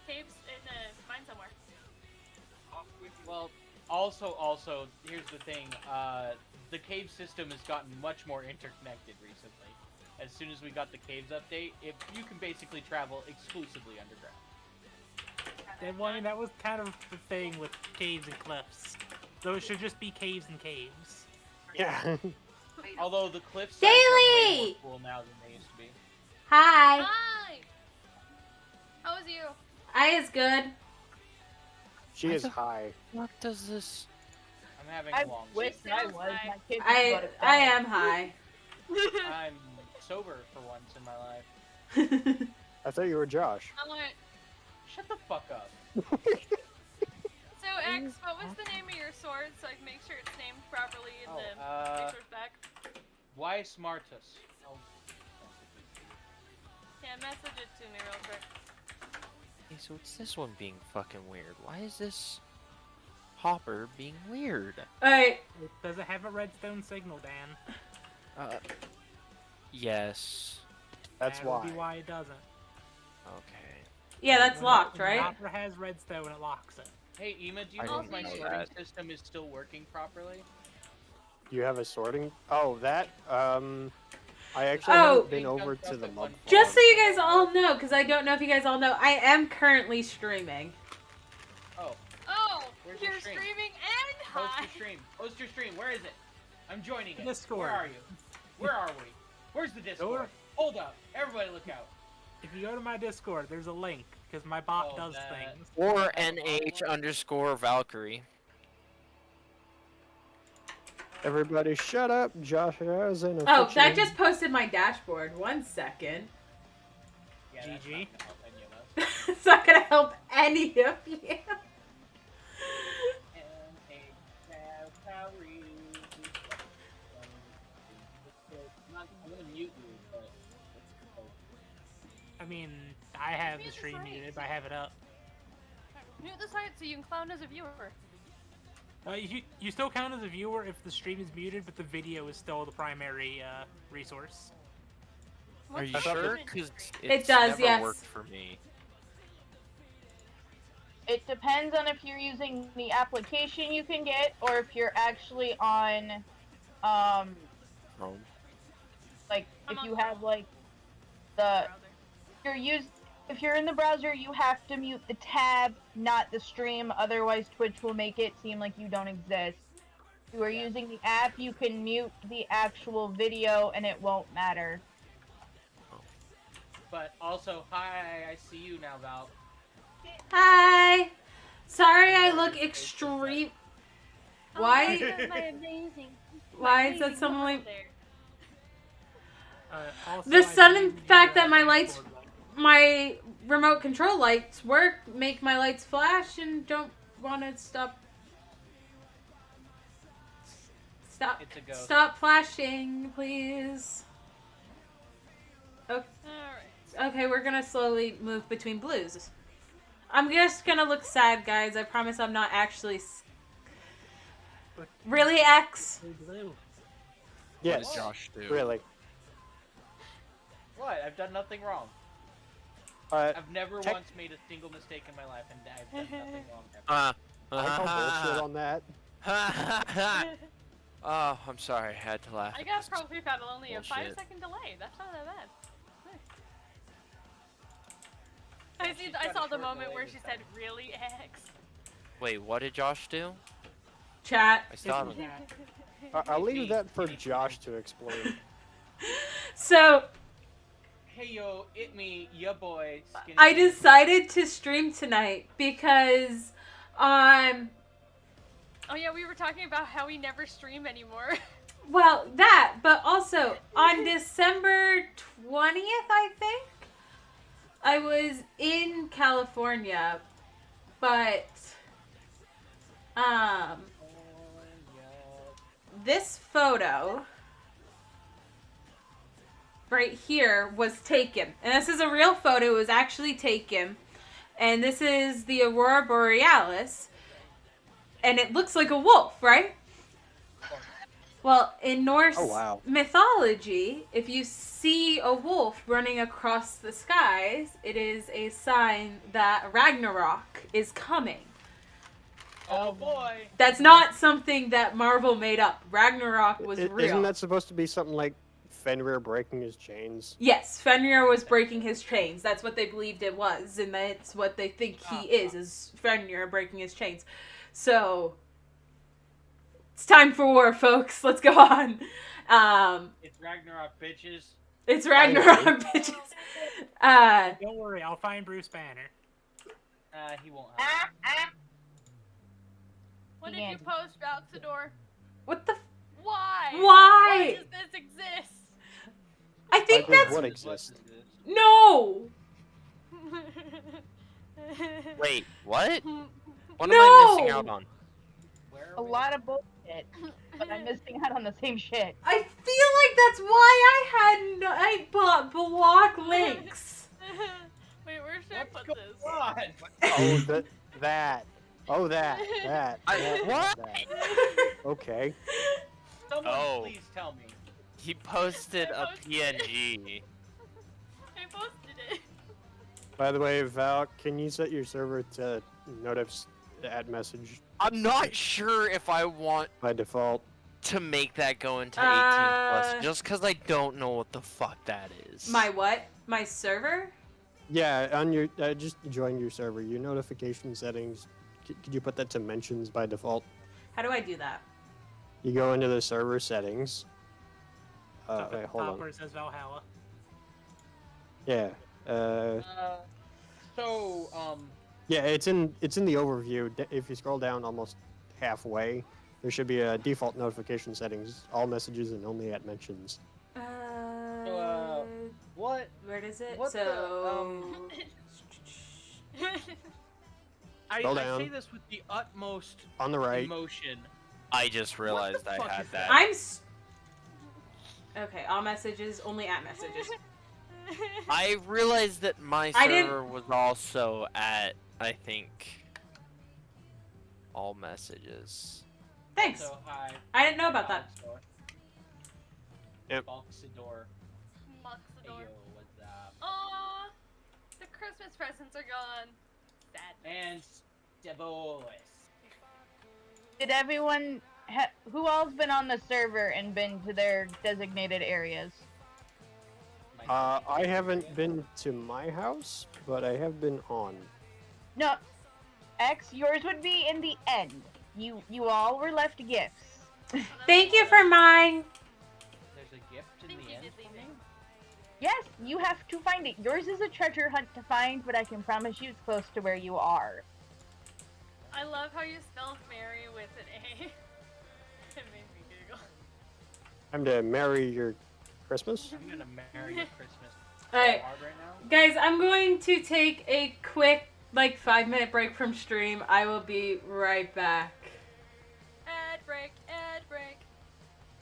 caves in the mine somewhere. Well, also, here's the thing. The cave system has gotten much more interconnected recently. As soon as we got the caves update, you can basically travel exclusively underground. And well, I mean, that was kind of the thing with caves and cliffs. So it should just be caves and caves. Yeah. Although the cliff sides are way Daily! more cool now than they used to be. Hi. Hi! How was you? I is good. She is high. What does this? I'm having I a long wish sleep. I was. My kids would I go to I bed. am high. I'm sober for once in my life. I thought you were Josh. I went, Shut the fuck up. so X, what was the name of your sword so I can make sure it's named properly in the resource pack? why Smartus? Oh, Yeah, message it to me real quick. Okay, so it's this one being fucking weird. Why is this hopper being weird? Alright. Does it have a redstone signal, Dan? Yes. That's That would why. be why it doesn't. Okay. Yeah, that's When locked, the right? hopper has redstone, it locks it. Hey, Ema, do you I know didn't if my know sorting that. system is still working properly? Do you have a sorting? Oh, that. I actually Oh. haven't been over to the mud Just so farm. you guys all know, because I don't know if you guys all know, I am currently streaming. Oh, Oh, Where's you're your stream? streaming and post hi. your stream. Post your stream. Where is it? I'm joining it. Discord. Where are you? Where are we? Where's the Discord? Over. Hold up. Everybody look out. If you go to my Discord, there's a link, because my bot Oh, does that- things. Or NH_Valkyrie. Everybody shut up. Josh has an Oh, affliction. that just posted my dashboard. 1 second. Yeah, that's GG. not gonna help any of us. It's not gonna help any of you. I'm gonna mute you, but I mean, I have the Mute the stream site. muted, but I have it up. Mute the site so you can clown as a viewer. You still count as a viewer if the stream is muted, but the video is still the primary resource. Are What's you the sure? difference? Because It does, never yes. worked for me. It depends on if you're using the application you can get, or if you're actually on, Chrome. like, I'm if on you have, Chrome. like, if you're in the browser, you have to mute the tab, not the stream, otherwise Twitch will make it seem like you don't exist. If you are using the app, you can mute the actual video and it won't matter. But also, hi, I see you now, Val. Hi. Sorry, I look extreme. Why? Oh, my amazing. Why is that amazing suddenly? mom there. Also, The I sudden deleted fact your, that my lights- Discord link. My remote control lights work, make my lights flash, and don't want to stop. Stop. It's a ghost. Stop flashing, please. Alright. Okay, we're gonna slowly move between blues. I'm just gonna look sad, guys. I promise I'm not actually. Really, X? Blue. Yes. What did Josh do? Really. What? I've done nothing wrong. I've never Tech- once made a single mistake in my life, and I've done nothing wrong ever. I call bullshit on that. Oh, I'm sorry. I had to laugh. I at got this. Pro Creep at only a Bullshit. 5-second delay. That's not that bad. Yeah, I she's I got a saw the short moment delay where this she time. said, "Really, X?" Wait, what did Josh do? Chat. I still haven't. I'll Give me- leave that for give me Josh to explain. So, Hey yo, it me, ya boy. Skinny I Pete. decided to stream tonight because, Oh yeah, we were talking about how we never stream anymore. well, that, but also on December 20th, I think, I was in California, but, this photo right here was taken. And this is a real photo. It was actually taken. And this is the Aurora Borealis. And it looks like a wolf, right? Well, in Norse Oh, wow. mythology, if you see a wolf running across the skies, it is a sign that Ragnarok is coming. Oh boy. That's not something that Marvel made up. Ragnarok was real. Isn't that supposed to be something like Fenrir breaking his chains? Yes, Fenrir was breaking his chains. That's what they believed it was, and that's what they think he is Fenrir breaking his chains. So, it's time for war, folks. Let's go on. It's Ragnarok, bitches. It's Ragnarok, bitches. Don't worry, I'll find Bruce Banner. He won't have. What did you post, Valxador? What the? Why? Why? Why does this exist? I think Why does that's what exists? no. Wait, what? What am No! I missing out on? Where A are we? lot of bullshit. but I'm missing out on the same shit. I feel like that's why I bought block links. Wait, where should I put this? God. Oh, that. Oh, that. What? That. Okay. Someone Oh. please tell me. He posted I a posted PNG. I posted it. By the way, Val, can you set your server to notifs at message I'm not sure if I want by default? to make that go into 18 plus, just because I don't know what the fuck that is. My what? My server? Yeah, on your just join your server. Your notification settings. Could you put that to mentions by default? How do I do that? You go into the server settings. Up at Wait, the hold top on. where it says Valhalla. Yeah. Yeah, it's in the overview. If you scroll down almost halfway, there should be a default notification settings, all messages and only at mentions. What? Where is it? What I Scroll say down. this with the utmost On the right. emotion. I just realized I fuck had is that. Okay, all messages, only at messages. I realized that my I didn't- server was also at, I think, all messages. Thanks. So hi. I didn't know about that. Yep. Boxador. Hey yo, Muxador. what's up? Aw, the Christmas presents are gone. Sad. And Debois. Did everyone? Who all's been on the server and been to their designated areas? I haven't been to my house, but I have been on. No, X. Yours would be in the end. You all were left gifts. Thank you for mine. There's a gift in Think the you end did for leave me? Yes, you have to find it. Yours is a treasure hunt to find, but I can promise you it's close to where you are. I love how you spelled Mary with an A. It made me giggle. Time to marry your Christmas. I'm gonna marry your Christmas. Alright, Hard right now? guys, I'm going to take a quick, 5-minute break from stream. I will be right back. Ad break, ad break.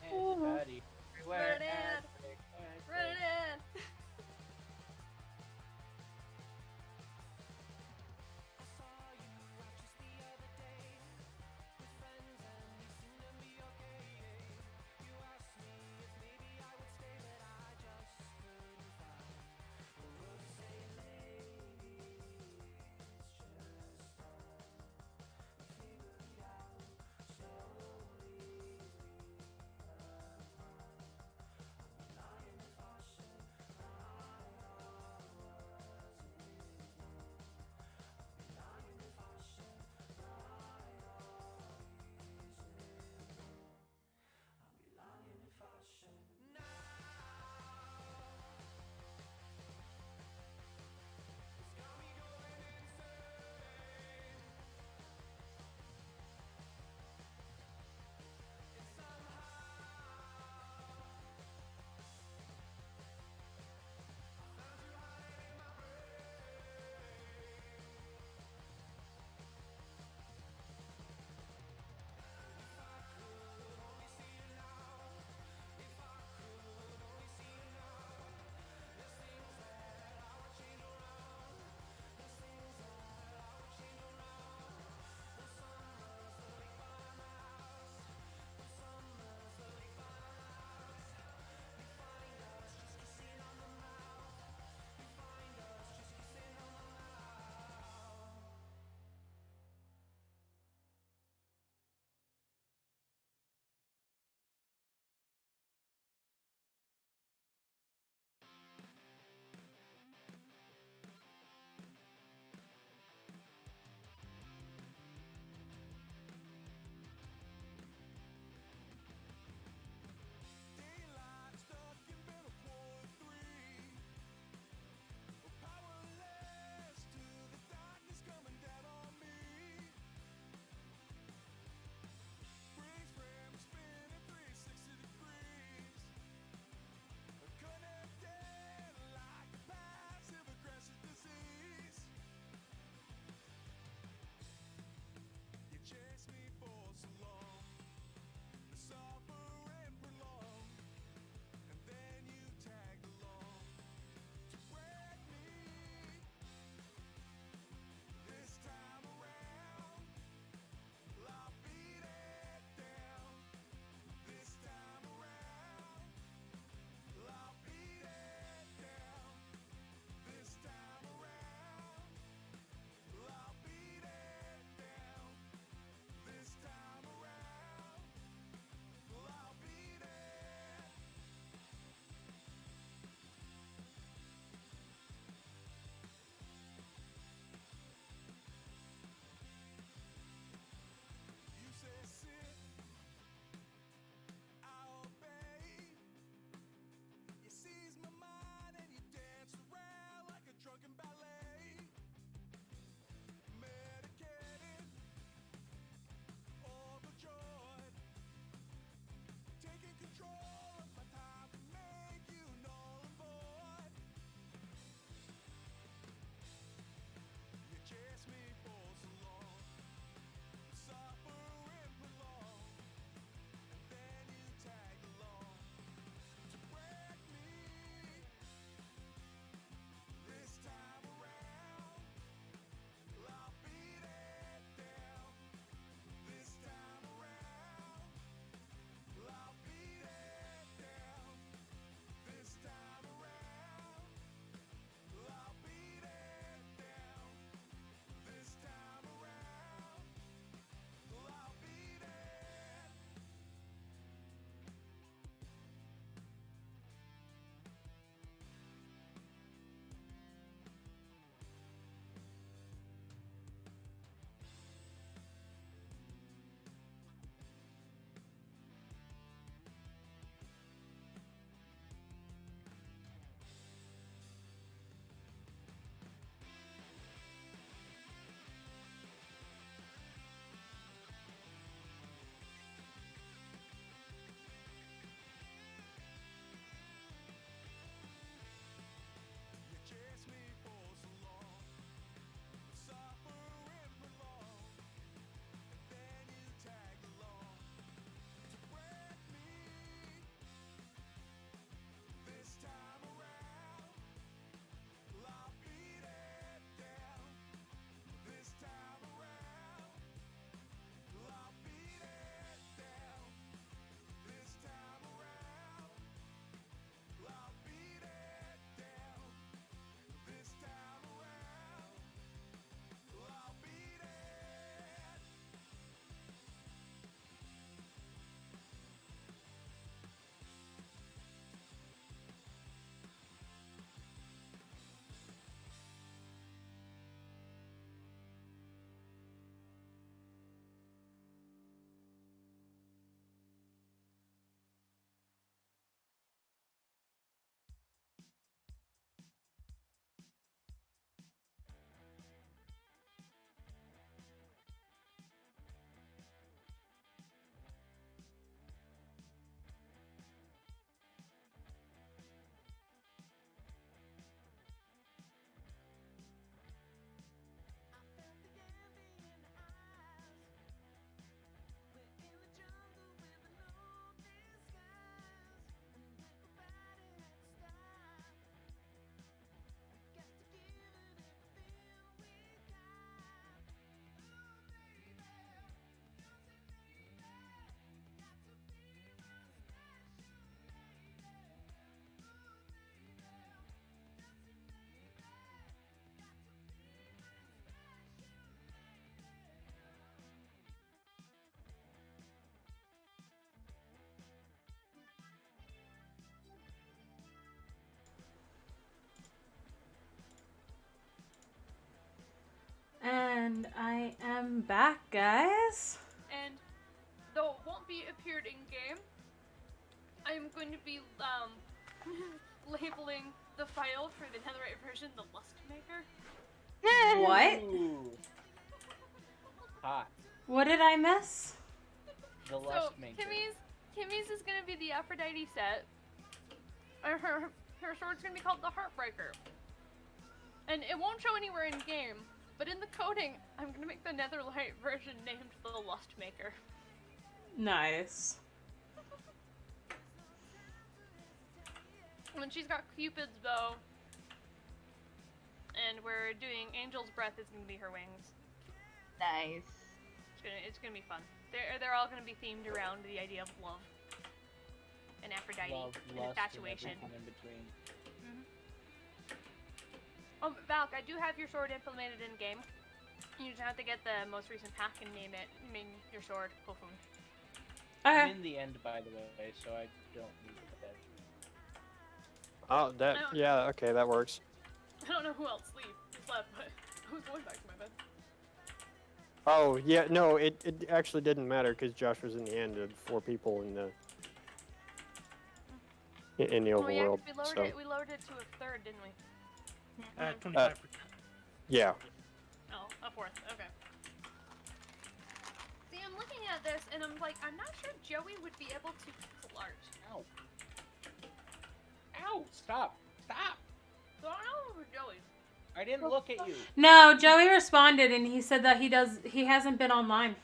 Everybody, everywhere, Run it. ad break, ad Run break. it in. I'm back, guys. And though it won't be appeared in game, I'm going to be labeling the file for the Netherite version the Lust Maker. What? Ooh. Hot. What did I miss? The Lust So Maker. Kimmy's is gonna be the Aphrodite set. Her sword's gonna be called the Heartbreaker. And it won't show anywhere in game, but in the coding, I'm gonna make the Netherite version named the Lust Maker. Nice. And she's got Cupid's bow. And we're doing Angel's Breath is gonna be her wings. Nice. It's gonna be fun. They're all gonna be themed around the idea of love and Aphrodite Love, and lust, infatuation. and everything in between. Valk, I do have your sword implemented in game. You just have to get the most recent pack and name your sword Kofun. I'm Okay. in the end, by the way, so I don't need the bed. Oh, that, yeah, okay, that works. I don't know who else slept, but I was going back to my bed. Oh, yeah, no, it actually didn't matter because Josh was in the end of 4 people in the Oh yeah, overworld. 'cause So, we lowered it to a third, didn't we? 25%. yeah. Oh, a fourth. Okay. See, I'm looking at this and I'm like, I'm not sure Joey would be able to pixel art. Ow. Ow! Stop! Stop! So I don't know if it's Joey. I didn't look at you. No, Joey responded and he said that he hasn't been online.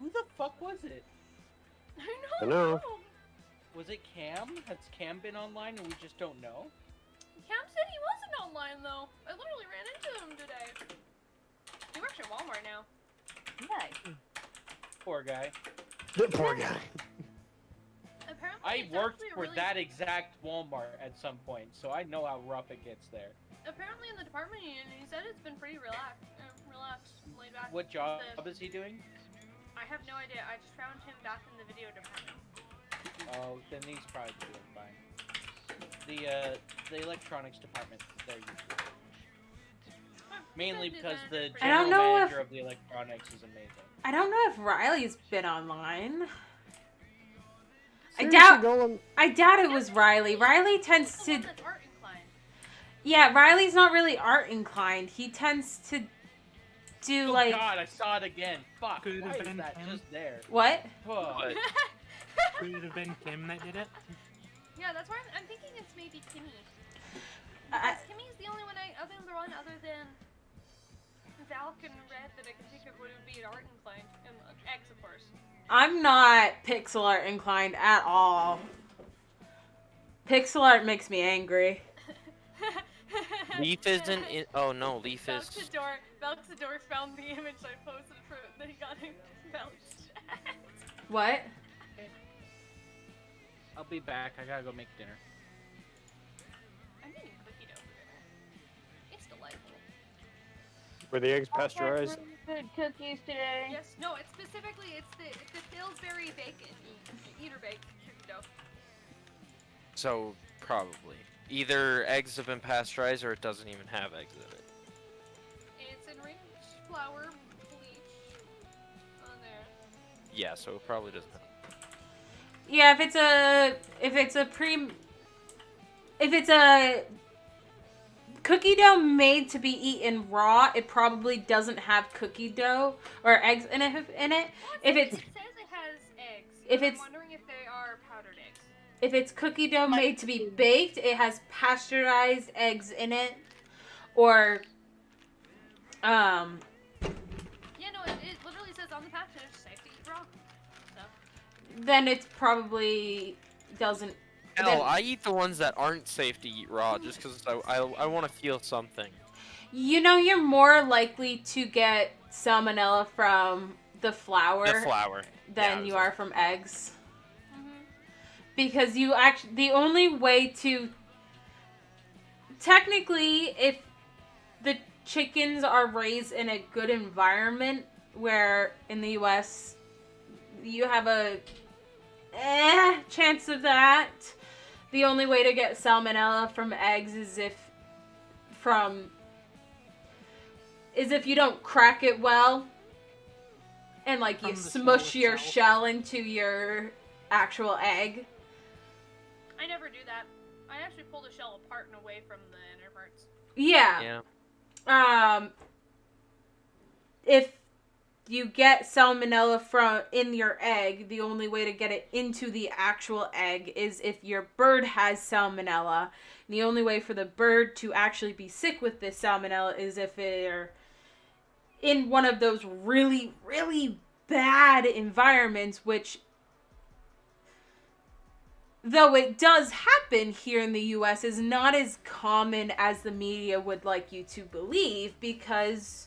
Who the fuck was it? I I know. know. Was it Cam? Has Cam been online and we just don't know? Cam said he wasn't online though. I literally ran into him today. He works at Walmart now. Nice. Poor guy. The poor guy. Apparently, I it's worked actually a for really, that exact Walmart at some point, so I know how rough it gets there. Apparently, in the department union, he said it's been pretty relaxed, laid back. What job The- is he doing? I have no idea. I just found him back in the video department. Oh, then he's probably doing fine. The electronics department, they're usually. Mainly Good because the design for I don't general know manager if- of the electronics is amazing. I don't know if Riley's been online. Seriously, Golem? I doubt it was Riley. Riley tends He's the to. one that's art inclined. Yeah, Riley's not really art inclined. He tends to do Oh like god, I saw it again. Fuck, Could it why have is been that him? just there? what? Fuck. But Could it have been Kim that did it? Yeah, that's why I'm thinking it's maybe Kimmy. I- Because Kimmy's the only one other than Valk and Red that I can think of would be art inclined, and X of course. I'm not pixel art inclined at all. Pixel art makes me angry. Leaf isn't in. Oh no, Leaf is. Valksador found the image I posted for that he got in Valk's chat. What? I'll be back. I gotta go make dinner. I'm eating cookie dough for dinner. It's delightful. Were the eggs pasteurized? Good cookies today. Yes, no, it's the Pillsbury bacon eater baked cookie dough. So probably either eggs have been pasteurized or it doesn't even have eggs in it. It's enriched flour bleach on there. Yeah, so it probably doesn't. Yeah, if it's a cookie dough made to be eaten raw, it probably doesn't have cookie dough or eggs in it. If It it's says it has eggs. if but it's- I'm wondering if they are powdered eggs. if it's cookie dough made to be baked, it has pasteurized eggs in it, or Yeah, no, it literally says on the package it's safe to eat raw. So. then it probably doesn't. Hell, then- I eat the ones that aren't safe to eat raw just because I want to feel something. You know, you're more likely to get salmonella from the flour, The flour. than Yeah, you are from eggs. Mm-hmm. Because the only way to, technically, if the chickens are raised in a good environment, where in the US you have a chance of that, the only way to get salmonella from eggs is if from is if you don't crack it well and like you From the smush shell your itself. shell into your actual egg. I never do that. I actually pull the shell apart and away from the inner parts. Yeah. Yeah. If you get salmonella from in your egg, the only way to get it into the actual egg is if your bird has salmonella. And the only way for the bird to actually be sick with this salmonella is if they're in one of those really, really bad environments, which, though it does happen here in the US, is not as common as the media would like you to believe, because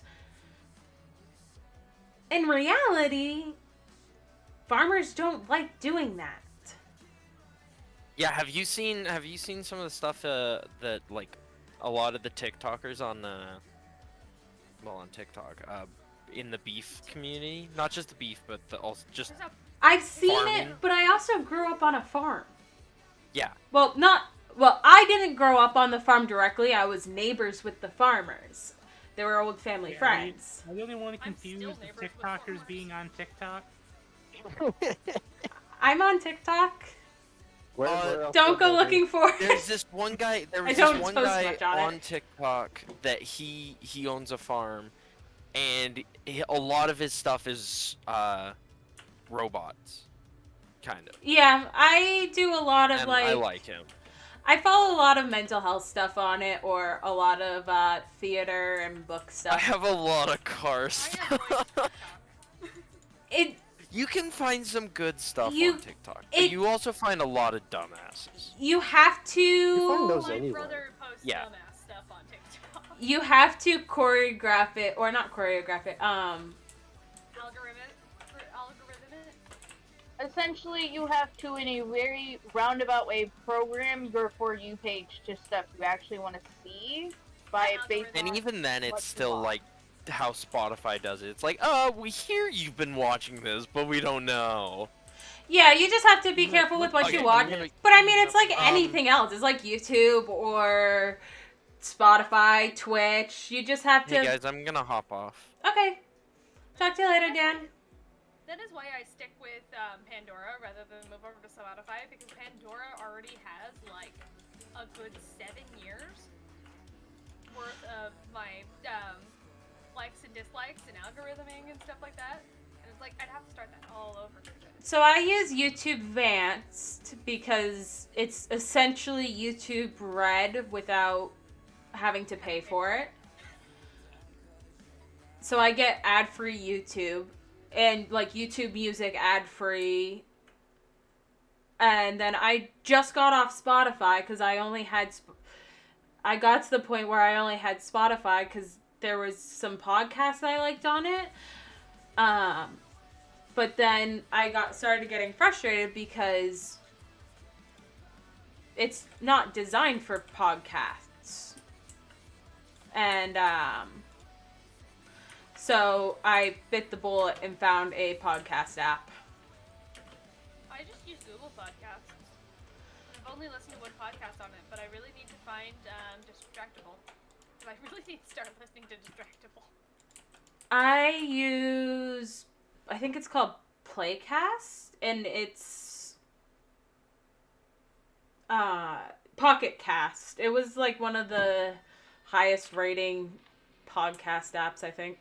in reality, farmers don't like doing that. Yeah, have you seen some of the stuff that like a lot of the TikTokers on on TikTok in the beef community, not just the beef but also just There's a I've seen Farming. it, but I also grew up on a farm. yeah. Well, I didn't grow up on the farm directly. I was neighbors with the farmers. They were old family Yeah, friends. I really want to I'm still confuse the neighbors with TikTokers farmers. being on TikTok. I'm on TikTok. Where else Don't would go they be? looking for it. There's this one guy. There I was don't this one post guy much on on it. TikTok that he owns a farm, and a lot of his stuff is robots, kind of. Yeah, I do a lot of And I like him. I follow a lot of mental health stuff on it, or a lot of theater and book I stuff. have a lot of I car stuff. avoid TikTok. It You can find some good stuff You- on TikTok, but it- you also find a lot of dumbasses. you have to You find those My anyway. brother posts Yeah. dumbass stuff on TikTok. you have to choreograph it, or not choreograph it. Algorithm it. Essentially, you have to, in a very roundabout way, program your For You page to stuff you actually want to see by based And on even then, what it's you still want. like how Spotify does it. It's like, we hear you've been watching this, but we don't know. Yeah, you just have to be careful with what Okay, you watch. I'm gonna- But I mean, it's like Um, anything else. It's like YouTube or Spotify, Twitch. You just have to. Hey guys, I'm gonna hop off. Okay. Talk to you later, Dan. That is why I stick with Pandora rather than move over to Spotify, because Pandora already has like a good 7 years worth of my likes and dislikes and algorithming and stuff like that. And it's like I'd have to start that all over again. So I use YouTube Vanced because it's essentially YouTube Red without having to pay for it. So I get ad-free YouTube and like YouTube Music ad-free. And then I just got off Spotify because I only had I got to the point where I only had Spotify because there was some podcasts I liked on it. But then I started getting frustrated because it's not designed for podcasts. And so I bit the bullet and found a podcast app. I just use Google Podcasts. I've only listened to one podcast on it, but I really need to find Distractable. I really need to start listening to Distractable. I think it's called Playcast, and it's Pocket Cast. It was like one of the highest rating podcast apps, I think.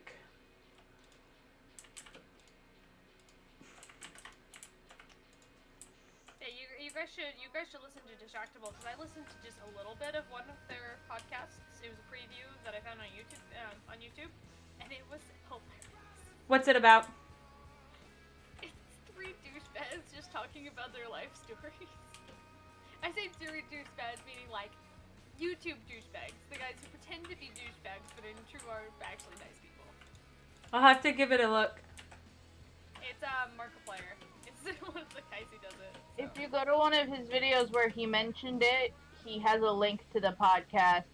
Yeah, you guys should listen to Distractable, because I listened to just a little bit of one of their podcasts. It was a preview that I found on YouTube, and it was hilarious. What's it about? It's 3 douchebags just talking about their life stories. I say 3 douchebags meaning like YouTube douchebags, the guys who pretend to be douchebags but in true are actually nice people. I'll have to give it a look. It's Markiplier. It's one of the guys who does it. If you go to one of his videos where he mentioned it, he has a link to the podcast.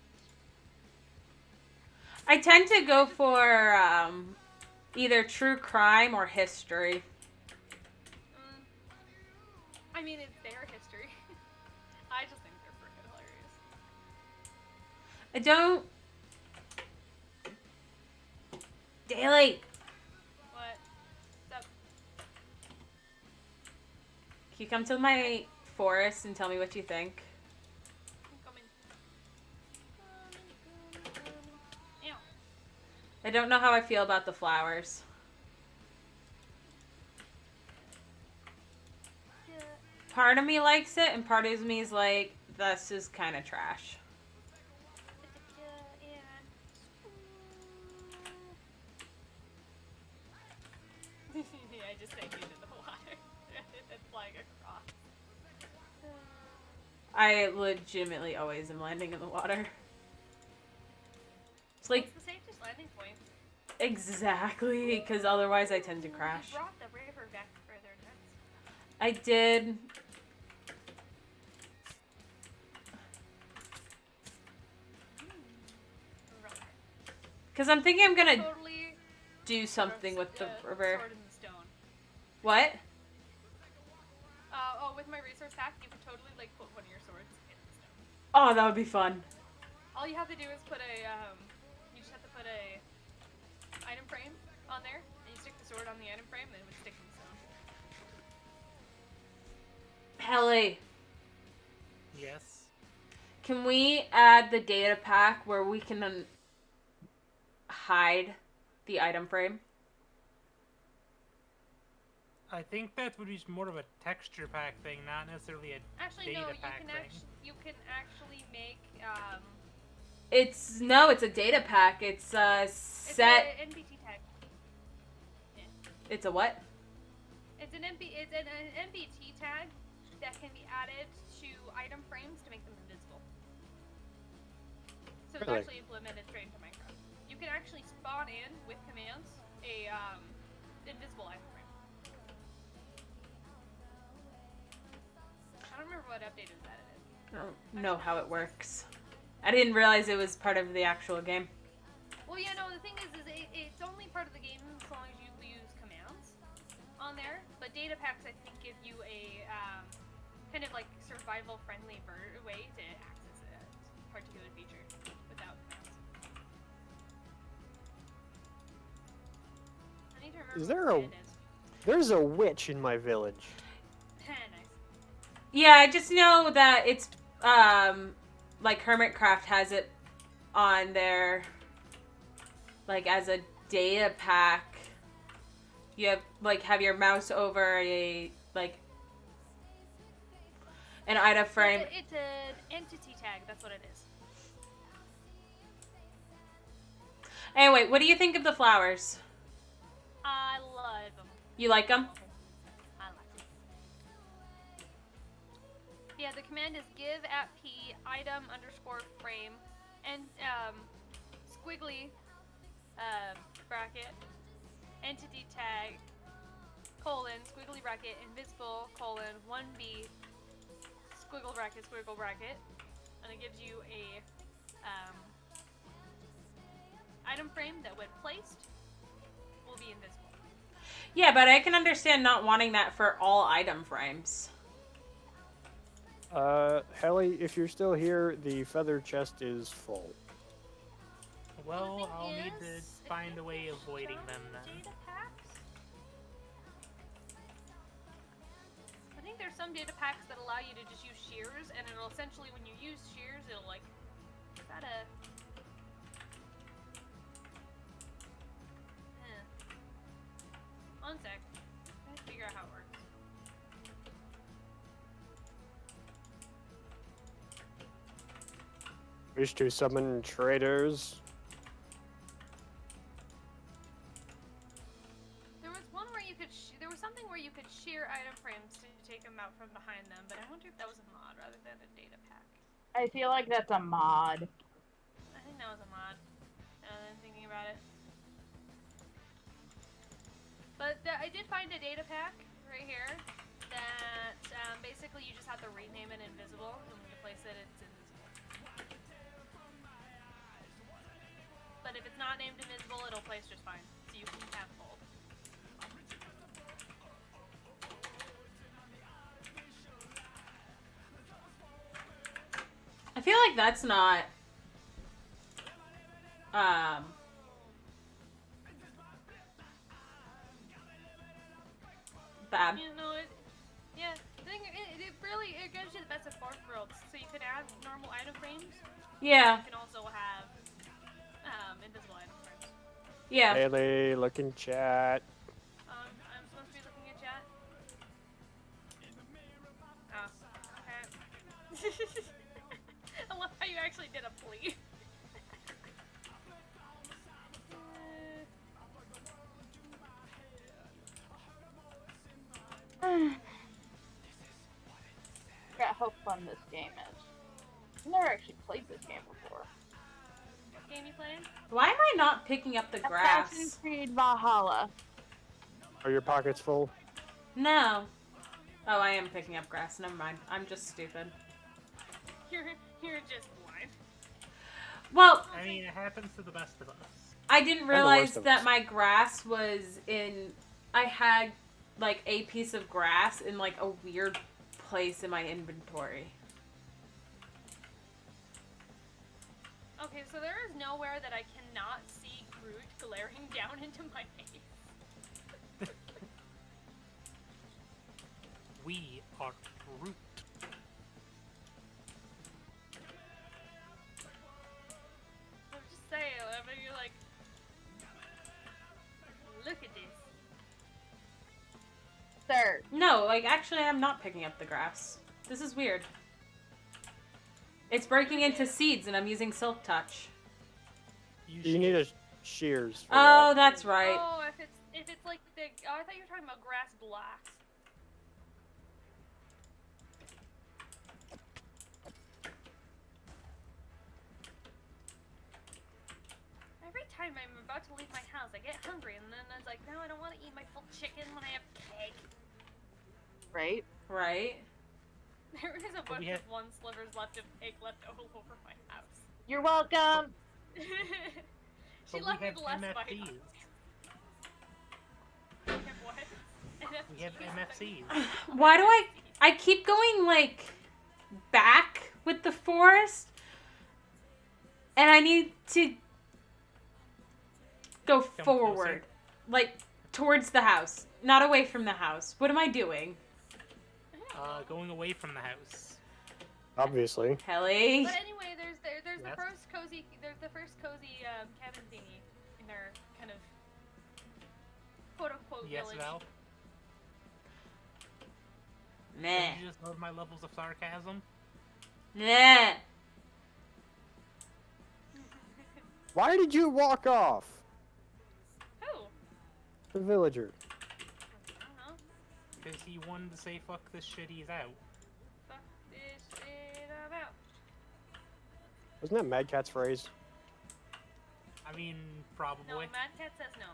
I tend to go for either true crime or history. I mean, it's their history. I just think they're freaking hilarious. I don't... Daily! What? What's up? Can you come to my forest and tell me what you think? I'm coming. Ew. I don't know how I feel about the flowers. Yeah. Part of me likes it, and part of me is like, this is kind of trash. I just sank into the water. It's flying across. I legitimately always am landing in the water. It's like, It's the safest landing point. exactly, because otherwise I tend to crash. You brought the river back further. That's I did. Because I'm thinking I'm gonna totally do something with the river. sword in the stone. What? With my resource pack, you could totally like put one of your swords in the stone. Oh, that would be fun. All you have to do is put a you just have to put a item frame on there, and you stick the sword on the item frame, and it would stick in the stone. Helly, Yes. can we add the data pack where we can hide the item frame? I think that would be more of a texture pack thing, not necessarily a Actually, data no, pack thing. you can actually make It's a data pack. It's a set. It's an NBT tag. It's a what? It's an NBT tag that can be added to item frames to make them invisible. So it's Really? actually implemented straight into Minecraft. You can actually spawn in with commands a invisible item frame. I don't remember what update of that it is. I don't know how it works. I didn't realize it was part of the actual game. Well, yeah, no, the thing is it's only part of the game as long as you use commands on there. But data packs, I think, give you a kind of like survival-friendly way to access a particular feature without commands. I need to remember Is what there the a- command is. There's a witch in my village. Nice. Yeah, I just know that it's like Hermitcraft has it on their like as a data pack. You have your mouse over a an item frame. It's an entity tag. That's what it is. Anyway, what do you think of the flowers? I love them. You like them? I like them. Yeah, the command is give at p item underscore frame and squiggly bracket entity tag colon squiggly bracket invisible colon 1b squiggle bracket and it gives you a item frame that when placed will be invisible. Yeah, but I can understand not wanting that for all item frames. Helly, if you're still here, the feather chest is full. Well, The I'll thing need to is, find a if way you of avoiding show them then. data packs, I think there's some data packs that allow you to just use shears, and it'll essentially, when you use shears, it'll like, is that a... One sec. I have to figure out how it works. Wish to summon traders. There was one where you could, there was something where you could shear item frames to take them out from behind them, but I wonder if that was a mod rather than a data pack. I feel like that's a mod. I think that was a mod. Now that I'm thinking about it. But I did find a data pack right here that basically you just have to rename it invisible, and when you place it, it's invisible. But if it's not named invisible, it'll place just fine. So you can have both. I feel like that's not bad. You know, yeah, I think it really it gives you the best of both worlds. So you can have normal item frames. Yeah, You can also have invisible item frames. yeah. Haley, look in chat. I'm supposed to be looking at chat. Oh, okay. I love how you actually did a plea. Forgot how fun this game is. I've never actually played this game before. What game you playing? Why am I not picking up the Assassin's grass? Creed Valhalla. Are your pockets full? No. Oh, I am picking up grass. Never mind. I'm just stupid. You're just blind. Well, I mean, it happens to the best of us. I didn't the worst realize of that us. my grass was in. I had like a piece of grass in like a weird place in my inventory. Okay, so there is nowhere that I cannot see Groot glaring down into my face. We are Groot. I'm just saying, I mean, you're like, look at this. Sir, No, like actually, I'm not picking up the grass. This is weird. It's breaking into seeds, and I'm using Silk Touch. You need a shears. For Oh, that. that's right. Oh, if it's like the I thought you were talking about grass blocks. Every time I'm about to leave my house, I get hungry, and then it's like, no, I don't want to eat my full chicken when I have cake. right? Right. There is a bunch have- of one slivers left of cake left all over my house. You're welcome. She But left we me have the last bite. MFCs. We have what? We have MFCs. Why do I keep going like back with the forest, and I need to go Come forward, closer. like towards the house, not away from the house. What am I doing? Going away from the house. Obviously. Kelly. But anyway, there's Yes? the first cozy cabin thingy in our kind of quote unquote Yes, village. Val? Nah. Did you just love my levels of sarcasm? Nah. Why did you walk off? Who? The villager. I don't know. Because he wanted to say, fuck this shit, he's out. Fuck this shit about. Wasn't that Mad Cat's phrase? I mean, No, probably. Mad Cat says no.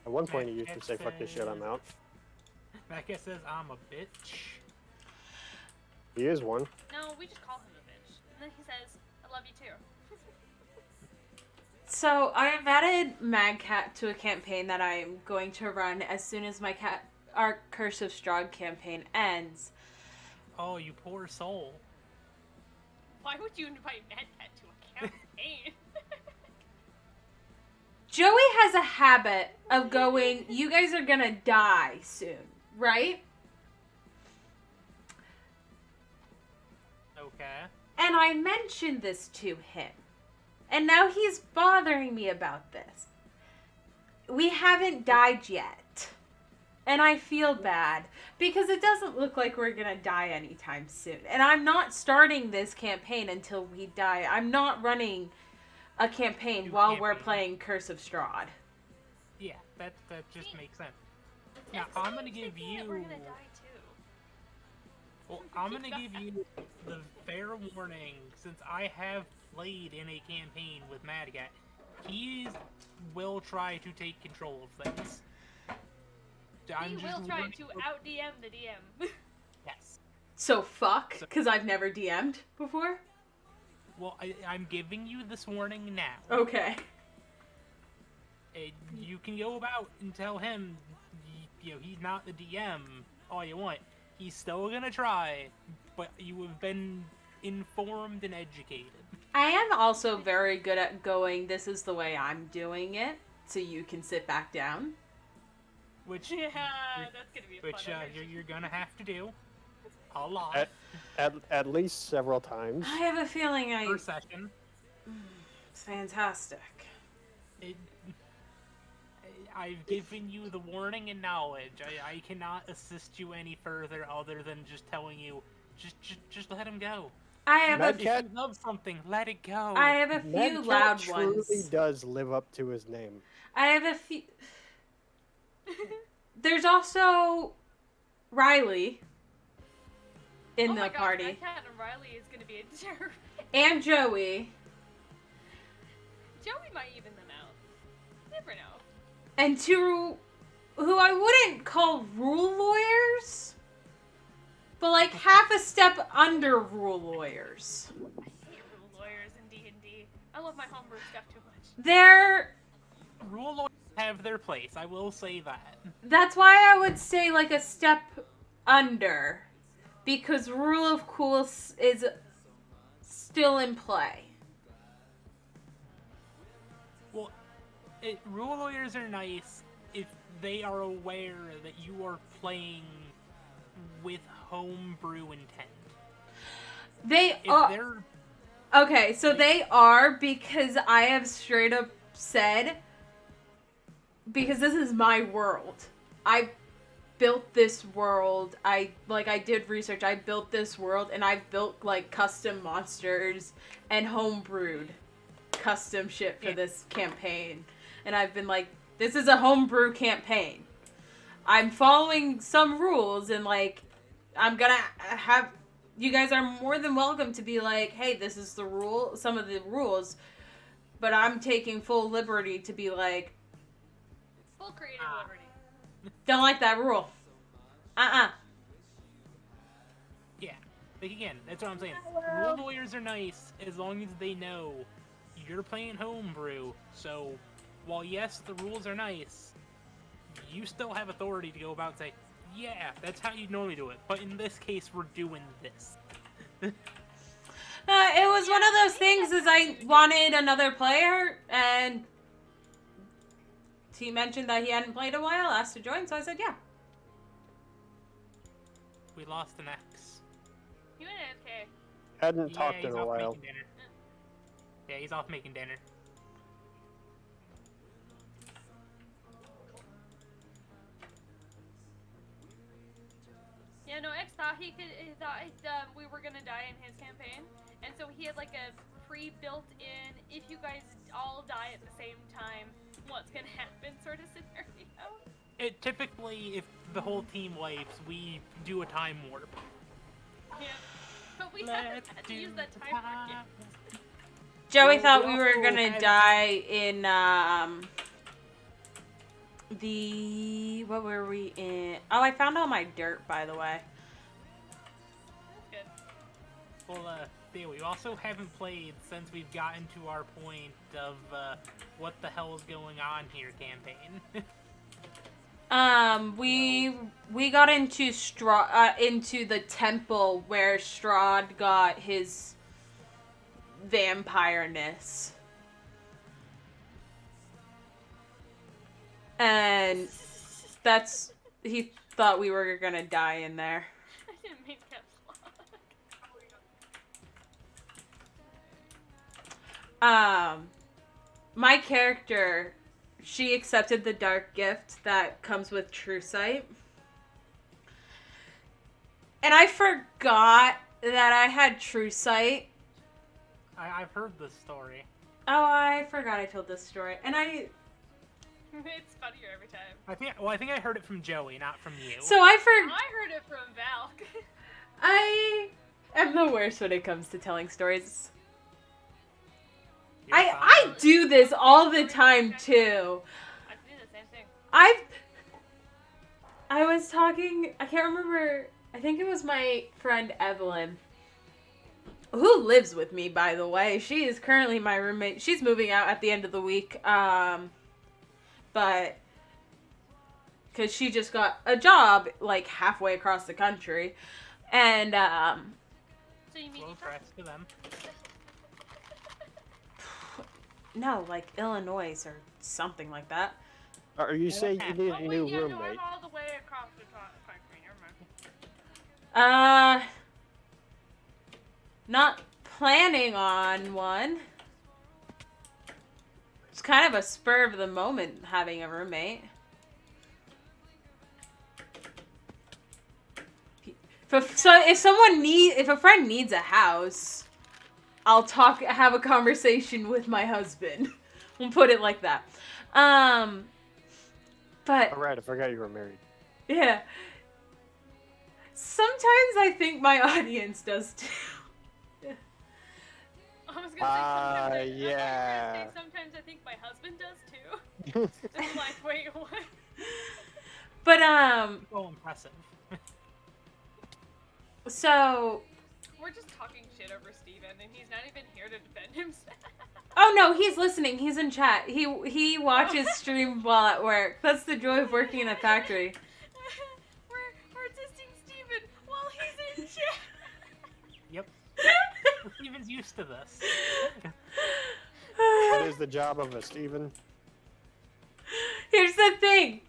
At one point he Mad used to Cat say, fuck this shit, I'm out. That guy says, I'm a bitch. He is one. No, we just call him a bitch. And then he says, I love you too. So I have added Mad Cat to a campaign that I am going to run as soon as our Curse of Strahd campaign ends. Oh, you poor soul. Why would you invite Mad Cat to a campaign? Joey has a habit of going, you guys are gonna die soon, right? Okay. And I mentioned this to him. And now he's bothering me about this. We haven't died yet. And I feel bad because it doesn't look like we're gonna die anytime soon. And I'm not starting this campaign until we die. I'm not running a campaign You while can't we're be. playing Curse of Strahd. Yeah, that just See, makes sense. It's Now, the I'm same gonna give thinking that we're you- gonna die too. Well, I'm gonna give you the fair warning, since I have played in a campaign with Mad Cat, he will try to take control of things. He will try to out DM the DM. Yes. So fuck, because I've never DM'd before? Well, I'm giving you this warning now. Okay. You can go about and tell him, he's not the DM all you want. He's still gonna try, but you have been informed and educated. I am also very good at going, this is the way I'm doing it, so you can sit back down. which Yeah, that's gonna be a which fun you're gonna have to do a lot At least several times. I have a feeling per session. It's fantastic. It, I've given you the warning and knowledge. I cannot assist you any further other than just telling you, just let him go. I have Mad a If Cat- you love something, let it go. I have a Mad few Cat loud truly ones. does live up to his name. I have a few. There's also Riley in oh the my gosh, party, Mad Cat and Riley is gonna be a terror. and Joey, Joey might even them out. Never know. and two who I wouldn't call rule lawyers, but like half a step under rule lawyers. I hate rule lawyers in D&D. I love my homebrew stuff too much. They're Rule lawyers have their place. I will say that. That's why I would say like a step under, because rule of cool is still in play. Well, rule lawyers are nice if they are aware that you are playing with homebrew intent. They If are they're okay, so they are, because I have straight up said, because this is my world. I built this world. I did research. I built this world, and I've built like custom monsters and homebrewed custom shit for this campaign. And I've been like, this is a homebrew campaign. I'm following some rules, and like I'm gonna have, you guys are more than welcome to be like, hey, this is the rule, some of the rules, but I'm taking full liberty to be like, Full creative liberty. don't like that rule. yeah. Like again, that's what I'm saying. Rule lawyers are nice as long as they know you're playing homebrew. So while yes, the rules are nice, you still have authority to go about and say, yeah, that's how you normally do it. But in this case, we're doing this. It was one of those things, is I wanted another player, and he mentioned that he hadn't played a while, asked to join, so I said yeah. We lost an X. You went AFK. Hadn't Yeah, talked he's in a off while. making dinner. Yeah, he's off making dinner. Yeah, no, X thought he thought we were gonna die in his campaign, and so he had like a pre-built-in, if you guys all die at the same time, what's gonna happen sort of scenario. It typically, if the whole team wipes, we do a time warp. Yeah, but we haven't had to use that time yet. Joey Well, thought we we were also gonna had- die in what were we in? Oh, I found all my dirt, by the way. That's good. Well, yeah, we also haven't played since we've gotten to our point of what the hell is going on here campaign. We got into into the temple where Strahd got his vampireness. And he thought we were gonna die in there. I didn't make caps lock. My character, she accepted the dark gift that comes with True Sight. And I forgot that I had True Sight. I've heard this story. Oh, I forgot I told this story. And It's funnier every time. I think I heard it from Joey, not from you. so I heard it from Val. I am the worst when it comes to telling stories. You're fine. I do this all the time too. I do the same thing. I was talking, I can't remember, I think it was my friend Evelyn, who lives with me, by the way. She is currently my roommate. She's moving out at the end of the week. But because she just got a job like halfway across the country. And So you mean Slow you press to them. no, like Illinois or something like that. Or you say you need Oh a wait, new yeah, no, roommate. I'm all the way across the country. Never mind. Not planning on one. It's kind of a spur of the moment having a roommate. If a friend needs a house, I'll have a conversation with my husband. We'll put it like that. But All right, I forgot you were married. yeah. Sometimes I think my audience does too. I was gonna say sometimes. Yeah. Sometimes I think my husband does too. I'm like, wait, what? But Oh, impressive. so We're just talking shit over Steven, and he's not even here to defend himself. oh no, he's listening. He's in chat. He watches stream while at work. That's the joy of working in a factory. We're dissing Steven while he's in chat. Yep. Steven's used to this. What is the job of a Steven? Here's the thing.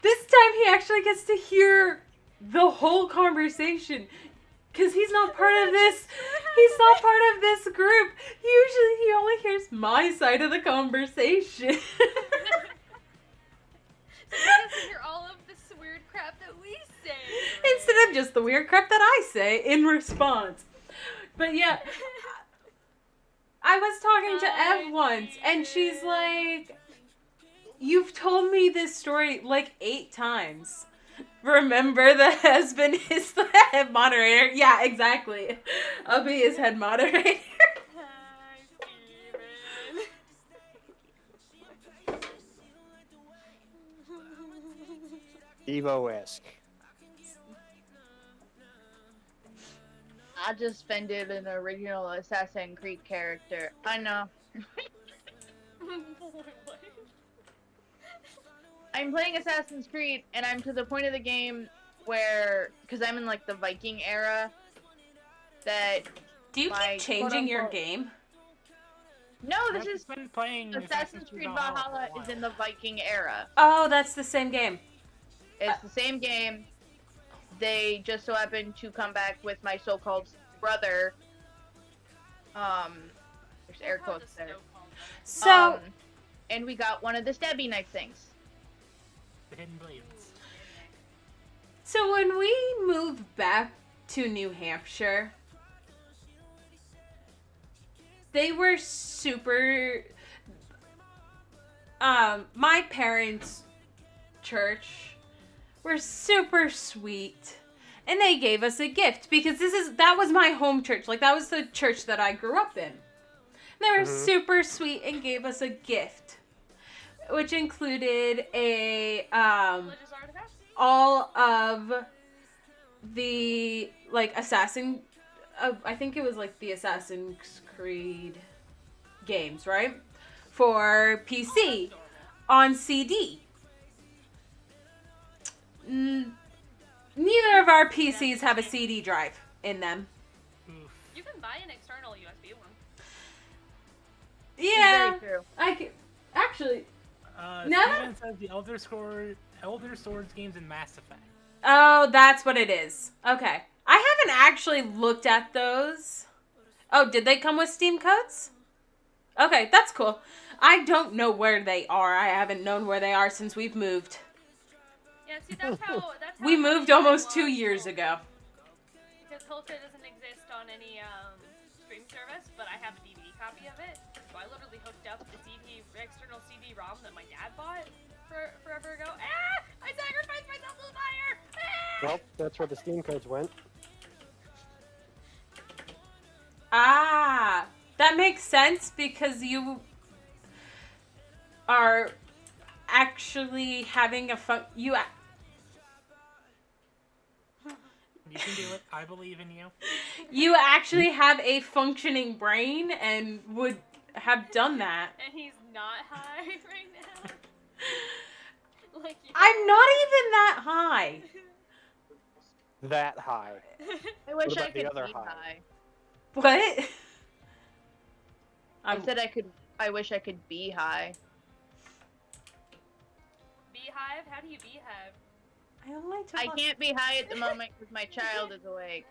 This time he actually gets to hear the whole conversation. Because he's not part of this. He's not part of this group. Usually he only hears my side of the conversation. So he doesn't hear all of this weird crap that we say. Instead of just the weird crap that I say in response. But yeah, I was talking to Ev once, and she's like, "You've told me this story like 8 times. Remember, the husband is the head moderator." Yeah, exactly. I'll be his head moderator. Hi, Steven. Evo-esque. I just defended an original Assassin's Creed character. I know. What? I'm playing Assassin's Creed, and I'm to the point of the game where, because I'm in like the Viking era, that Do you My keep changing your quote-unquote- game? no, this I've is been playing Assassin's Creed Valhalla for a is in the Viking era. Oh, that's the same game. It's the same game. They just so happen to come back with my so-called brother. There's air quotes there. So, And we got one of the stabby knife things. The Hidden Blades. so when we moved back to New Hampshire, they were super. My parents' church were super sweet, and they gave us a gift because that was my home church. Like, that was the church that I grew up in. And they were super sweet and gave us a gift, which included a Religious artifacts? all of the like I think it was like the Assassin's Creed games, right? For PC on CD. Neither of our PCs have a CD drive in them. Oof. You can buy an external USB one. Yeah, Very true. I can actually. Steven that- says the Elder Swords games and Mass Effect. Oh, that's what it is. Okay. I haven't actually looked at those. Oh, did they come with Steam codes? Okay, that's cool. I don't know where they are. I haven't known where they are since we've moved. Yeah, see, that's how We moved Hilfe almost 2 was. years ago. Because Hilfe doesn't exist on any stream service, but I have a DVD copy of it. So I literally hooked up the external CD-ROM that my dad bought forever ago. Ah! I sacrificed myself to the fire! Ah! Well, that's where the Steam codes went. Ah, that makes sense because you are actually having a You can do it. I believe in you. you actually have a functioning brain and would have done that. And he's not high right now. Like, I'm not even that high. That high. I wish about I the could other be high? high. What? I said I wish I could be high. beehive? How do you beehive? I only took I on- can't be high at the moment because my child is awake.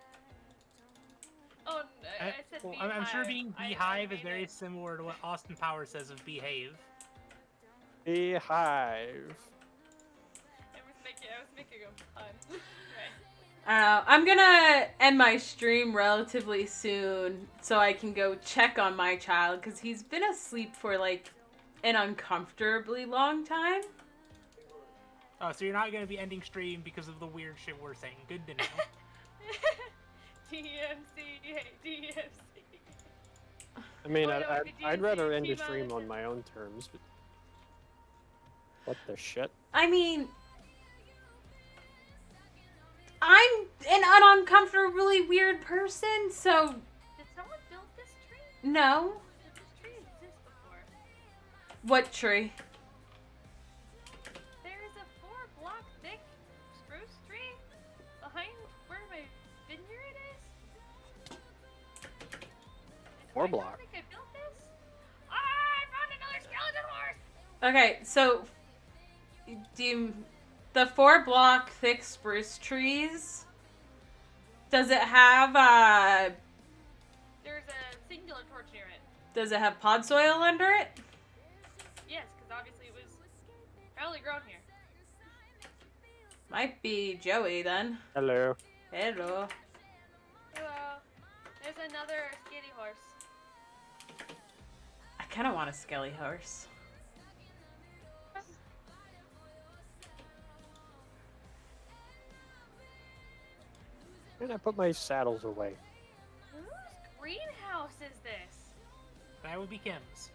Oh, I said Well, beehive. I'm sure being I beehive is made very it. similar to what Austin Powers says of behave. Beehive. I was making a pun. Right. I'm gonna end my stream relatively soon so I can go check on my child because he's been asleep for like an uncomfortably long time. Oh, so you're not going to be ending stream because of the weird shit we're saying. Good to know. DMC, DMC. I mean, Oh, no, I'd rather end Team a stream Island. on my own terms, but... What the shit? I mean, I'm an uncomfortably weird person, so Did someone build this tree? no. Did this tree exist before? What tree? There is a 4-block thick spruce tree behind where my vineyard is. 4 I don't block. think I built this. Ah, I found another skeleton horse. Okay, so the 4-block thick spruce trees. Does it have There's a singular torch near it. Does it have pod soil under it? Yes, because obviously it was probably grown here. Might be Joey then. Hello. Hello. Hello. There's another skinny horse. I kind of want a skelly horse. And I put my saddles away. Whose greenhouse is this? That would be Kim's.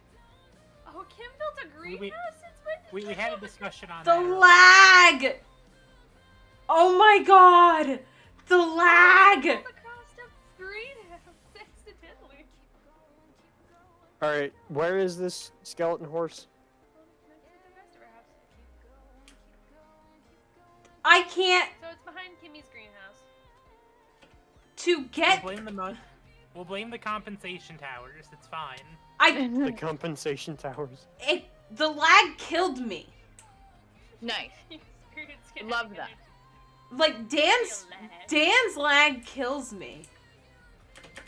Oh, Kim built a greenhouse since when? We had a discussion on The that. lag! Oh my god! The lag! Built across a greenhouse accidentally. Alright, where is this skeleton horse? Next to the rest of our house. I can't So it's behind Kimmy's greenhouse. to get. We'll blame the compensation towers. It's fine. The compensation towers. The lag killed me. Nice. Experienced kinetic Love that. energy. Like Dan's lag kills me.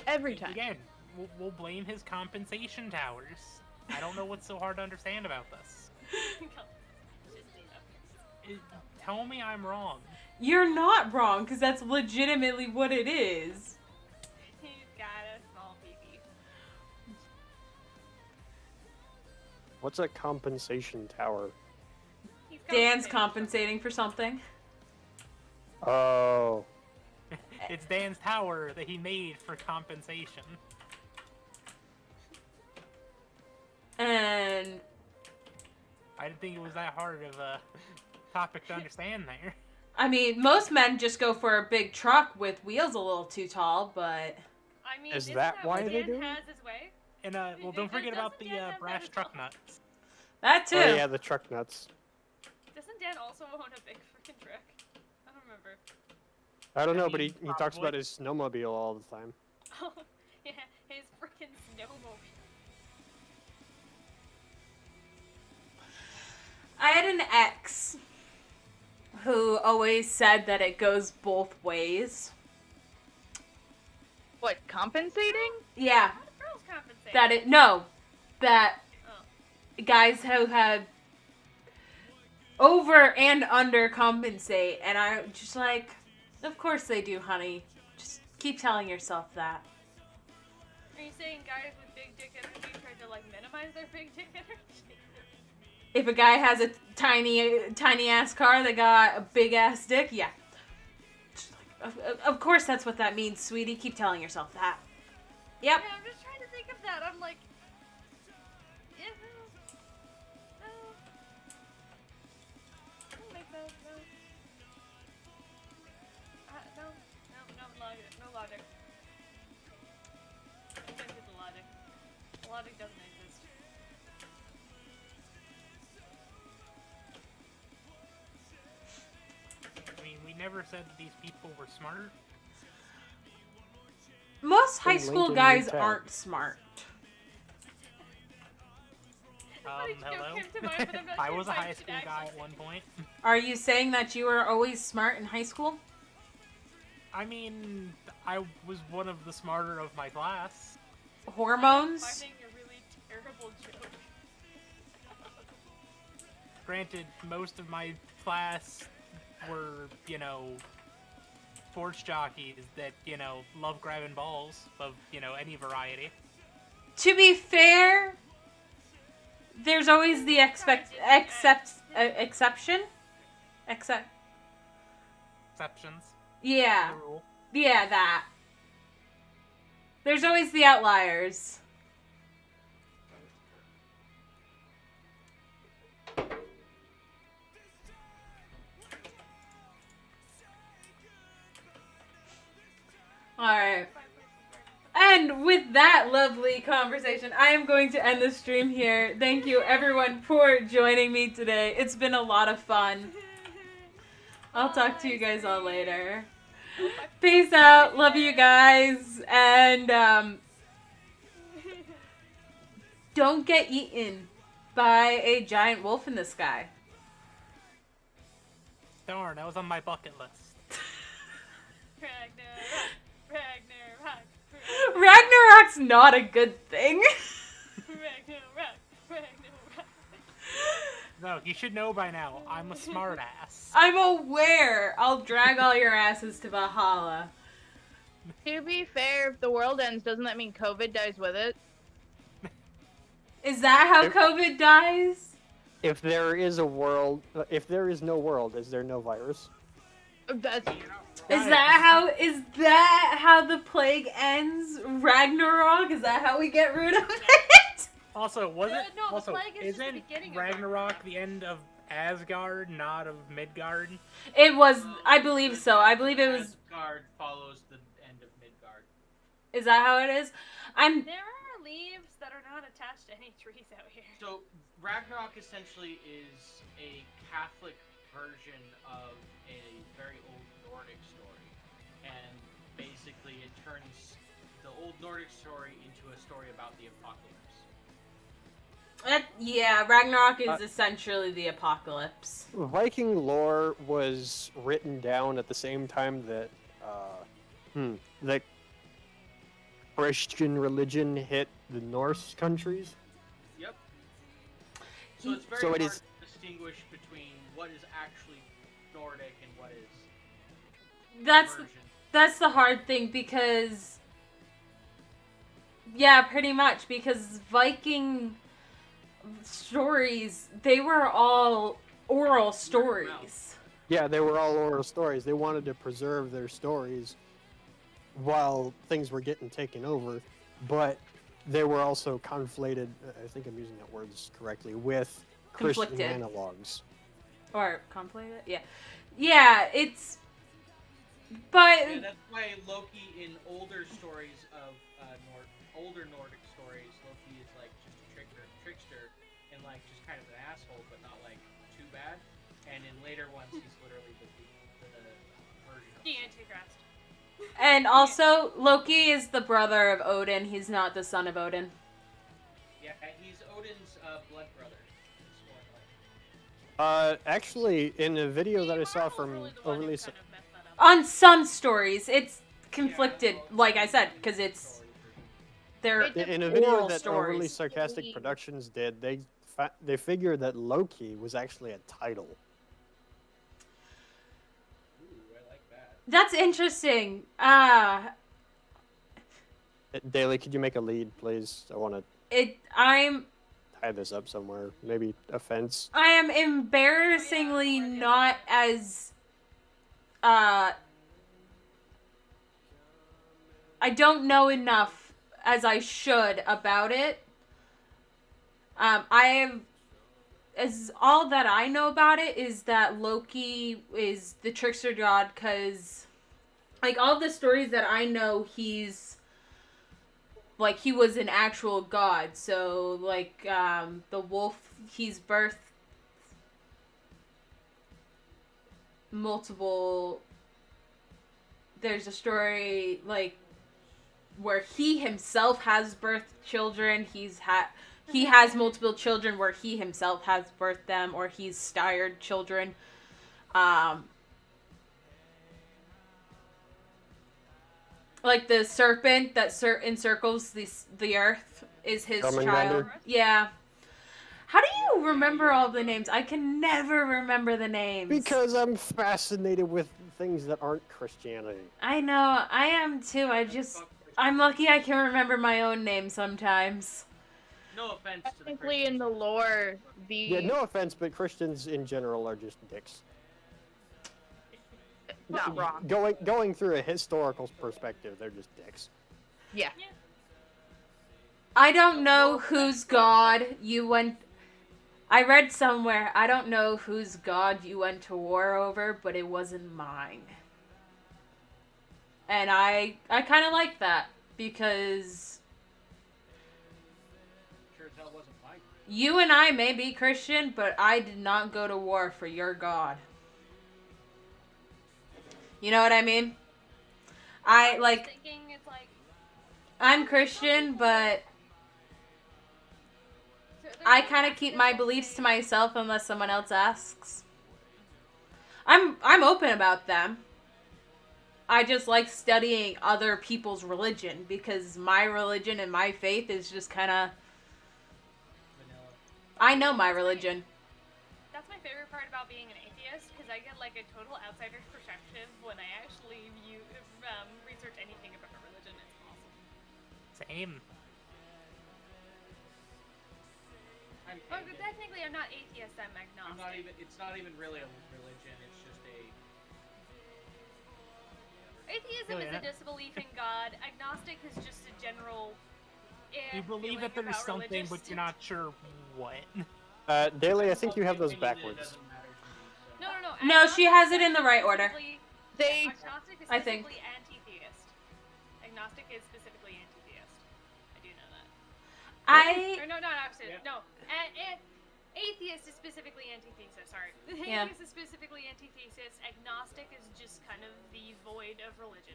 Every time. Again, we'll blame his compensation towers. I don't know what's so hard to understand about this. Tell me I'm wrong. You're not wrong, because that's legitimately what it is. He's got a small baby. What's a compensation tower? He's Dan's compensating. compensating for something. Oh. It's Dan's tower that he made for compensation. And I didn't think it was that hard of a topic to understand there. I mean, most men just go for a big truck with wheels a little too tall, but I mean, Is isn't that why what they Dan do it? has his way? And well, don't forget about the Doesn't Dan have brass that as truck well? nuts. that too. Oh yeah, the truck nuts. Doesn't Dan also own a big freaking truck? I don't remember. I don't I know, but mean, he talks about probably. his snowmobile all the time. Oh, yeah, his freaking snowmobile. I had an ex who always said that it goes both ways. What, compensating? Yeah, How do girls compensate? that Oh. guys who have over and under compensate, and I'm just like, of course they do, honey. Just keep telling yourself that. Are you saying guys with big dick energy try to like minimize their big dick energy? If a guy has a tiny ass car that got a big ass dick, yeah. Just like, of course that's what that means, sweetie. Keep telling yourself that. Yep. Yeah, I'm just trying to think of that. I'm like, yeah, no. Don't make that, no. No logic. No logic. I'm gonna do the logic. The logic doesn't exist. I mean, we never said that these people were smart. Most high Then school Lincoln guys Utah. aren't smart. funny joke Hello? came to mind, but I'm not I sure was a if I high should school guy actually at one point. Are you saying that you were always smart in high school? I mean, I was one of the smarter of my class. Hormones? finding a really terrible joke. Granted, most of my class were, sports jockeys that, love grabbing balls of, any variety. To be fair, there's always the exception. Except. Exceptions. Yeah. To the rule. Yeah, that. There's always the outliers. Alright. And with that lovely conversation, I am going to end the stream here. Thank you, everyone, for joining me today. It's been a lot of fun. I'll talk to you guys all later. Peace out. Love you guys. And don't get eaten by a giant wolf in the sky. Darn, that was on my bucket list. Ragnarok. Ragnarok's not a good thing. Ragnarok. No, you should know by now. I'm a smartass. I'm aware. I'll drag all your asses to Valhalla. To be fair, if the world ends, doesn't that mean COVID dies with it? Is that how COVID dies? If there is a world, if there is no world, is there no virus? That's Is that how the plague ends? Ragnarok? Is that how we get rid of it? Also, No, the plague is just the isn't beginning of Ragnarok the end of Asgard, not of Midgard? It was, I believe so. I believe it was. Asgard follows the end of Midgard. Is that how it is? There are leaves that are not attached to any trees out here. So Ragnarok essentially is a Catholic version of a very old Nordic story, and basically it turns the old Nordic story into a story about the apocalypse. Yeah, Ragnarok is essentially the apocalypse. Viking lore was written down at the same time that the Christian religion hit the Norse countries. Yep. So it's very So hard it is- to distinguish between what is actually Nordic and what is version. That's the hard thing because, yeah, pretty much because Viking stories, they were all oral stories. Yeah, they were all oral stories. They wanted to preserve their stories while things were getting taken over, but they were also conflated, I think I'm using that words correctly, with Christian Conflicted. analogs. Or conflated? Yeah. Yeah, it's... But... Yeah, that's why Loki in older stories of older Nordic stories, Loki is like just a trickster, and like just kind of an asshole, but not like too bad. And in later ones, he's literally the version of The Antichrist. And also, Loki is the brother of Odin. He's not the son of Odin. Yeah, he's Odin's blood brother. More Actually, in a video that I saw Marvel's from really the one who Overly... kind of messed that up. On some stories, it's conflicted, like I said, because it's... They're In a video oral that Overly stories. Sarcastic Productions did, they figured that Loki was actually a title. Ooh, I like that. That's interesting. Daly, could you make a lead, please? I want to I'm tie this up somewhere. Maybe a fence. I am embarrassingly not as I don't know enough as I should about it. All that I know about it is that Loki is the trickster god because, like, all the stories that I know, he's, like, he was an actual god. So, like, the wolf, he's birthed multiple, there's a story, like, where he himself has birthed children. he has multiple children where he himself has birthed them, or he's sired children. Like the serpent that encircles the earth is his child. Jormungandr? Yeah. How do you remember all the names? I can never remember the names. Because I'm fascinated with things that aren't Christianity. I know, I am too. I'm lucky I can remember my own name sometimes. No offense to the Technically, in the Christians. lore, the Yeah, no offense, but Christians in general are just dicks. not wrong. Going through a historical perspective, they're just dicks. Yeah. I don't know whose god you went... I read somewhere, I don't know whose god you went to war over, but it wasn't mine. And I kind of like that, because Sure as hell wasn't mine. you and I may be Christian, but I did not go to war for your god. You know what I mean? I was thinking it's like I'm Christian, but I kind of keep my beliefs to myself unless someone else asks. I'm open about them. I just like studying other people's religion, because my religion and my faith is just kind of... Vanilla. I know my religion. that's my favorite part about being an atheist, because I get like a total outsider's perspective when I actually research anything about a religion. It's awesome. Same. I'm Well, technically, I'm not atheist. I'm agnostic. It's not even really a religion. It's just a. Atheism is Yeah. a disbelief in God. Agnostic is just a general. You believe that there's something, but you're not sure what. Daily, I think you have those Opinion that backwards. doesn't matter to me, so. No. No, she has it in the right order. They- Agnostic is I think. specifically anti-theist. Agnostic is specifically anti-theist. I do know that. Or no, not opposite. Yeah. No. Atheist is specifically antithesis. Sorry. Yeah. Atheist is specifically antithesis. Agnostic is just kind of the void of religion.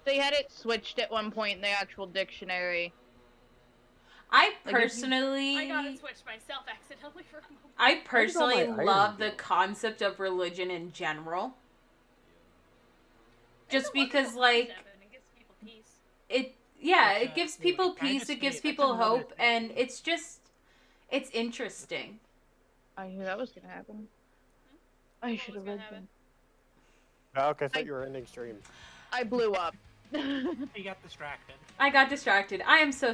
They had it switched at one point in the actual dictionary. I Like, if you- personally... I got it switched myself accidentally for a moment. I personally my iron love the bill? concept of religion in general. It's Just a wonderful because, like, concept, and it gives people peace. it gives people I peace, just it gives say that's people another hope, thing. and it's interesting. I knew that was gonna happen. I What should was have gonna lived happen? then. Oh, okay, I thought you were ending stream. I blew up. You got distracted. I got distracted. I am so